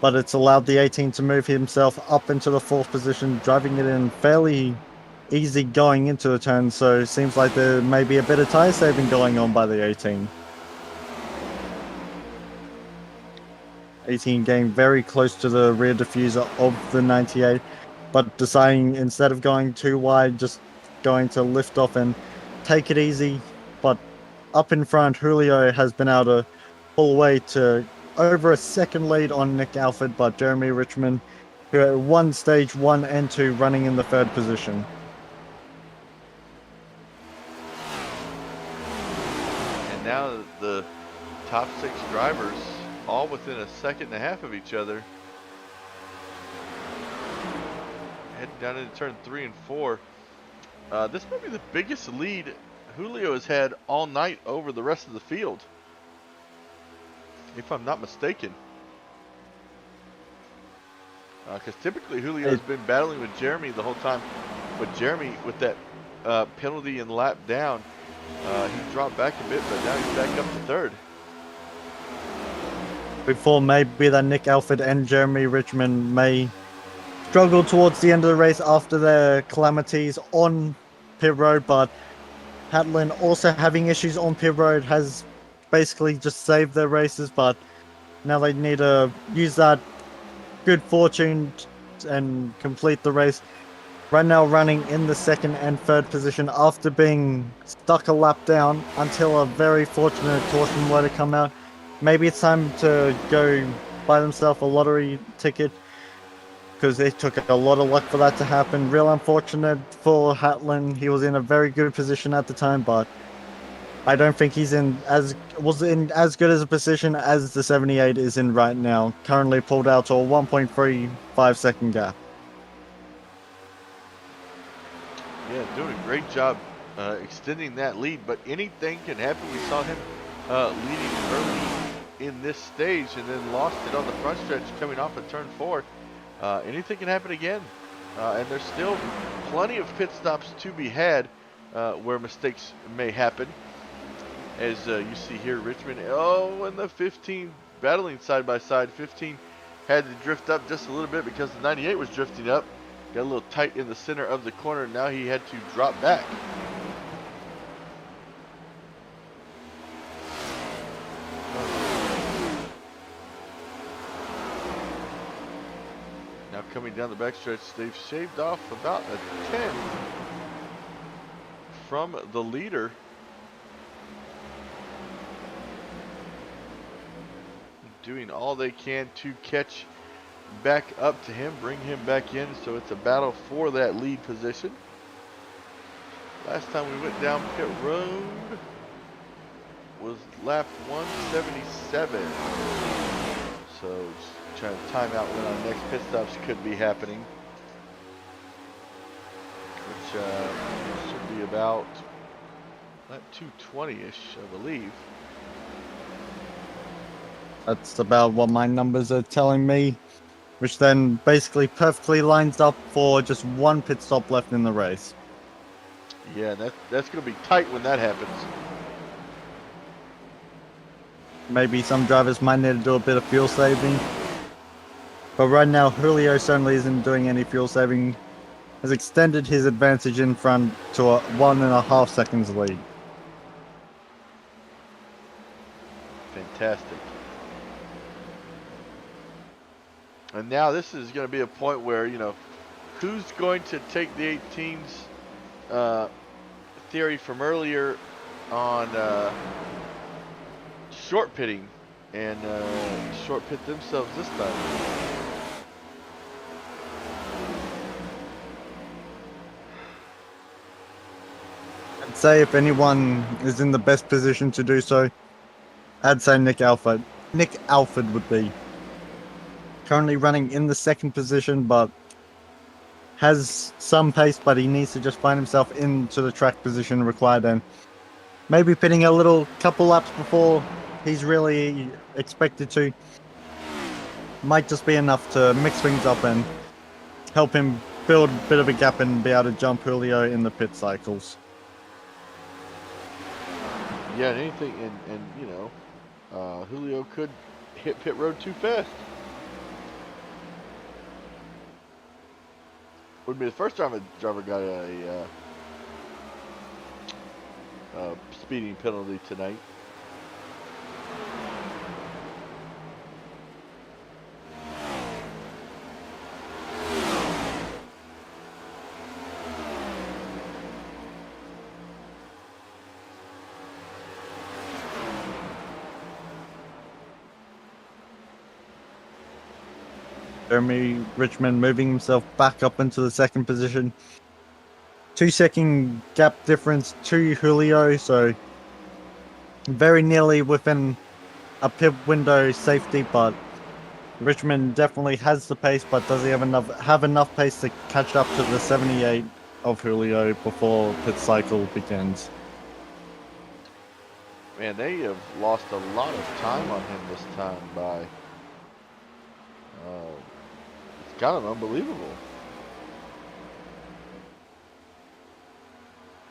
but it's allowed the 18 to move himself up into the 4th position, driving it in fairly easy going into the turn, so it seems like there may be a bit of tyre saving going on by the 18. 18 getting very close to the rear diffuser of the 98, but deciding instead of going too wide, just going to lift off and take it easy. But up in front, Julio has been able to pull away to over a second lead on Nick Alford, but Jeremy Richmond, who at one stage 1 and 2 running in the 3rd position. And now the top 6 drivers all within a second and a half of each other. Heading down into turn 3 and 4. This might be the biggest lead Julio has had all night over the rest of the field, if I'm not mistaken. Because typically Julio has been battling with Jeremy the whole time, but Jeremy, with that penalty and lap down, he dropped back a bit, but now he's back up to 3rd. Before maybe that Nick Alford and Jeremy Richmond may struggle towards the end of the race after their calamities on pit road, but Hatlin also having issues on pit road has basically just saved their races, but now they need to use that good fortune and complete the race. Right now running in the 2nd and 3rd position after being stuck a lap down until a very fortunate caution were to come out. Maybe it's time to go buy themselves a lottery ticket, because it took a lot of luck for that to happen. Real unfortunate for Hatlin. He was in a very good position at the time, but I don't think he's in as good as a position as the 78 is in right now. Currently pulled out to a 1.35 second gap. Yeah, doing a great job extending that lead, but anything can happen. We saw him leading early in this stage and then lost it on the front stretch coming off of turn 4. Anything can happen again, and there's still plenty of pit stops to be had where mistakes may happen. As you see here, Richmond, and the 15 battling side by side. 15 had to drift up just a little bit because the 98 was drifting up. Got a little tight in the center of the corner. Now he had to drop back. Now coming down the backstretch, they've shaved off about a 10 from the leader. Doing all they can to catch back up to him, bring him back in, so it's a battle for that lead position. Last time we went down pit road was lap 177. So just trying to time out when our next pit stops could be happening. Which should be about lap 220-ish, I believe. That's about what my numbers are telling me, which then basically perfectly lines up for just one pit stop left in the race. Yeah, that's going to be tight when that happens. Maybe some drivers might need to do a bit of fuel saving. But right now, Julio certainly isn't doing any fuel saving. Has extended his advantage in front to a 1.5 seconds lead. Fantastic. And now this is going to be a point where, you know, who's going to take the 18's theory from earlier on short pitting and short pit themselves this time. I'd say if anyone is in the best position to do so, I'd say Nick Alford. Nick Alford would be. Currently running in the second position, but has some pace, but he needs to just find himself into the track position required and maybe pitting a little couple laps before he's really expected to. Might just be enough to mix things up and help him build a bit of a gap and be able to jump Julio in the pit cycles. Yeah, and anything, and you know, Julio could hit pit road too fast. Would be the first time a driver got a speeding penalty tonight. Jeremy Richmond moving himself back up into the second position. 2-second gap difference to Julio, so very nearly within a pit window safety, but Richmond definitely has the pace, but does he have enough pace to catch up to the 78 of Julio before pit cycle begins? Man, they have lost a lot of time on him this time by it's kind of unbelievable.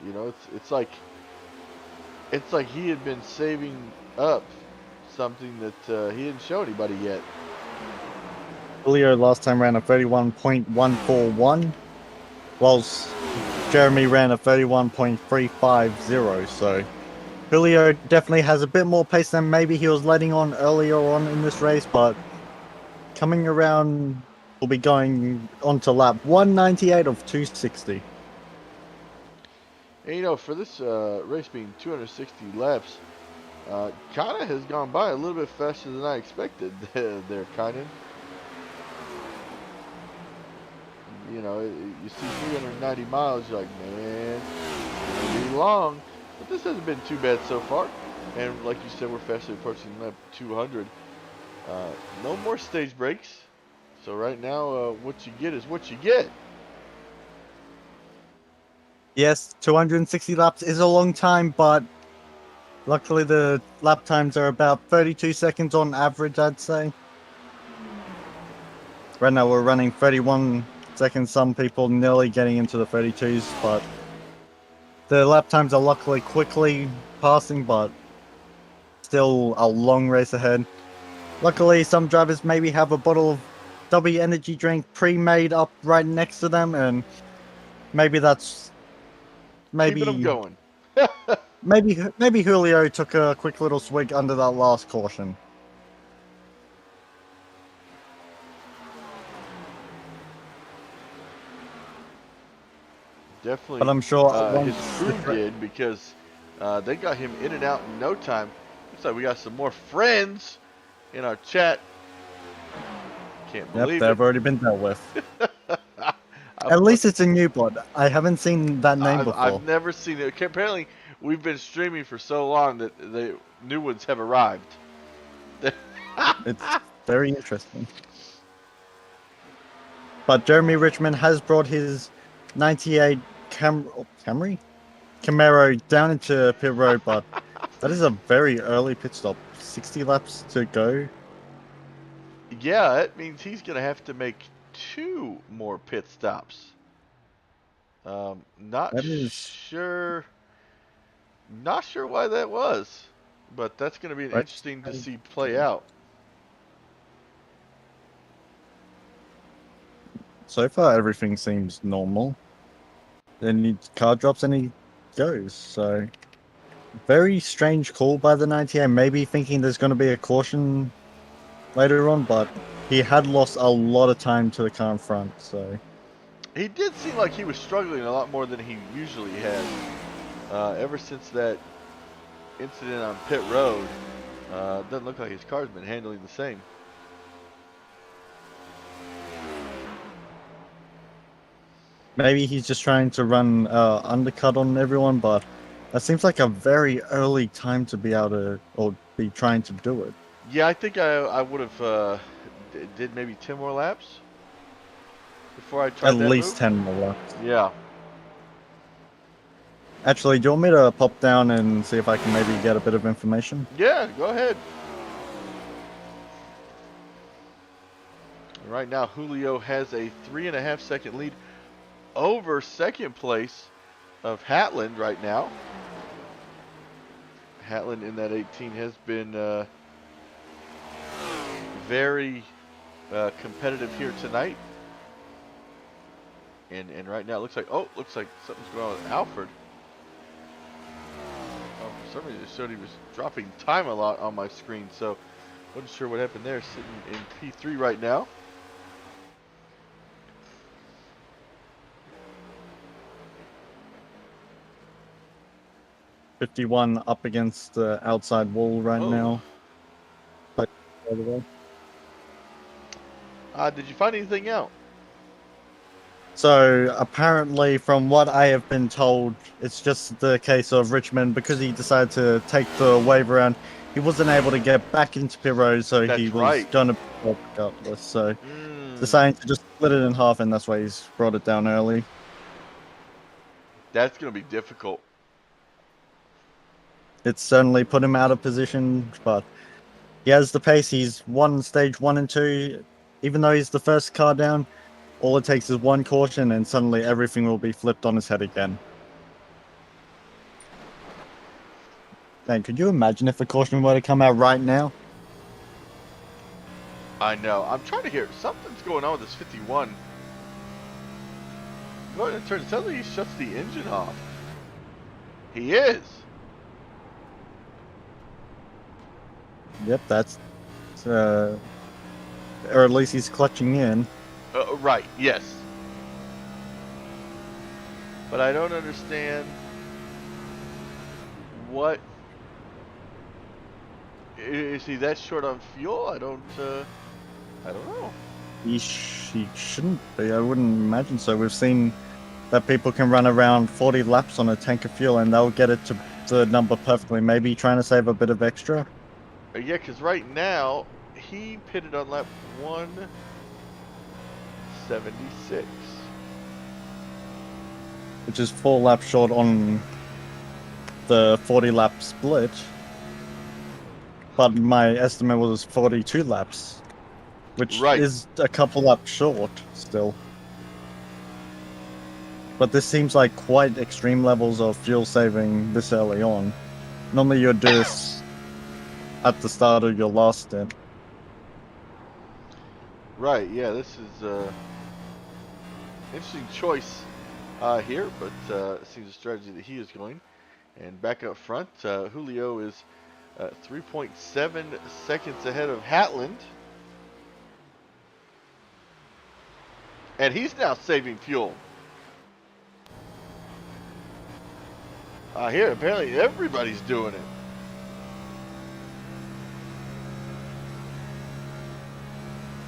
You know, it's like he had been saving up something that he didn't show anybody yet. Julio last time ran a 31.141, whilst Jeremy ran a 31.350, so Julio definitely has a bit more pace than maybe he was letting on earlier on in this race, but coming around, we'll be going on to lap 198 of 260. And you know, for this race being 260 laps, kind of has gone by a little bit faster than I expected there, Kynan. You know, you see 390 miles, you're like, man, it's gonna be long. But this hasn't been too bad so far. And like you said, we're fastly approaching lap 200. No more stage breaks. So right now, what you get is what you get. Yes, 260 laps is a long time, but luckily the lap times are about 32 seconds on average, I'd say. Right now we're running 31 seconds, some people nearly getting into the 32s, but the lap times are luckily quickly passing, but still a long race ahead. Luckily, some drivers maybe have a bottle of W energy drink pre-made up right next to them, and maybe that's Keeping them going. maybe Julio took a quick little swig under that last caution. Definitely. But I'm sure His once crew did, because they got him in and out in no time. Looks like we got some more friends in our chat. Can't Yep, believe they've it. already been dealt with. I At least must- it's a new bot. I haven't seen that name before. I've never seen it. Apparently, we've been streaming for so long that the new ones have arrived. It's very interesting. But Jeremy Richmond has brought his 98 Camry? Camaro down into pit road, but that is a very early pit stop. 60 laps to go. Yeah, that means he's going to have to make 2 more pit stops. Not That is sure. Not sure why that was, but that's going to be right. interesting to see play out. So far, everything seems normal. Then he car drops and he goes. So, very strange call by the 98. Maybe thinking there's going to be a caution later on, but he had lost a lot of time to the car in front. So, He did seem like he was struggling a lot more than he usually has. Ever since that incident on pit road, doesn't look like his car's been handling the same. maybe he's just trying to run undercut on everyone, but that seems like a very early time to be able to, or be trying to do it. Yeah, I think I would have did maybe 10 more laps before I tried At that least move. 10 more laps. Yeah. Actually, do you want me to pop down and see if I can maybe get a bit of information? Yeah, go ahead. Right now, Julio has a 3.5 second lead over second place of Hatland right now. Hatland in that 18 has been very competitive here tonight. And right now it looks like something's going on with Alfred. Oh, for some reason it showed he was dropping time a lot on my screen, so wasn't sure what happened there. Sitting in P3 right now. .51 up against the outside wall right Oh. now. But, Did you find anything out? so apparently, from what I have been told, it's just the case of Richmond, because he decided to take the wave around, he wasn't able to get back into pit road, so That's he was right. going to be regardless. So Mm, deciding to just split it in half, and that's why he's brought it down early. that's going to be difficult. It's certainly put him out of position, but he has the pace. He's won stage 1 and 2. Even though he's the first car down, all it takes is one caution and suddenly everything will be flipped on his head again. Man, could you imagine if a caution were to come out right now? I know. I'm trying to hear. Something's going on with this 51. Go ahead and turn. It sounds like he shuts the engine off. He is. Yep, that's... or at least he's clutching in. Right, yes. But I don't understand what... Is he that short on fuel? I don't know. He shouldn't be. I wouldn't imagine so. We've seen that people can run around 40 laps on a tank of fuel and they'll get it to the number perfectly. Maybe trying to save a bit of extra. Yeah, because right now, he pitted on lap 176. Which is 4 laps short on the 40 lap split. But my estimate was 42 laps, which Right. is a couple laps short still. But this seems like quite extreme levels of fuel saving this early on. Normally you'd do this at the start of your last stint. Right, yeah, this is interesting choice here, but it seems a strategy that he is going. And back up front, Julio is 3.7 seconds ahead of Hatland. And he's now saving fuel. I hear apparently everybody's doing it.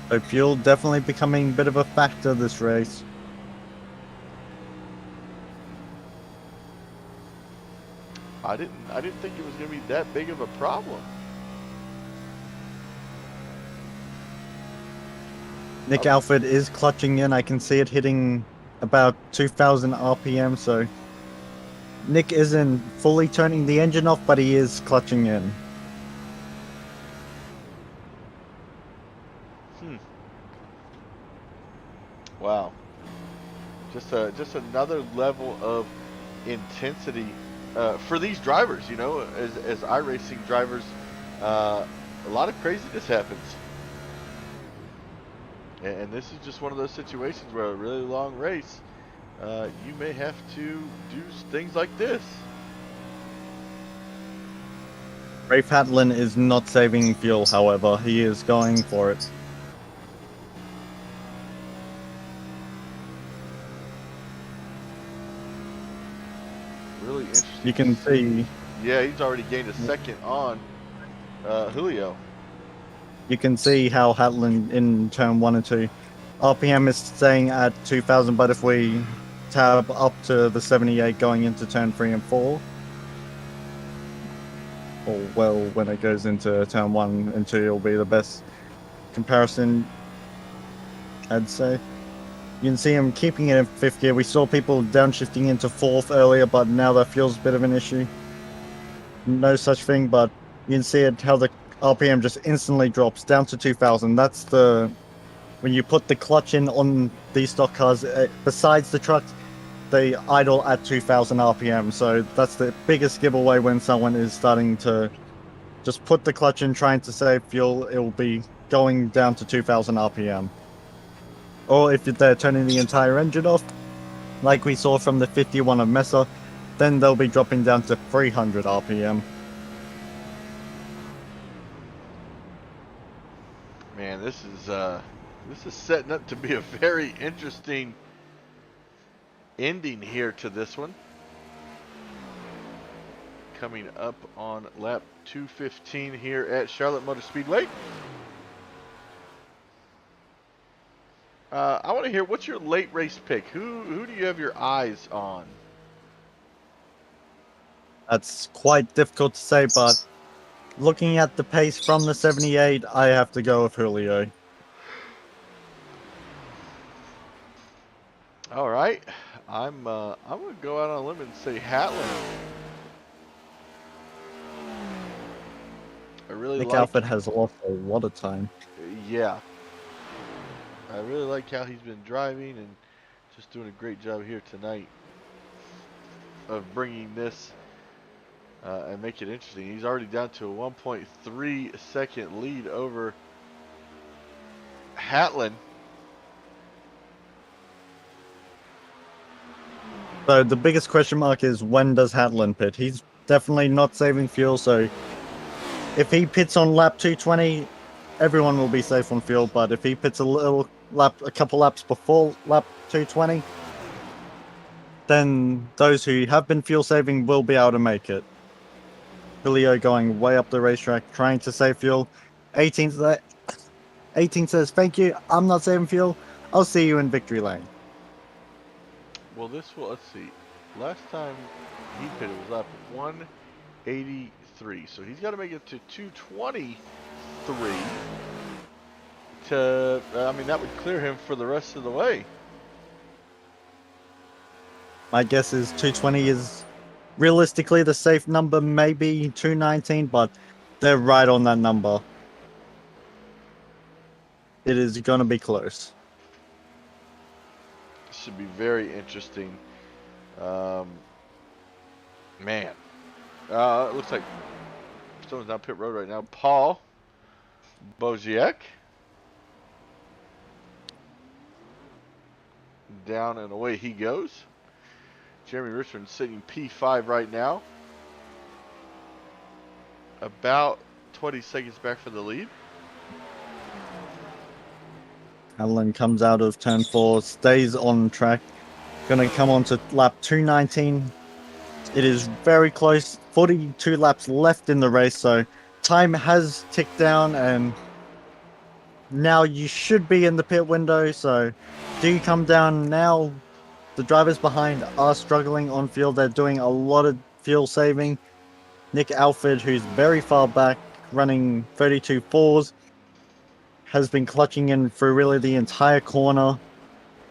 So fuel definitely becoming a bit of a factor this race. I didn't think it was gonna be that big of a problem. Nick Alfred is clutching in. I can see it hitting about 2,000 RPM. So Nick isn't fully turning the engine off, but he is clutching in. Wow. Just another level of intensity for these drivers. You know, as iRacing drivers, a lot of craziness happens. And this is just one of those situations where a really long race, you may have to do things like this. Rafe Hatlin is not saving fuel, however. He is going for it. Really interesting. You can see. Yeah, he's already gained a second on Julio. You can see how Hatlin in turn 1 and 2. RPM is staying at 2,000, but if we tab up to the 78 going into turn 3 and 4, or well, when it goes into turn 1 and 2, it'll be the best comparison, I'd say. You can see him keeping it in 5th gear. We saw people downshifting into 4th earlier, but now that fuel's a bit of an issue. No such thing, but you can see it how the RPM just instantly drops down to 2,000. That's the when you put the clutch in on these stock cars. Besides the trucks, they idle at 2,000 RPM. So that's the biggest giveaway when someone is starting to just put the clutch in, trying to save fuel. It will be going down to 2,000 RPM. Or if they're turning the entire engine off, like we saw from the 51 of Mesa, then they'll be dropping down to 300 RPM. Man, this is setting up to be a very interesting ending here to this one. Coming up on lap 215 here at Charlotte Motor Speedway. I want to hear, what's your late race pick? Who do you have your eyes on? That's quite difficult to say, but looking at the pace from the 78, I have to go with Julio. All right, I'm going to go out on a limb and say Hatlin. I really Nick like. Alfred has lost a lot of time. Yeah, I really like how he's been driving and just doing a great job here tonight of bringing this and make it interesting. He's already down to a 1.3 second lead over Hatlin. So the biggest question mark is, when does Hatlin pit? He's definitely not saving fuel, so if he pits on lap 220, everyone will be safe on fuel, but if he pits a couple laps before lap 220, then those who have been fuel saving will be able to make it. Julio going way up the racetrack, trying to save fuel. 18 says, thank you, I'm not saving fuel. I'll see you in victory lane. Well, let's see. Last time he pitted was lap 183, so he's got to make it to 223 to, I mean, that would clear him for the rest of the way. My guess is 220 is realistically the safe number, maybe 219, but they're right on that number. It is going to be close. Should be very interesting. Man. It looks like someone's down pit road right now. Paul Boziek. Down and away he goes. Jeremy Richmond sitting P5 right now. About 20 seconds back for the lead. Allen comes out of turn 4, stays on track. Going to come on to lap 219. It is very close. 42 laps left in the race, so time has ticked down, and now you should be in the pit window. So, do you come down now? The drivers behind are struggling on field. They're doing a lot of fuel saving. Nick Alford, who's very far back, running 32 fours, has been clutching in through really the entire corner.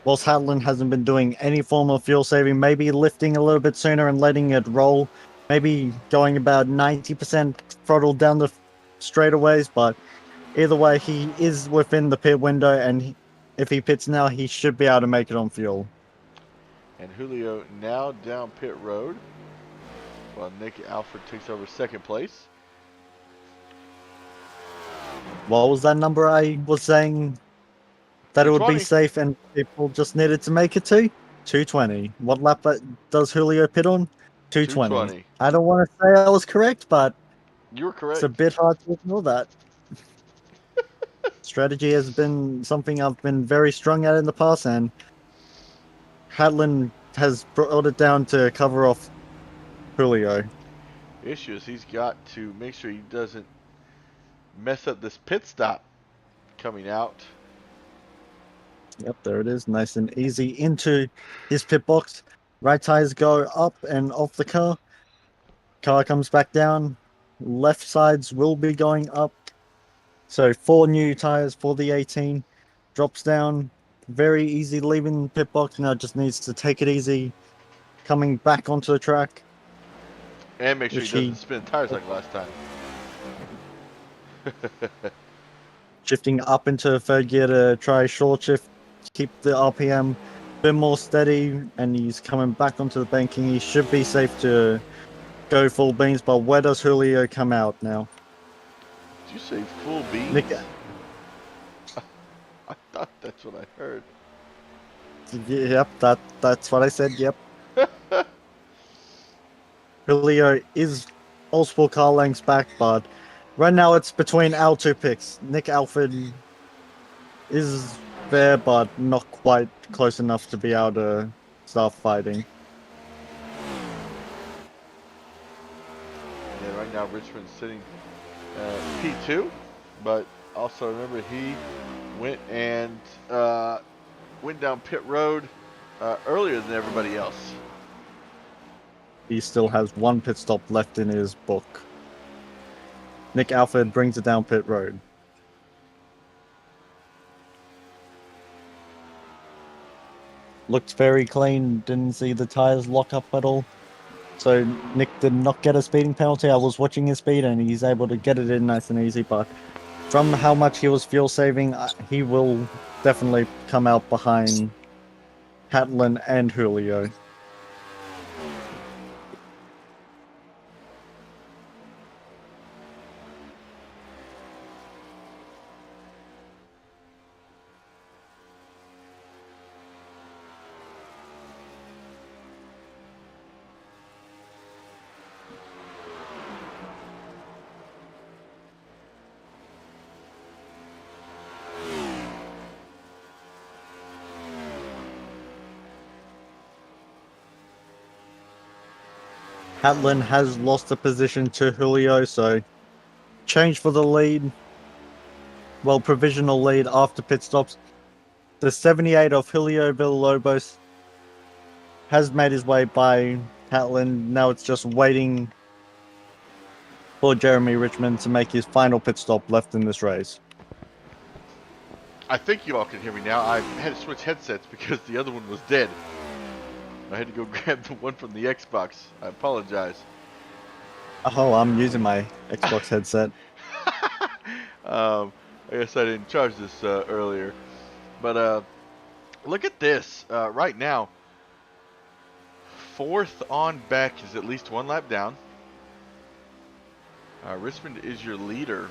Whilst Hadlin hasn't been doing any form of fuel saving, maybe lifting a little bit sooner and letting it roll, maybe going about 90% throttle down the straightaways, but either way, he is within the pit window, and if he pits now, he should be able to make it on fuel. And Julio now down pit road, while Nick Alford takes over second place. What was that number I was saying that it would be 220. safe and people just needed to make it to? 220. What lap does Julio pit on? 220. 220. I don't want to say I was correct, but You were it's correct. a bit hard to ignore that. Strategy has been something I've been very strong at in the past, and Hadlin has brought it down to cover off Julio. The issue is he's got to make sure he doesn't mess up this pit stop coming out. Yep, there it is. Nice and easy into his pit box. Right tires go up and off the car. Car comes back down. Left sides will be going up. So 4 new tires for the 18. Drops down. Very easy leaving pit box. Now just needs to take it easy. Coming back onto the track. And make sure Which he doesn't he- spin tires like last time. Shifting up into third gear to try short shift. Keep the RPM a bit more steady. And he's coming back onto the banking. He should be safe to go full beans. But where does Julio come out now? Did you say full beans? Nick, I thought that's what I heard. yep, that's what I said. Yep. Julio is multiple car lengths back, but right now it's between our two picks. Nick Alford is there, but not quite close enough to be able to start fighting. Yeah, right now Richmond's sitting P2, but also remember he went and went down pit road earlier than everybody else. He still has 1 pit stop left in his book. Nick Alford brings it down pit road. Looked very clean, didn't see the tires lock up at all. So Nick did not get a speeding penalty. I was watching his speed and he's able to get it in nice and easy, but from how much he was fuel saving, he will definitely come out behind Hatlin and Julio. Hatlin has lost the position to Julio, so change for the lead. Well, provisional lead after pit stops. The 78 of Julio Villalobos has made his way by Hatlin. Now it's just waiting for Jeremy Richmond to make his final pit stop left in this race. I think you all can hear me now. I had to switch headsets because the other one was dead. I had to go grab the one from the Xbox. I apologize. Oh, I'm using my Xbox headset. I guess I didn't charge this earlier. But look at this. Right now, 4th on back is at least 1 lap down. Richmond is your leader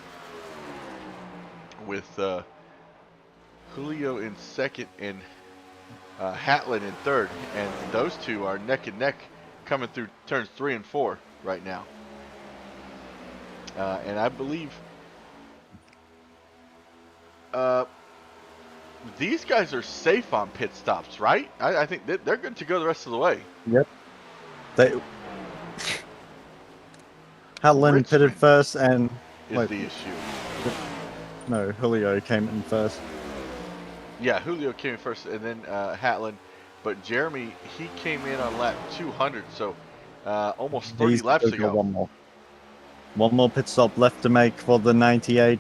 with Julio in 2nd and Hatlin in 3rd. And those two are neck and neck coming through turns 3 and 4 right now. And I believe these guys are safe on pit stops, right? I think they're good to go the rest of the way. Yep. Hatlin pitted Richmond first, and is wait, the issue. no, Julio came in first. Yeah, Julio came in first, and then Hatlin. But Jeremy, he came in on lap 200, so almost 30 He's laps still got ago. one more pit stop left to make for the 98.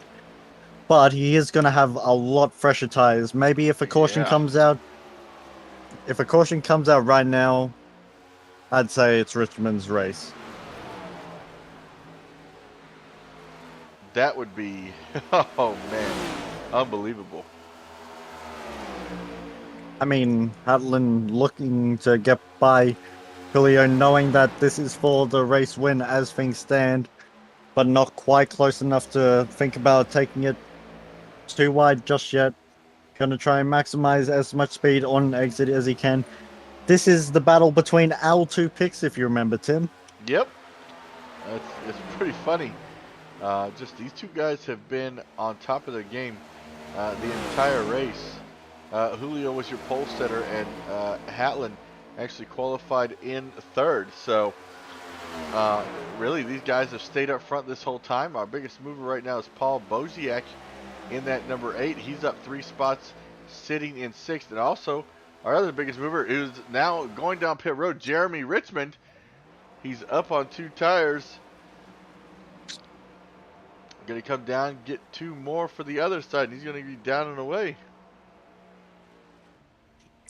But he is going to have a lot fresher tires. Maybe if a caution Yeah. comes out, right now, I'd say it's Richmond's race. That would be, oh man, unbelievable. I mean, Hatlin looking to get by Julio, knowing that this is for the race win as things stand, but not quite close enough to think about taking it too wide just yet. Gonna try and maximize as much speed on exit as he can. This is the battle between our two picks, if you remember, Tim. Yep, it's pretty funny. Just these two guys have been on top of their game the entire race. Julio was your pole setter, and Hatlin actually qualified in third. So really, these guys have stayed up front this whole time. Our biggest mover right now is Paul Boziak in that number 8. He's up 3 spots, sitting in 6th. And also, our other biggest mover is now going down pit road, Jeremy Richmond. He's up on 2 tires. Going to come down, get 2 more for the other side. He's going to be down and away.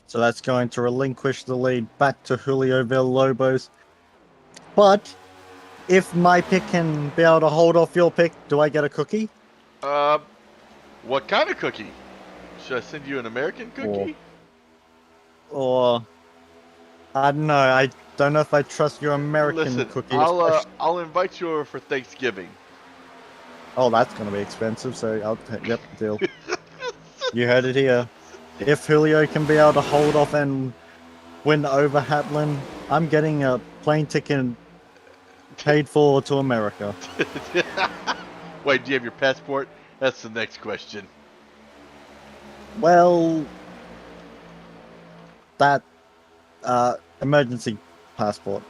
So that's going to relinquish the lead back to Julio Villalobos. But if my pick can be able to hold off your pick, do I get a cookie? What kind of cookie? Should I send you an American cookie? Or I don't know. I don't know if I trust your American Listen, cookie. I'll invite you over for Thanksgiving. Oh, that's going to be expensive. So yep, deal. You heard it here. If Julio can be able to hold off and win over Hatlin, I'm getting a plane ticket paid for to America. Wait, do you have your passport? That's the next question. Well, that emergency passport.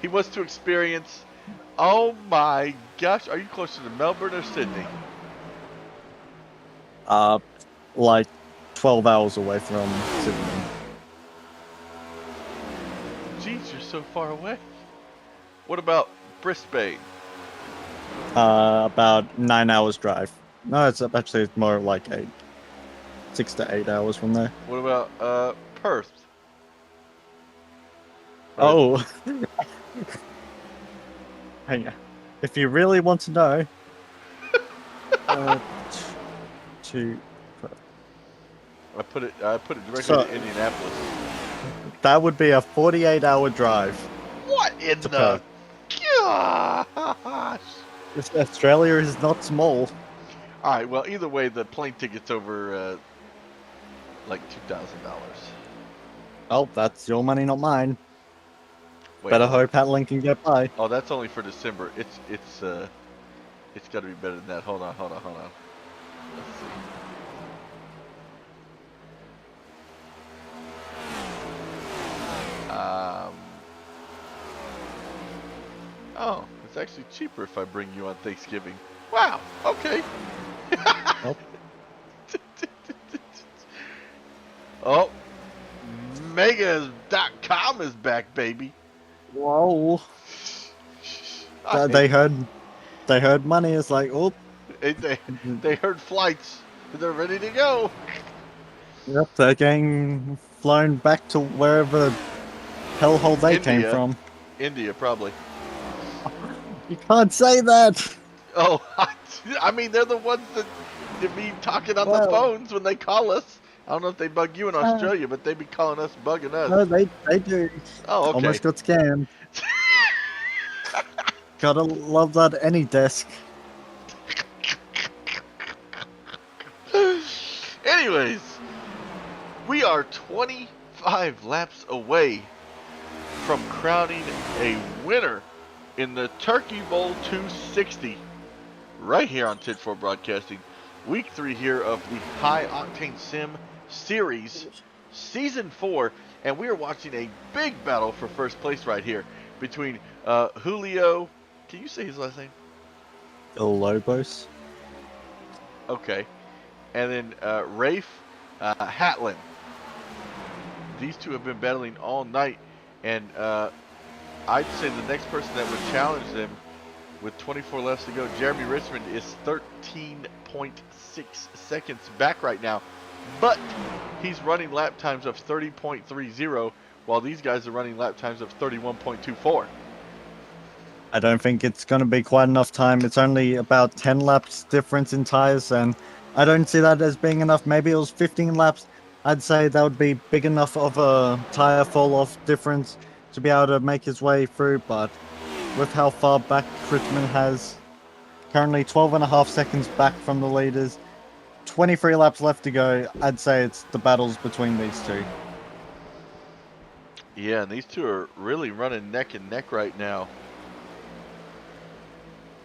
He wants to experience. Oh my gosh, are you closer to Melbourne or Sydney? Like 12 hours away from Sydney. Jeez, you're so far away. What about Brisbane? About 9 hours drive. No, it's actually more like 6 to 8 hours from there. What about Perth? Oh. Hang on. If you really want to know, I put it directly to Indianapolis. That would be a 48-hour drive. What in to the Perth. gosh? Australia is not small. All right. Well, either way, the plane ticket's over like $2,000. Oh, that's your money, not mine. Wait, Better hold on. hope Hatlin can get by. Oh, that's only for December. It's got to be better than that. Hold on. Let's see. Oh, it's actually cheaper if I bring you on Thanksgiving. Wow. Okay. Nope. Oh, Megas.com is back, baby. Whoa. They heard money. It's like, oh. They heard flights. They're ready to go. Yep, they're getting flown back to wherever hellhole they came India. from. India, probably. You can't say that. Oh, I mean, they're the ones that be talking on the Well. phones when they call us. I don't know if they bug you in Australia, but they be calling us, bugging us. No, they do. Oh, okay. Almost got scammed. Gotta love that any desk. Anyways, we are 25 laps away from crowning a winner in the Turkey Bowl 260 right here on Tid 4 Broadcasting. Week 3 here of the High Octane Sim Series, Season 4, and we are watching a big battle for first place right here. between Julio. Can you say his last name? Lobos. Okay. And then Rafe Hatlin. These two have been battling all night, and I'd say the next person that would challenge them with 24 laps to go, Jeremy Richmond, is 13.6 seconds back right now. But he's running lap times of 30.30, while these guys are running lap times of 31.24. I don't think it's going to be quite enough time. It's only about 10 laps difference in tires, and I don't see that as being enough. Maybe it was 15 laps. I'd say that would be big enough of a tire fall-off difference to be able to make his way through, but with how far back Richmond has, currently 12.5 seconds back from the leaders, 23 laps left to go, I'd say it's the battles between these two. Yeah, and these two are really running neck and neck right now,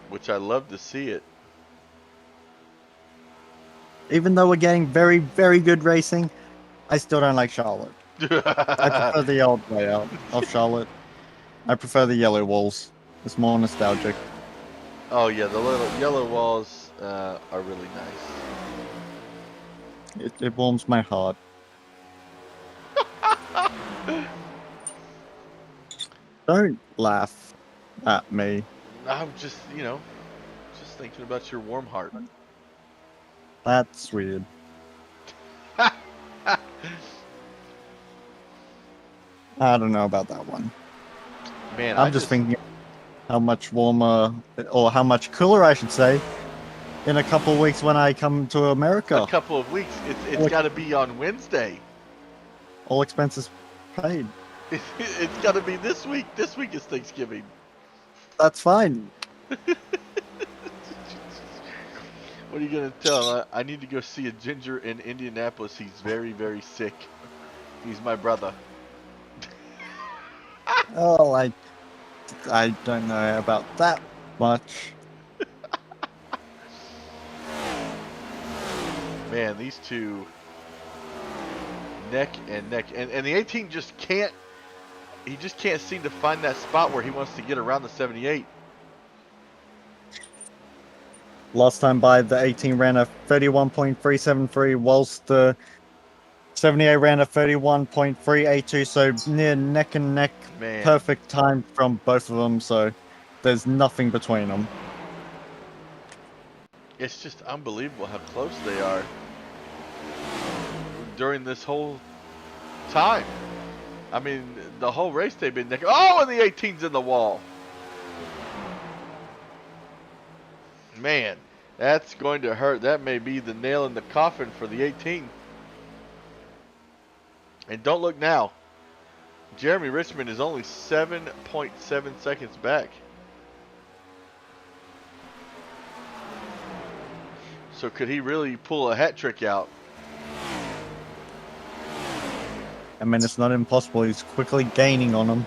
which I love to see it. Even though we're getting very, very good racing, I still don't like Charlotte. I prefer the old layout of Charlotte. I prefer the yellow walls. It's more nostalgic. Oh yeah, the little yellow walls are really nice. It warms my heart. Don't laugh at me. I'm just, just thinking about your warm heart. That's weird. I don't know about that one. Man, I'm just thinking how much warmer, or how much cooler, I should say, in a couple of weeks when I come to America. A couple of weeks. It's got to be on Wednesday. All expenses paid. It's got to be this week. This week is Thanksgiving. That's fine. What are you going to tell? I need to go see a ginger in Indianapolis. He's very, very sick. He's my brother. Oh, I don't know about that much. Man, these two neck and neck. And the 18 just can't, he just can't seem to find that spot where he wants to get around the 78. Last time by, the 18 ran a 31.373, whilst the 78 ran a 31.382, so near neck and neck. Man. Perfect time from both of them, so there's nothing between them. It's just unbelievable how close they are during this whole time. I mean, the whole race they've been neck. Oh, and the 18's in the wall. Man, that's going to hurt. That may be the nail in the coffin for the 18. And don't look now. Jeremy Richmond is only 7.7 seconds back. So could he really pull a hat trick out? I mean, it's not impossible. He's quickly gaining on them.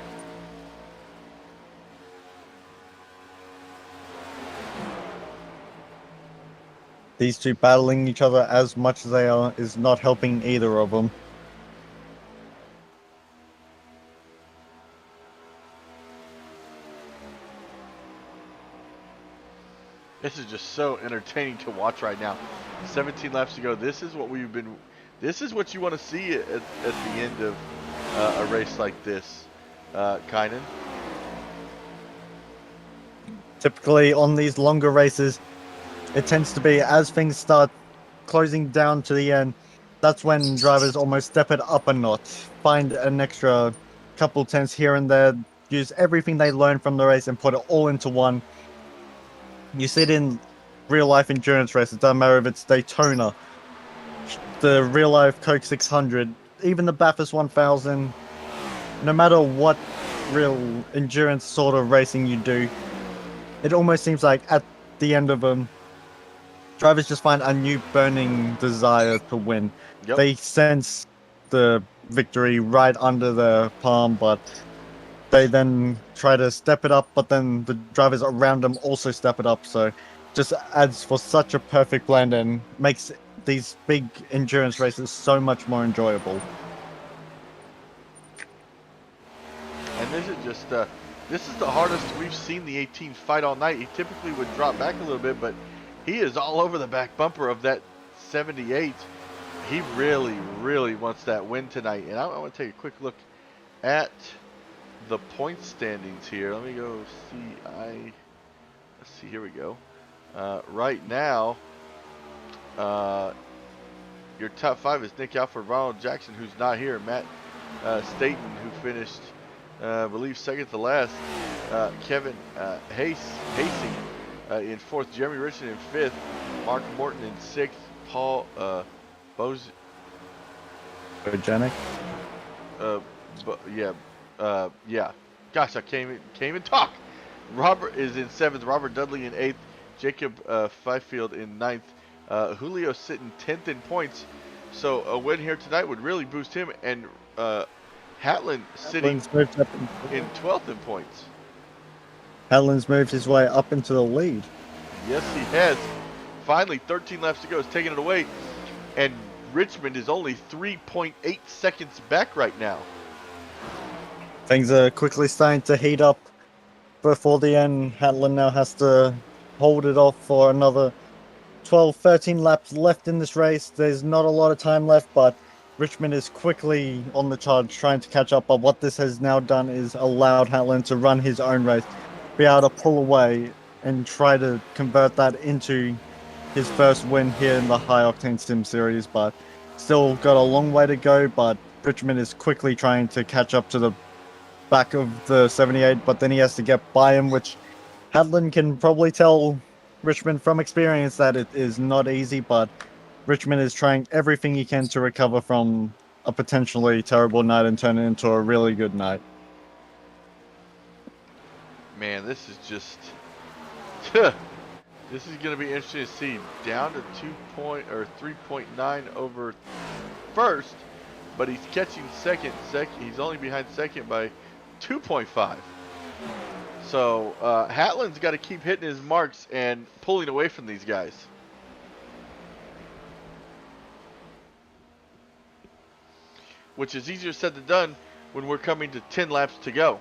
These two battling each other as much as they are is not helping either of them. This is just so entertaining to watch right now. 17 laps to go. This is what this is what you want to see at the end of a race like this, Kynan. Typically on these longer races, it tends to be as things start closing down to the end, that's when drivers almost step it up a notch, find an extra couple tenths here and there, use everything they learned from the race and put it all into one. You see it in real life endurance races. It doesn't matter if it's Daytona, the real life Coke 600, even the Bathurst 1000. No matter what real endurance sort of racing you do, it almost seems like at the end of them, drivers just find a new burning desire to win. Yep. They sense the victory right under their palm, but they then try to step it up, but then the drivers around them also step it up. So just adds for such a perfect blend and makes these big endurance races so much more enjoyable. And this is just This is the hardest we've seen the 18 fight all night. He typically would drop back a little bit, but he is all over the back bumper of that 78. He really, really wants that win tonight. And I want to take a quick look at the point standings here. Let me go see. Let's see. Here we go. Right now, your top 5 is Nick Alford, Ronald Jackson, who's not here, Matt Staten, who finished, I believe, second to last, Kevin Hasting in 4th, Jeremy Richardson in 5th, Mark Morton in 6th, Paul Bozenic, yeah. Gosh, I can't even talk. Robert is in 7th, Robert Dudley in 8th, Jacob Fifield in 9th, Julio sitting 10th in points. So a win here tonight would really boost him, and Hatlen sitting in 12th in points. Hatlen's moved his way up into the lead. Yes, he has. Finally, 13 laps to go. Is taking it away, and Richmond is only 3.8 seconds back right now. Things are quickly starting to heat up before the end. Hatlen now has to hold it off for another 12, 13 laps left in this race. There's not a lot of time left, but Richmond is quickly on the charge trying to catch up. But what this has now done is allowed Hatlen to run his own race, be able to pull away and try to convert that into his first win here in the High Octane Sim Series. But still got a long way to go, but Richmond is quickly trying to catch up to the back of the 78, but then he has to get by him, which Hatlen can probably tell Richmond from experience that it is not easy, but Richmond is trying everything he can to recover from a potentially terrible night and turn it into a really good night. Man, this is just this is going to be interesting to see. Down to 3.9 over first, but he's catching second. He's only behind second by 2.5. So Hatlen's got to keep hitting his marks and pulling away from these guys. Which is easier said than done when we're coming to 10 laps to go.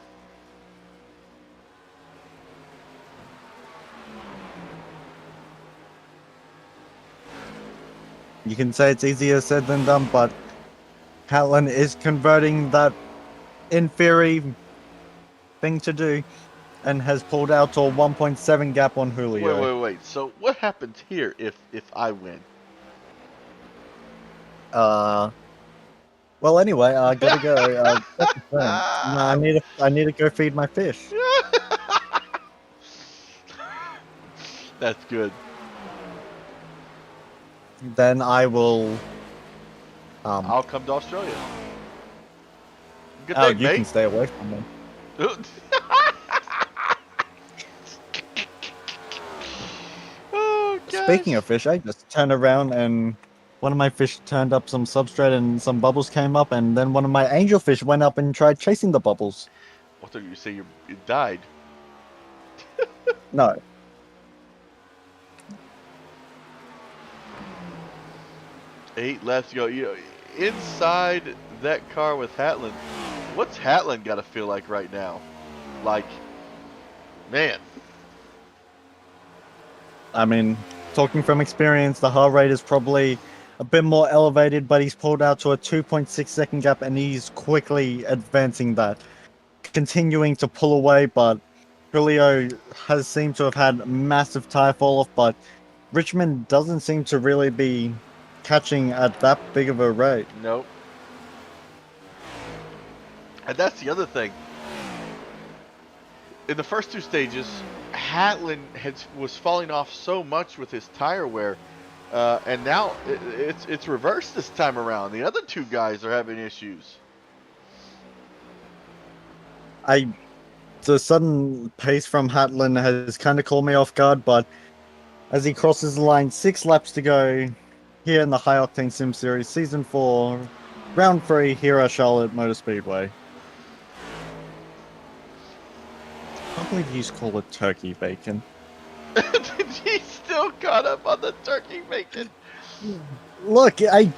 You can say it's easier said than done, but Hatlen is converting that, in theory, thing to do, and has pulled out to a 1.7 gap on Julio. Wait. So what happens here if I win? Well, anyway, I gotta go. I need to go feed my fish. That's good. Then I will. I'll come to Australia. Good Oh, day, you mate. can stay away from me. Oh, gosh. Speaking of fish, I just turned around and one of my fish turned up some substrate and some bubbles came up, and then one of my angelfish went up and tried chasing the bubbles. What did you say? You died? No. Eight laps to go. You know, inside that car with Hatlen, what's Hatlen got to feel like right now? Like, man. I mean, talking from experience, the heart rate is probably a bit more elevated, but he's pulled out to a 2.6 second gap and he's quickly advancing that. Continuing to pull away, but Julio has seemed to have had massive tire fall off, but Richmond doesn't seem to really be catching at that big of a rate. Nope. And that's the other thing. In the first two stages, Hatlen was falling off so much with his tire wear, and now it's reversed this time around. The other two guys are having issues. The sudden pace from Hatlen has kind of caught me off guard, but as he crosses the line, 6 laps to go here in the High Octane Sim Series, Season 4, Round 3 here at Charlotte Motor Speedway. I can't believe you used to call it turkey bacon. He's still caught up on the turkey bacon. Look, I'm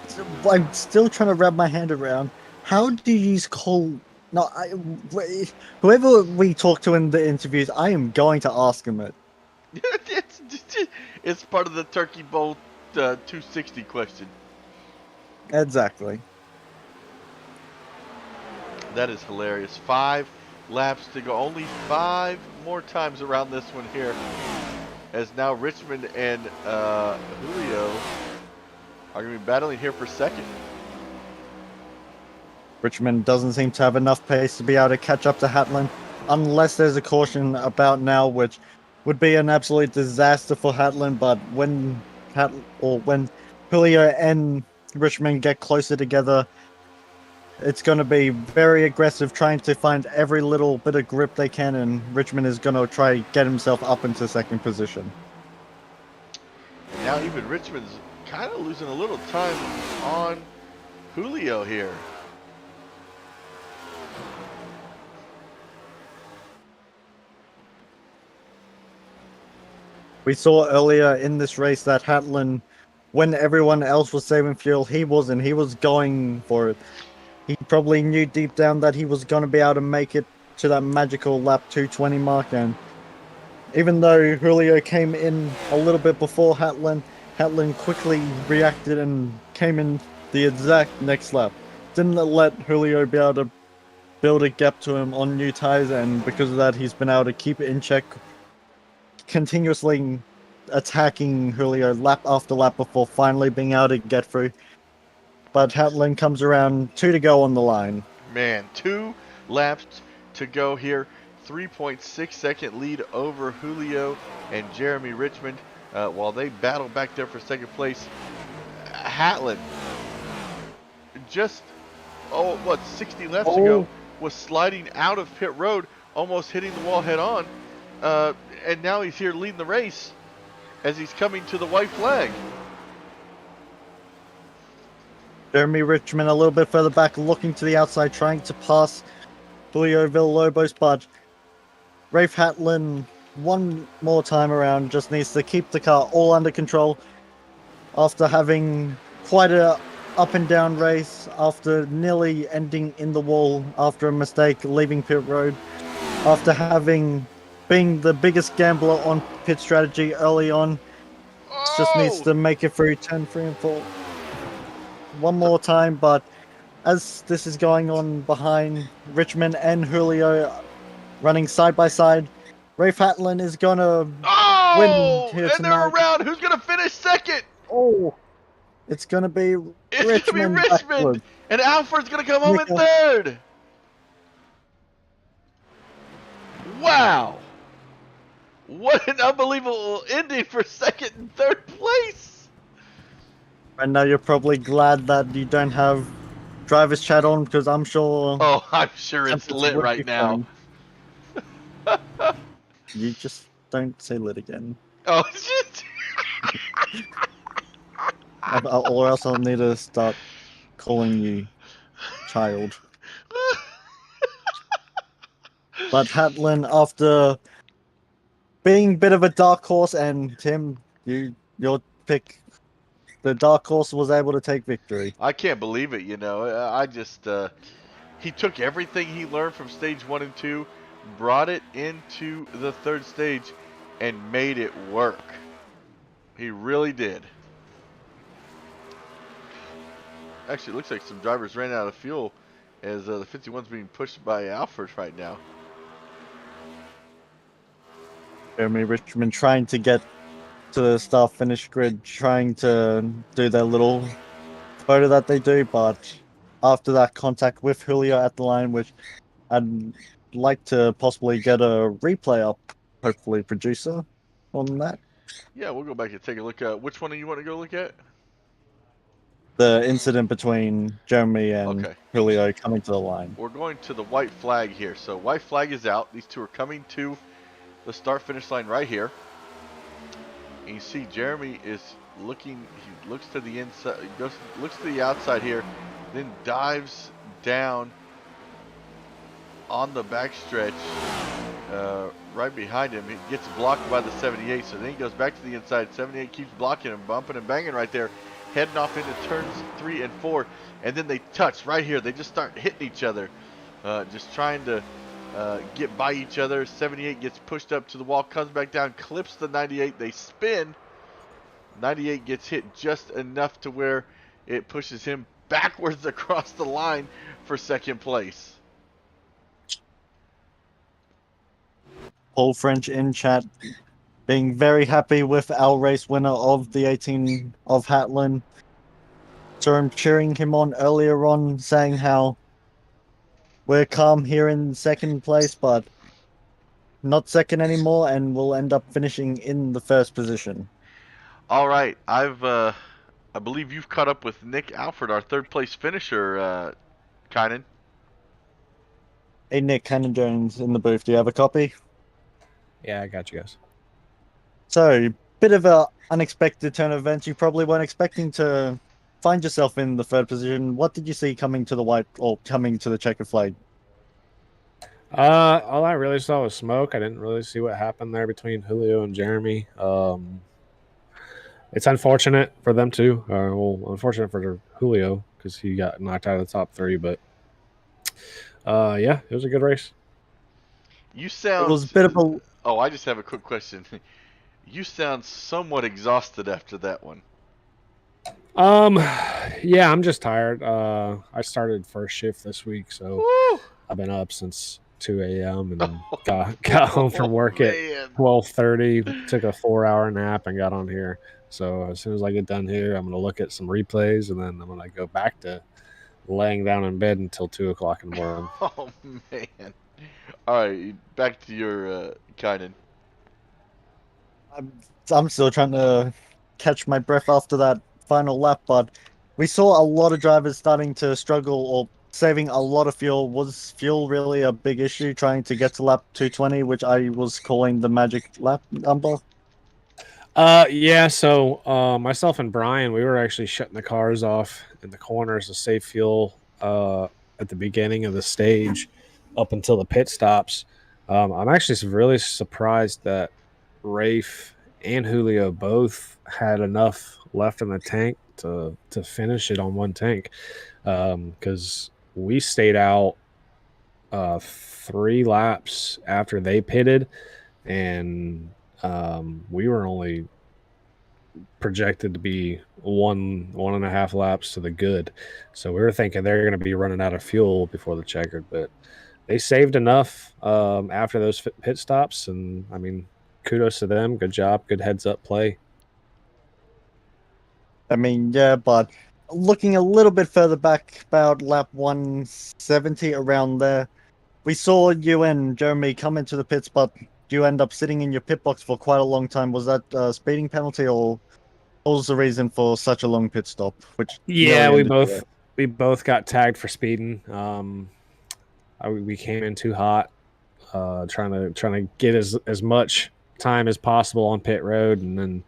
still trying to wrap my hand around. How do you call No, whoever we talk to in the interviews, I am going to ask him it. It's part of the Turkey Bowl 260 question. Exactly. That is hilarious. 5 laps to go. Only 5 more times around this one here. As now Richmond and Julio are going to be battling here for second. Richmond doesn't seem to have enough pace to be able to catch up to Hatland, unless there's a caution about now, which would be an absolute disaster for Hatland. But when when Julio and Richmond get closer together, it's going to be very aggressive, trying to find every little bit of grip they can, and Richmond is going to try get himself up into second position. And now even Richmond's kind of losing a little time on Julio here. We saw earlier in this race that Hatland, when everyone else was saving fuel, he wasn't. He was going for it. He probably knew deep down that he was going to be able to make it to that magical lap 220 mark. And even though Julio came in a little bit before Hatland quickly reacted and came in the exact next lap. Didn't let Julio be able to build a gap to him on new tires, and because of that, he's been able to keep it in check, continuously attacking Julio lap after lap before finally being able to get through. But Hatland comes around, 2 to go on the line. Man, 2 laps to go here. 3.6 second lead over Julio and Jeremy Richmond while they battle back there for second place. Hatland just, 60 laps ago was sliding out of pit road, almost hitting the wall head on. And now he's here leading the race as he's coming to the white flag. Jeremy Richmond a little bit further back, looking to the outside, trying to pass Julio Villalobos, but Rafe Hatland one more time around just needs to keep the car all under control after having quite a up and down race, after nearly ending in the wall after a mistake leaving pit road, after being the biggest gambler on pit strategy early on. Just needs to make it through turn 3 and 4 one more time. But as this is going on behind Richmond and Julio running side by side, Rafe Hatland is gonna win here and they're tonight. around. Who's gonna finish second? It's gonna be It's gonna be Richmond, and Alfred's gonna come home in third. Wow. What an unbelievable ending for second and third place. And now you're probably glad that you don't have driver's chat on, because I'm sure... Oh, I'm sure it's lit right now. You just don't say lit again. Oh, shit. Or else I'll need to start calling you child. But Hatland, after being a bit of a dark horse, and Tim, your pick, the dark horse was able to take victory. I can't believe it, you know. I just, he took everything he learned from stage 1 and 2, brought it into the third stage, and made it work. He really did. Actually, it looks like some drivers ran out of fuel as the 51's being pushed by Alfred right now. Jeremy Richmond trying to get to the start-finish grid, trying to do their little photo that they do, but after that contact with Julio at the line, which I'd like to possibly get a replay up, hopefully, producer, on that. Yeah, we'll go back and take a look at which one do you want to go look at? The incident between Jeremy and Julio coming to the line. We're going to the white flag here. So white flag is out. These two are coming to the start-finish line right here. And you see Jeremy is looking, he looks to the inside, looks to the outside here, then dives down on the backstretch right behind him. He gets blocked by the 78, so then he goes back to the inside. 78 keeps blocking him, bumping and banging right there, heading off into turns 3 and 4, and then they touch right here. They just start hitting each other. just trying to get by each other. 78 gets pushed up to the wall, comes back down, clips the 98. They spin. 98 gets hit just enough to where it pushes him backwards across the line for second place. Paul French in chat being very happy with our race winner of the 18 of Hatland. So I'm cheering him on earlier on, saying how we're calm here in second place, but not second anymore, and we'll end up finishing in the first position. All right, I believe you've caught up with Nick Alford, our third place finisher, Kynan. Hey Nick, Cannon Jones in the booth. Do you have a copy? Yeah, I got you guys. So, bit of a unexpected turn of events. You probably weren't expecting to find yourself in the third position. What did you see coming to the white or coming to the checkered flag? All I really saw was smoke. I didn't really see what happened there between Julio and Jeremy. It's unfortunate for them too. Well, unfortunate for Julio because he got knocked out of the top 3. But yeah, it was a good race. You sound. It was a bit of a. Oh, I just have a quick question. You sound somewhat exhausted after that one. Yeah, I'm just tired. I started first shift this week, so Woo! I've been up since 2 a.m. and got home from work at Man. 12:30. Took a 4-hour nap and got on here. So as soon as I get done here, I'm gonna look at some replays and then I'm gonna go back to laying down in bed until 2 o'clock in the morning. Oh man! All right, back to your Kynan. I'm still trying to catch my breath after that final lap, but we saw a lot of drivers starting to struggle or saving a lot of fuel. Was fuel really a big issue trying to get to lap 220, which I was calling the magic lap number? Yeah, so myself and Brian, we were actually shutting the cars off in the corners to save fuel at the beginning of the stage up until the pit stops. I'm actually really surprised that Rafe and Julio both had enough left in the tank to finish it on one tank because we stayed out 3 laps after they pitted, and we were only projected to be 1.5 laps to the good. So we were thinking they're going to be running out of fuel before the checkered, but they saved enough after those pit stops. And I mean, kudos to them. Good job. Good heads up play. I mean, yeah, but looking a little bit further back, about lap 170 around there, we saw you and Jeremy come into the pits, but you end up sitting in your pit box for quite a long time. Was that a speeding penalty, or what was the reason for such a long pit stop? Which Yeah, nearly we both got tagged for speeding. We came in too hot, trying to get as much time as possible on pit road, and then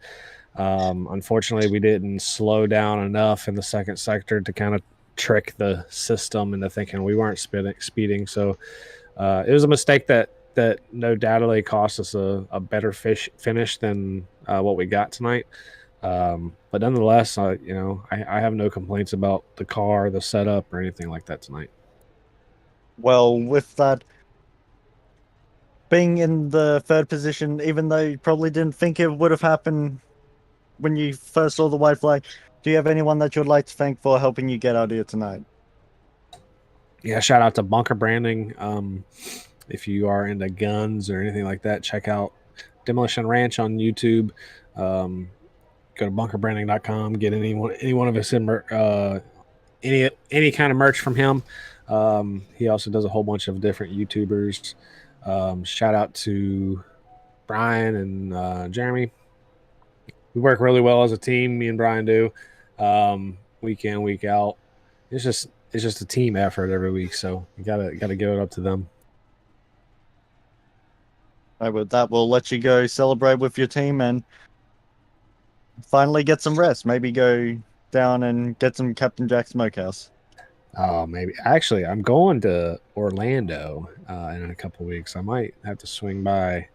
unfortunately we didn't slow down enough in the second sector to kind of trick the system into thinking we weren't speeding. So it was a mistake that no doubtly cost us a better finish than what we got tonight. But nonetheless, I have no complaints about the car, the setup, or anything like that tonight. Well, with that being in the third position, even though you probably didn't think it would have happened when you first saw the white flag, do you have anyone that you'd like to thank for helping you get out here tonight? Yeah, shout out to Bunker Branding. If you are into guns or anything like that, check out Demolition Ranch on YouTube. Go to bunkerbranding.com. Get any one of his any kind of merch from him. He also does a whole bunch of different YouTubers. Shout out to Brian and Jeremy. We work really well as a team. Me and Brian do, week in, week out. It's just a team effort every week. So you gotta give it up to them. Right, with that, we'll let you go celebrate with your team and finally get some rest. Maybe go down and get some Captain Jack Smokehouse. Oh, maybe. Actually, I'm going to Orlando in a couple of weeks. I might have to swing by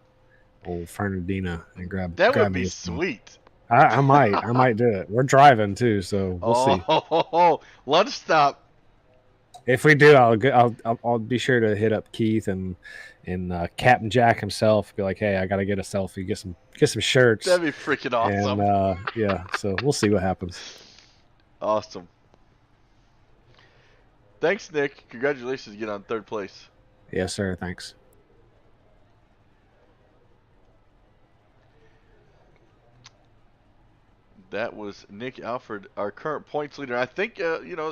old Fernandina and grab. That grab would be me some. sweet. I might do it. We're driving too, so we'll see. Oh, lunch stop. If we do, I'll be sure to hit up Keith and Captain Jack himself. Be like, hey, I got to get a selfie, get some shirts, That'd be freaking awesome. and yeah. So we'll see what happens. Awesome. Thanks, Nick. Congratulations again on third place. Yes, sir. Thanks. That was Nick Alford, our current points leader. I think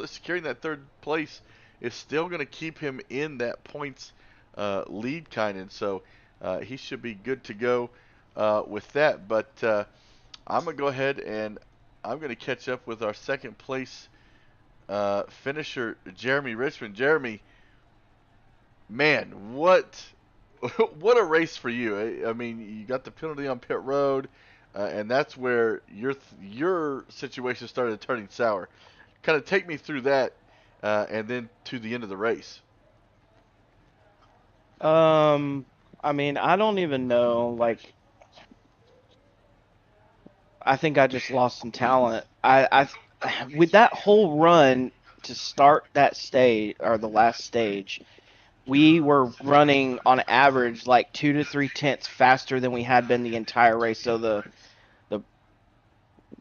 securing that third place is still going to keep him in that points lead, kind of. So he should be good to go with that. But I'm gonna go ahead and I'm gonna catch up with our second place finisher, Jeremy Richmond. Jeremy, man, what what a race for you! I mean, you got the penalty on pit road, and that's where your situation started turning sour. Kind of take me through that, and then to the end of the race. I mean, I don't even know. Like, I think I just lost some talent. With that whole run to start that stage or the last stage, we were running on average like 2 to 3 tenths faster than we had been the entire race. So the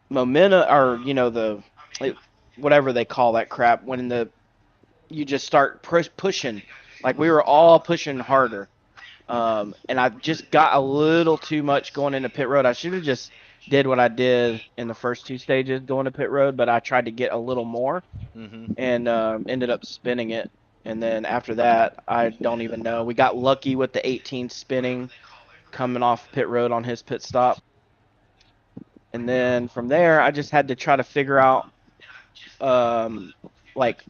momentum, or whatever they call that crap, when you just start pushing, like we were all pushing harder. And I just got a little too much going into pit road. I should have just did what I did in the first two stages going to pit road, but I tried to get a little more Mm-hmm. and ended up spinning it. And then after that, I don't even know. We got lucky with the 18 spinning coming off pit road on his pit stop. And then from there, I just had to try to figure out, like,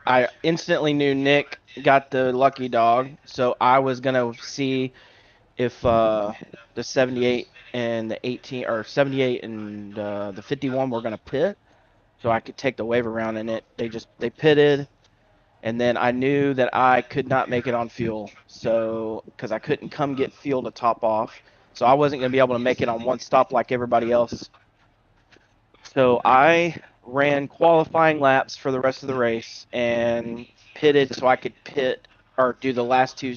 I instantly knew Nick got the lucky dog, so I was gonna see if the 78 and the 18, or 78 and the 51 were gonna pit, so I could take the wave around in it. They pitted, and then I knew that I could not make it on fuel, so because I couldn't come get fuel to top off, so I wasn't gonna be able to make it on one stop like everybody else. So I ran qualifying laps for the rest of the race and pitted so I could pit or do the last two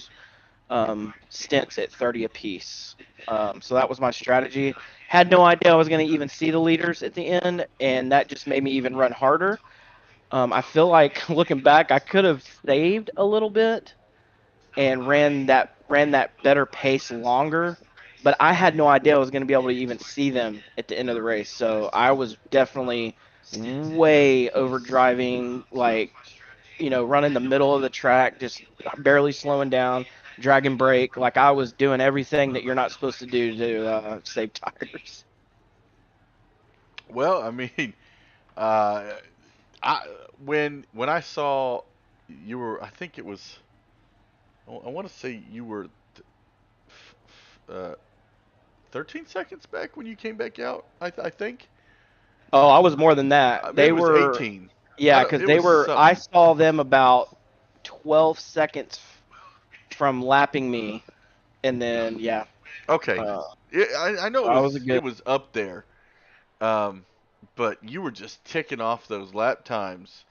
stints at 30 apiece. So that was my strategy. Had no idea I was going to even see the leaders at the end, and that just made me even run harder. I feel like looking back, I could have saved a little bit and ran that better pace longer, but I had no idea I was going to be able to even see them at the end of the race. So I was definitely way over driving, like, running the middle of the track, just barely slowing down, dragging brake. Like I was doing everything that you're not supposed to do to save tires. Well, I mean, uh, I when I saw you were, I think it was, I want to say you were uh, 13 seconds back when you came back out. I think Oh, I was more than that. maybe They it was were, 18. yeah, because It they was were. I something. saw them about 12 seconds from lapping me, and then yeah, Okay, uh, I know I was a it good. was up there, um, but you were just ticking off those lap times,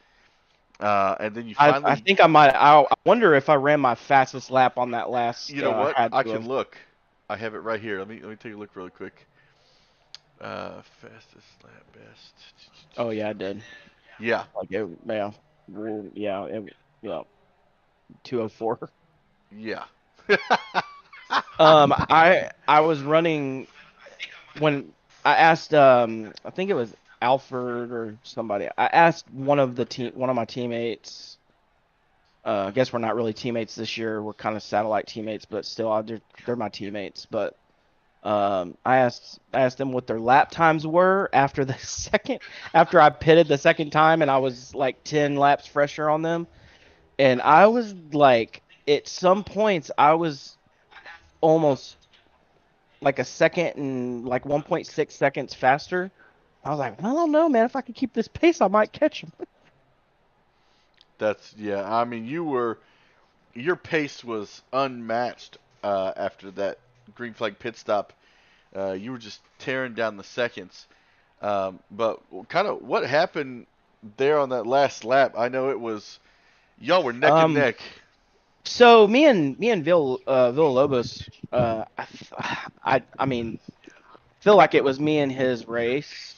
and then you I finally. think I might. I wonder if I ran my fastest lap on that last. You know what? Had I to can have. look. I have it right here. Let me take a look really quick. Fastest lap best. Oh yeah, I did. Yeah, Like yeah, well, yeah, yeah, 204. yeah. I was running when I asked. I think it was Alfred or somebody. I asked one of my teammates. I guess we're not really teammates this year. We're kind of satellite teammates, but still, they're my teammates. But I asked them what their lap times were after the after I pitted the second time, and I was like 10 laps fresher on them. And I was like, at some points, I was almost like a second and like 1.6 seconds faster. I was like, I don't know, man. If I could keep this pace, I might catch him. That's yeah. I mean, your pace was unmatched after that green flag pit stop. You were just tearing down the seconds. But kind of what happened there on that last lap? I know Y'all were neck and neck. So me and Villalobos, I mean, feel like it was me and his race.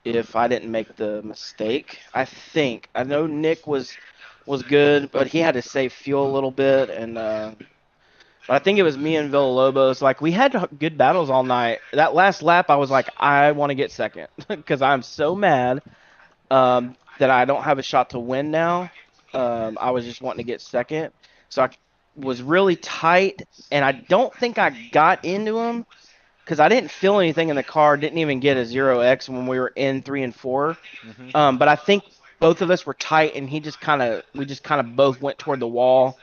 If I didn't make the mistake, I know Nick was good, but he had to save fuel a little bit, and but I think it was me and Villalobos. Like we had good battles all night. That last lap, I was like, I want to get second because I'm so mad that I don't have a shot to win now. I was just wanting to get second, so I was really tight, and I don't think I got into him because I didn't feel anything in the car. Didn't even get a 0x when we were in 3 and 4. But I think both of us were tight, and we just kind of both went toward the wall,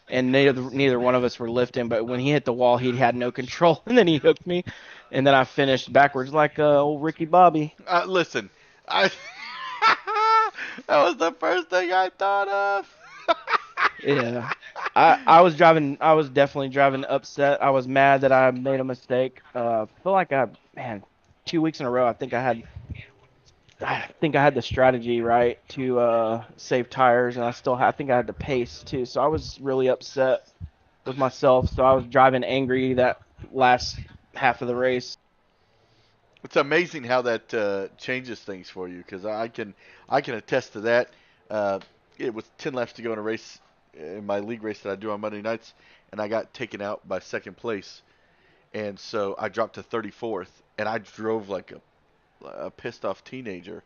and neither one of us were lifting. But when he hit the wall, he had no control, and then he hooked me, and then I finished backwards like old Ricky Bobby. Listen, I that was the first thing I thought of. Yeah. I was definitely driving upset. I was mad that I made a mistake. Feel like man, 2 weeks in a row, I think I had the strategy right to save tires, and I think I had the pace too. So I was really upset with myself. So I was driving angry that last half of the race. It's amazing how that changes things for you, because I can attest to that. It was 10 laps to go in a race, in my league race that I do on Monday nights, and I got taken out by second place, and so I dropped to 34th, and I drove like a pissed off teenager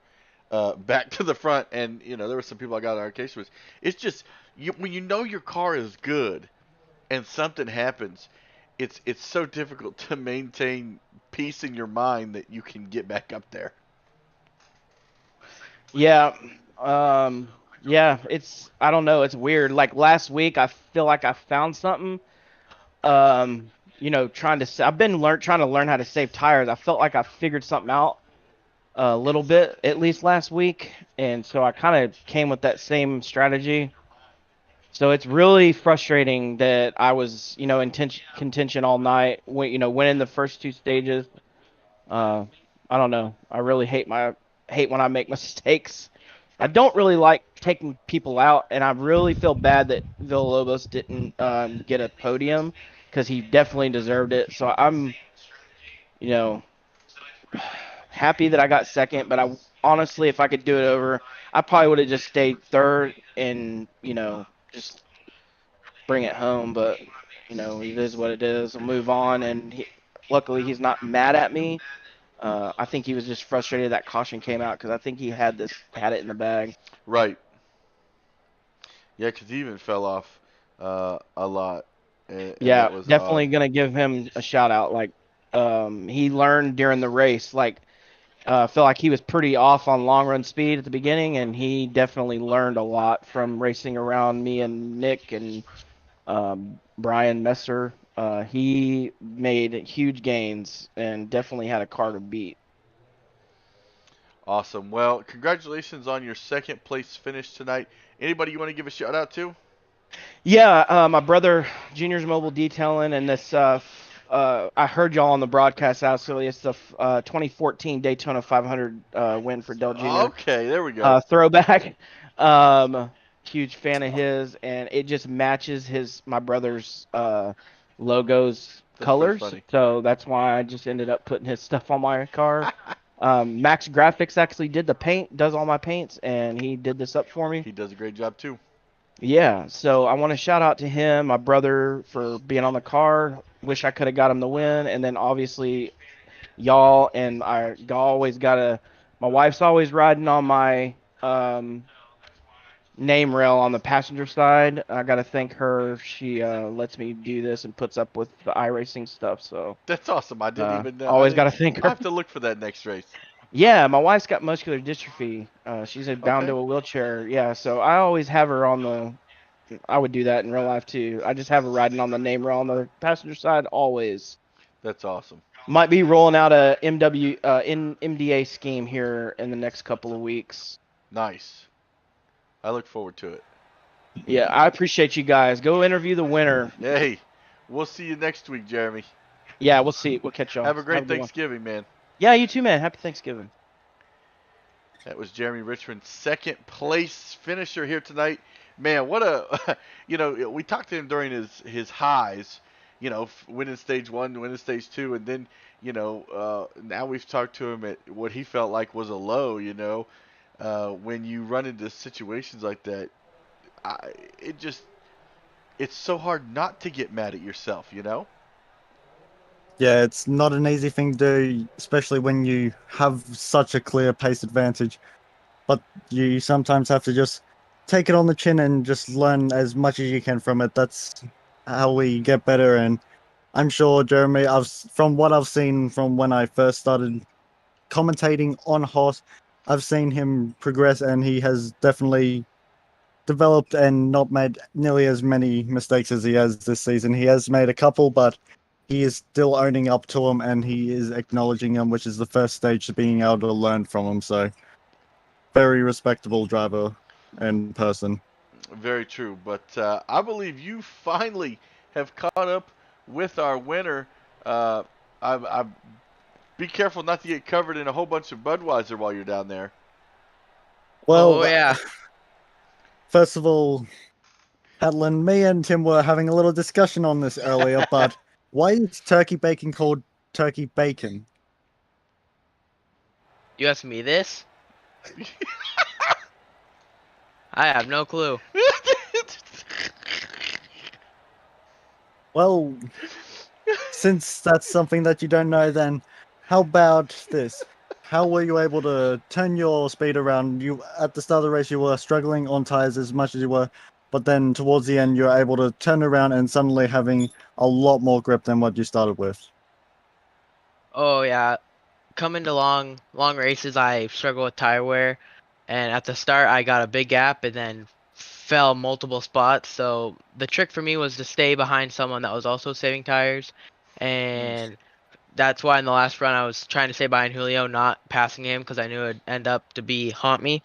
back to the front, and there were some people I got in our case with. It's just when you know your car is good and something happens, it's so difficult to maintain peace in your mind that you can get back up there. Yeah. Yeah, I don't know, it's weird. Like last week I feel like I found something. I've been trying to learn how to save tires. I felt like I figured something out a little bit at least last week, and so I kind of came with that same strategy. So it's really frustrating that I was, in contention all night, winning the first two stages. Uh, I don't know. I really hate when I make mistakes. I don't really like taking people out, and I really feel bad that Villalobos didn't get a podium because he definitely deserved it. So I'm, you know, happy that I got second, but I honestly, if I could do it over, I probably would have just stayed third and, just bring it home. But, it is what it is. I'll move on, and luckily he's not mad at me. I think he was just frustrated that caution came out because I think he had it in the bag. Right. Yeah, because he even fell off a lot, and Yeah, that was definitely odd. gonna give him a shout out. Like, he learned during the race. Like, I feel like he was pretty off on long run speed at the beginning, and he definitely learned a lot from racing around me and Nick and Brian Messer. He made huge gains and definitely had a car to beat. Awesome. Well, congratulations on your second place finish tonight. Anybody you want to give a shout out to? Yeah, my brother Junior's Mobile Detailing, and this. I heard y'all on the broadcast. Actually, it's the 2014 Daytona 500 win for Dell Junior. Okay, there we go. Throwback. Huge fan of his, and it just matches my brother's logo's That's pretty colors. funny. So that's why I just ended up putting his stuff on my car. Max Graphics actually did the paint, does all my paints, and he did this up for me. He does a great job too. Yeah, so I want to shout out to him, my brother, for being on the car. Wish I could have got him the win, and then obviously y'all, and my wife's always riding on my name rail on the passenger side. I got to thank her. She lets me do this and puts up with the iRacing stuff. So That's awesome. I didn't even know. always got to thank I her. have to look for that next race. Yeah, my wife's got muscular dystrophy. She's bound Okay. to a wheelchair. Yeah, so I always have her on the. I would do that in real life too. I just have her riding on the name rail on the passenger side always. That's awesome. Might be rolling out a MDA scheme here in the next couple of weeks. Nice. I look forward to it. Yeah, I appreciate you guys. Go interview the winner. Hey, we'll see you next week, Jeremy. Yeah, we'll see. We'll catch y'all. Have a great good one. Thanksgiving, man. Yeah, you too, man. Happy Thanksgiving. That was Jeremy Richmond's second place finisher here tonight. Man, what a we talked to him during his highs, winning stage 1, winning stage 2, and then now we've talked to him at what he felt like was a low. When you run into situations like that, I, it's so hard not to get mad at yourself. Yeah, it's not an easy thing to do, especially when you have such a clear pace advantage. But you sometimes have to just take it on the chin and just learn as much as you can from it. That's how we get better. And I'm sure, Jeremy, from what I've seen from when I first started commentating on Hoss, I've seen him progress, and he has definitely developed and not made nearly as many mistakes as he has this season. He has made a couple, but he is still owning up to them, and he is acknowledging them, which is the first stage to being able to learn from them. So, very respectable driver and person. Very true. But I believe you finally have caught up with our winner. I be careful not to get covered in a whole bunch of Budweiser while you're down there. Well, Oh yeah. first of all, Adeline, me and Tim were having a little discussion on this earlier, but why is turkey bacon called turkey bacon? You asked me this? I have no clue. Well, since that's something that you don't know, then how about this? How were you able to turn your speed around? You at the start of the race, you were struggling on tires as much as you were, but then towards the end, you're able to turn around and suddenly having a lot more grip than what you started with. Oh yeah. Coming to long races, I struggle with tire wear, and at the start I got a big gap and then fell multiple spots. So the trick for me was to stay behind someone that was also saving tires, and that's why in the last run I was trying to stay behind Julio, not passing him because I knew it'd end up to be haunt me.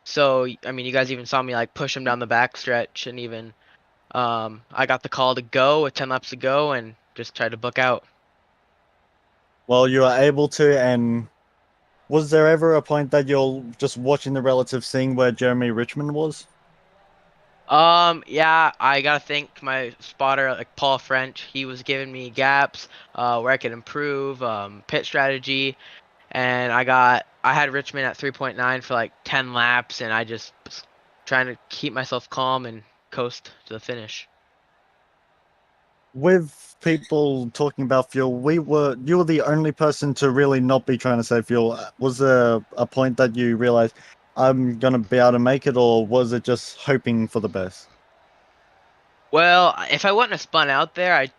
So I mean, you guys even saw me like push him down the back stretch, and even I got the call to go with 10 laps to go and just tried to book out. Well, you are able to, and was there ever a point that you're just watching the relative, seeing where Jeremy Richmond was? Yeah, I gotta thank my spotter, like Paul French. He was giving me gaps, where I could improve, pit strategy, and I had Richmond at 3.9 for like 10 laps, and I just was trying to keep myself calm and coast to the finish. With people talking about fuel, you were the only person to really not be trying to save fuel. Was there a point that you realized I'm gonna be able to make it, or was it just hoping for the best? Well, if I wouldn't have spun out there,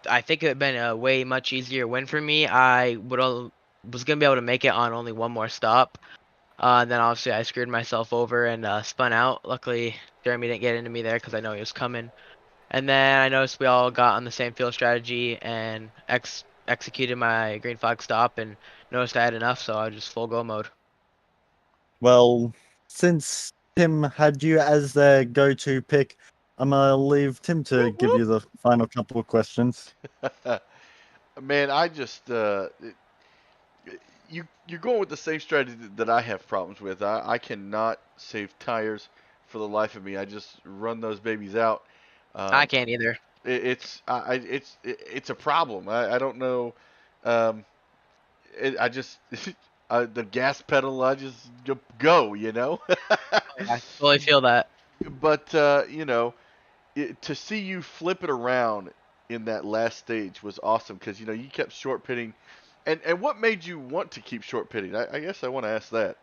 I think it would have been a way much easier win for me. Was gonna be able to make it on only one more stop. Then obviously I screwed myself over and spun out. Luckily, Jeremy didn't get into me there because I know he was coming. And then I noticed we all got on the same field strategy and executed my green flag stop and noticed I had enough, so I was just full go mode. Well, since Tim had you as their go-to pick, I'm gonna leave Tim to Whoop, give you the final couple of questions. Man, I just you're going with the same strategy that I have problems with. I cannot save tires for the life of me. I just run those babies out. I Um, can't either. it's a problem. I don't know. Um, I just the gas pedal. I just go. I totally feel that. But to see you flip it around in that last stage was awesome because you kept short pitting, and what made you want to keep short pitting? I guess I want to ask that.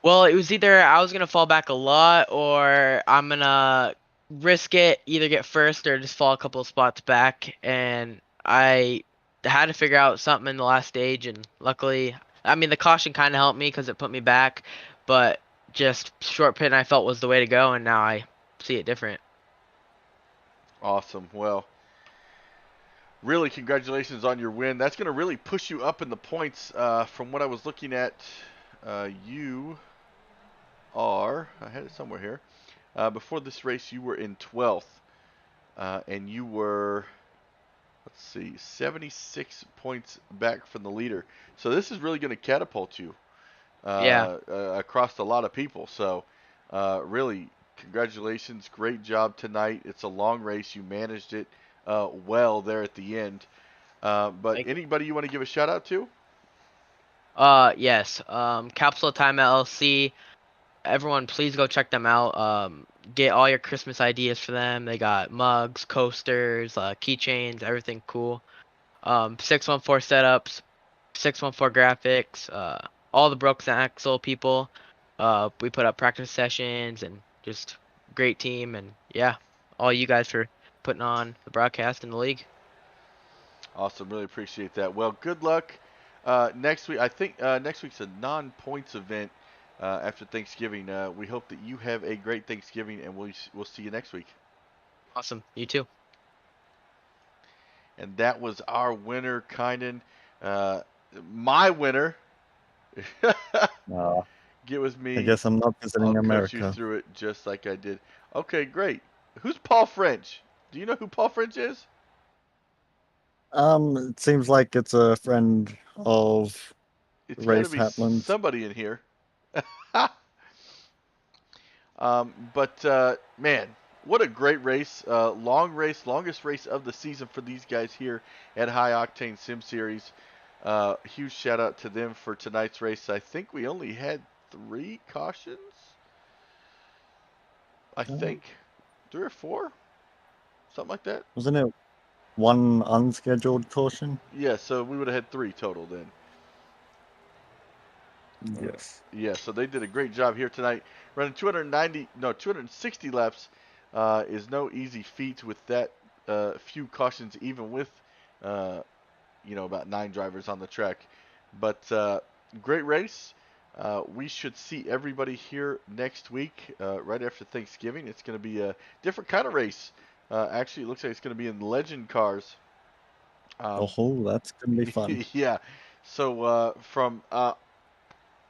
Well, it was either I was gonna fall back a lot or I'm gonna risk it, either get first or just fall a couple of spots back. And I had to figure out something in the last stage, and luckily, I mean, the caution kind of helped me because it put me back, but just short pit I felt was the way to go, and now I see it different. Awesome. Well, really, congratulations on your win. That's going to really push you up in the points. From what I was looking at, you are. I had it somewhere here. Before this race, you were in 12th, and you were, let's see, 76 points back from the leader. So this is really going to catapult you. Yeah. Across a lot of people. So, really, congratulations. Great job tonight. It's a long race. You managed it well there at the end. But Thank you. anybody you want to give a shout out to? Yes. Capsule Time LLC. Everyone, please go check them out. Get all your Christmas ideas for them. They got mugs, coasters, keychains, everything cool. 614 setups, 614 graphics, all the Brooks and Axel people. We put up practice sessions and just great team, and yeah, all you guys for putting on the broadcast in the league. Awesome. Really appreciate that. Well, good luck. Next week, I think next week's a non-points event after Thanksgiving. We hope that you have a great Thanksgiving, and we'll see you next week. Awesome. You too. And that was our winner, Kynan. My winner. Uh, Get with I me. guess I'm not I'll visiting coach you America. through it just like I did. Okay, great. Who's Paul French? Do you know who Paul French is? It seems like it's a friend of It's got to Race be Hatland's. somebody in here. But man, what a great race! Long race, longest race of the season for these guys here at High Octane Sim Series. Huge shout out to them for tonight's race. I think we only had 3 cautions. I think 3 or 4, something like that. Wasn't it one unscheduled caution? Yeah, so we would have had 3 total then. Yes. Yeah, so they did a great job here tonight. Running 260 laps is no easy feat with that few cautions, even with about 9 drivers on the track. But great race. We should see everybody here next week, right after Thanksgiving. It's going to be a different kind of race. Actually, it looks like it's going to be in legend cars. Oh, that's gonna be fun. Yeah. So from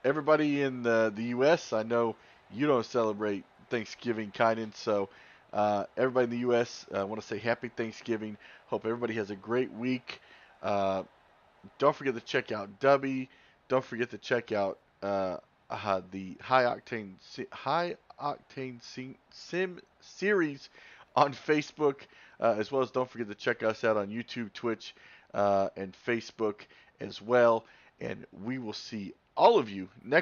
everybody in the U.S., I know you don't celebrate Thanksgiving, Kynan. So everybody in the U.S., I want to say happy Thanksgiving. Hope everybody has a great week. Don't forget to check out Dubby. Don't forget to check out the High Octane Sim series on Facebook, as well as don't forget to check us out on YouTube, Twitch, and Facebook as well. And we will see all of you next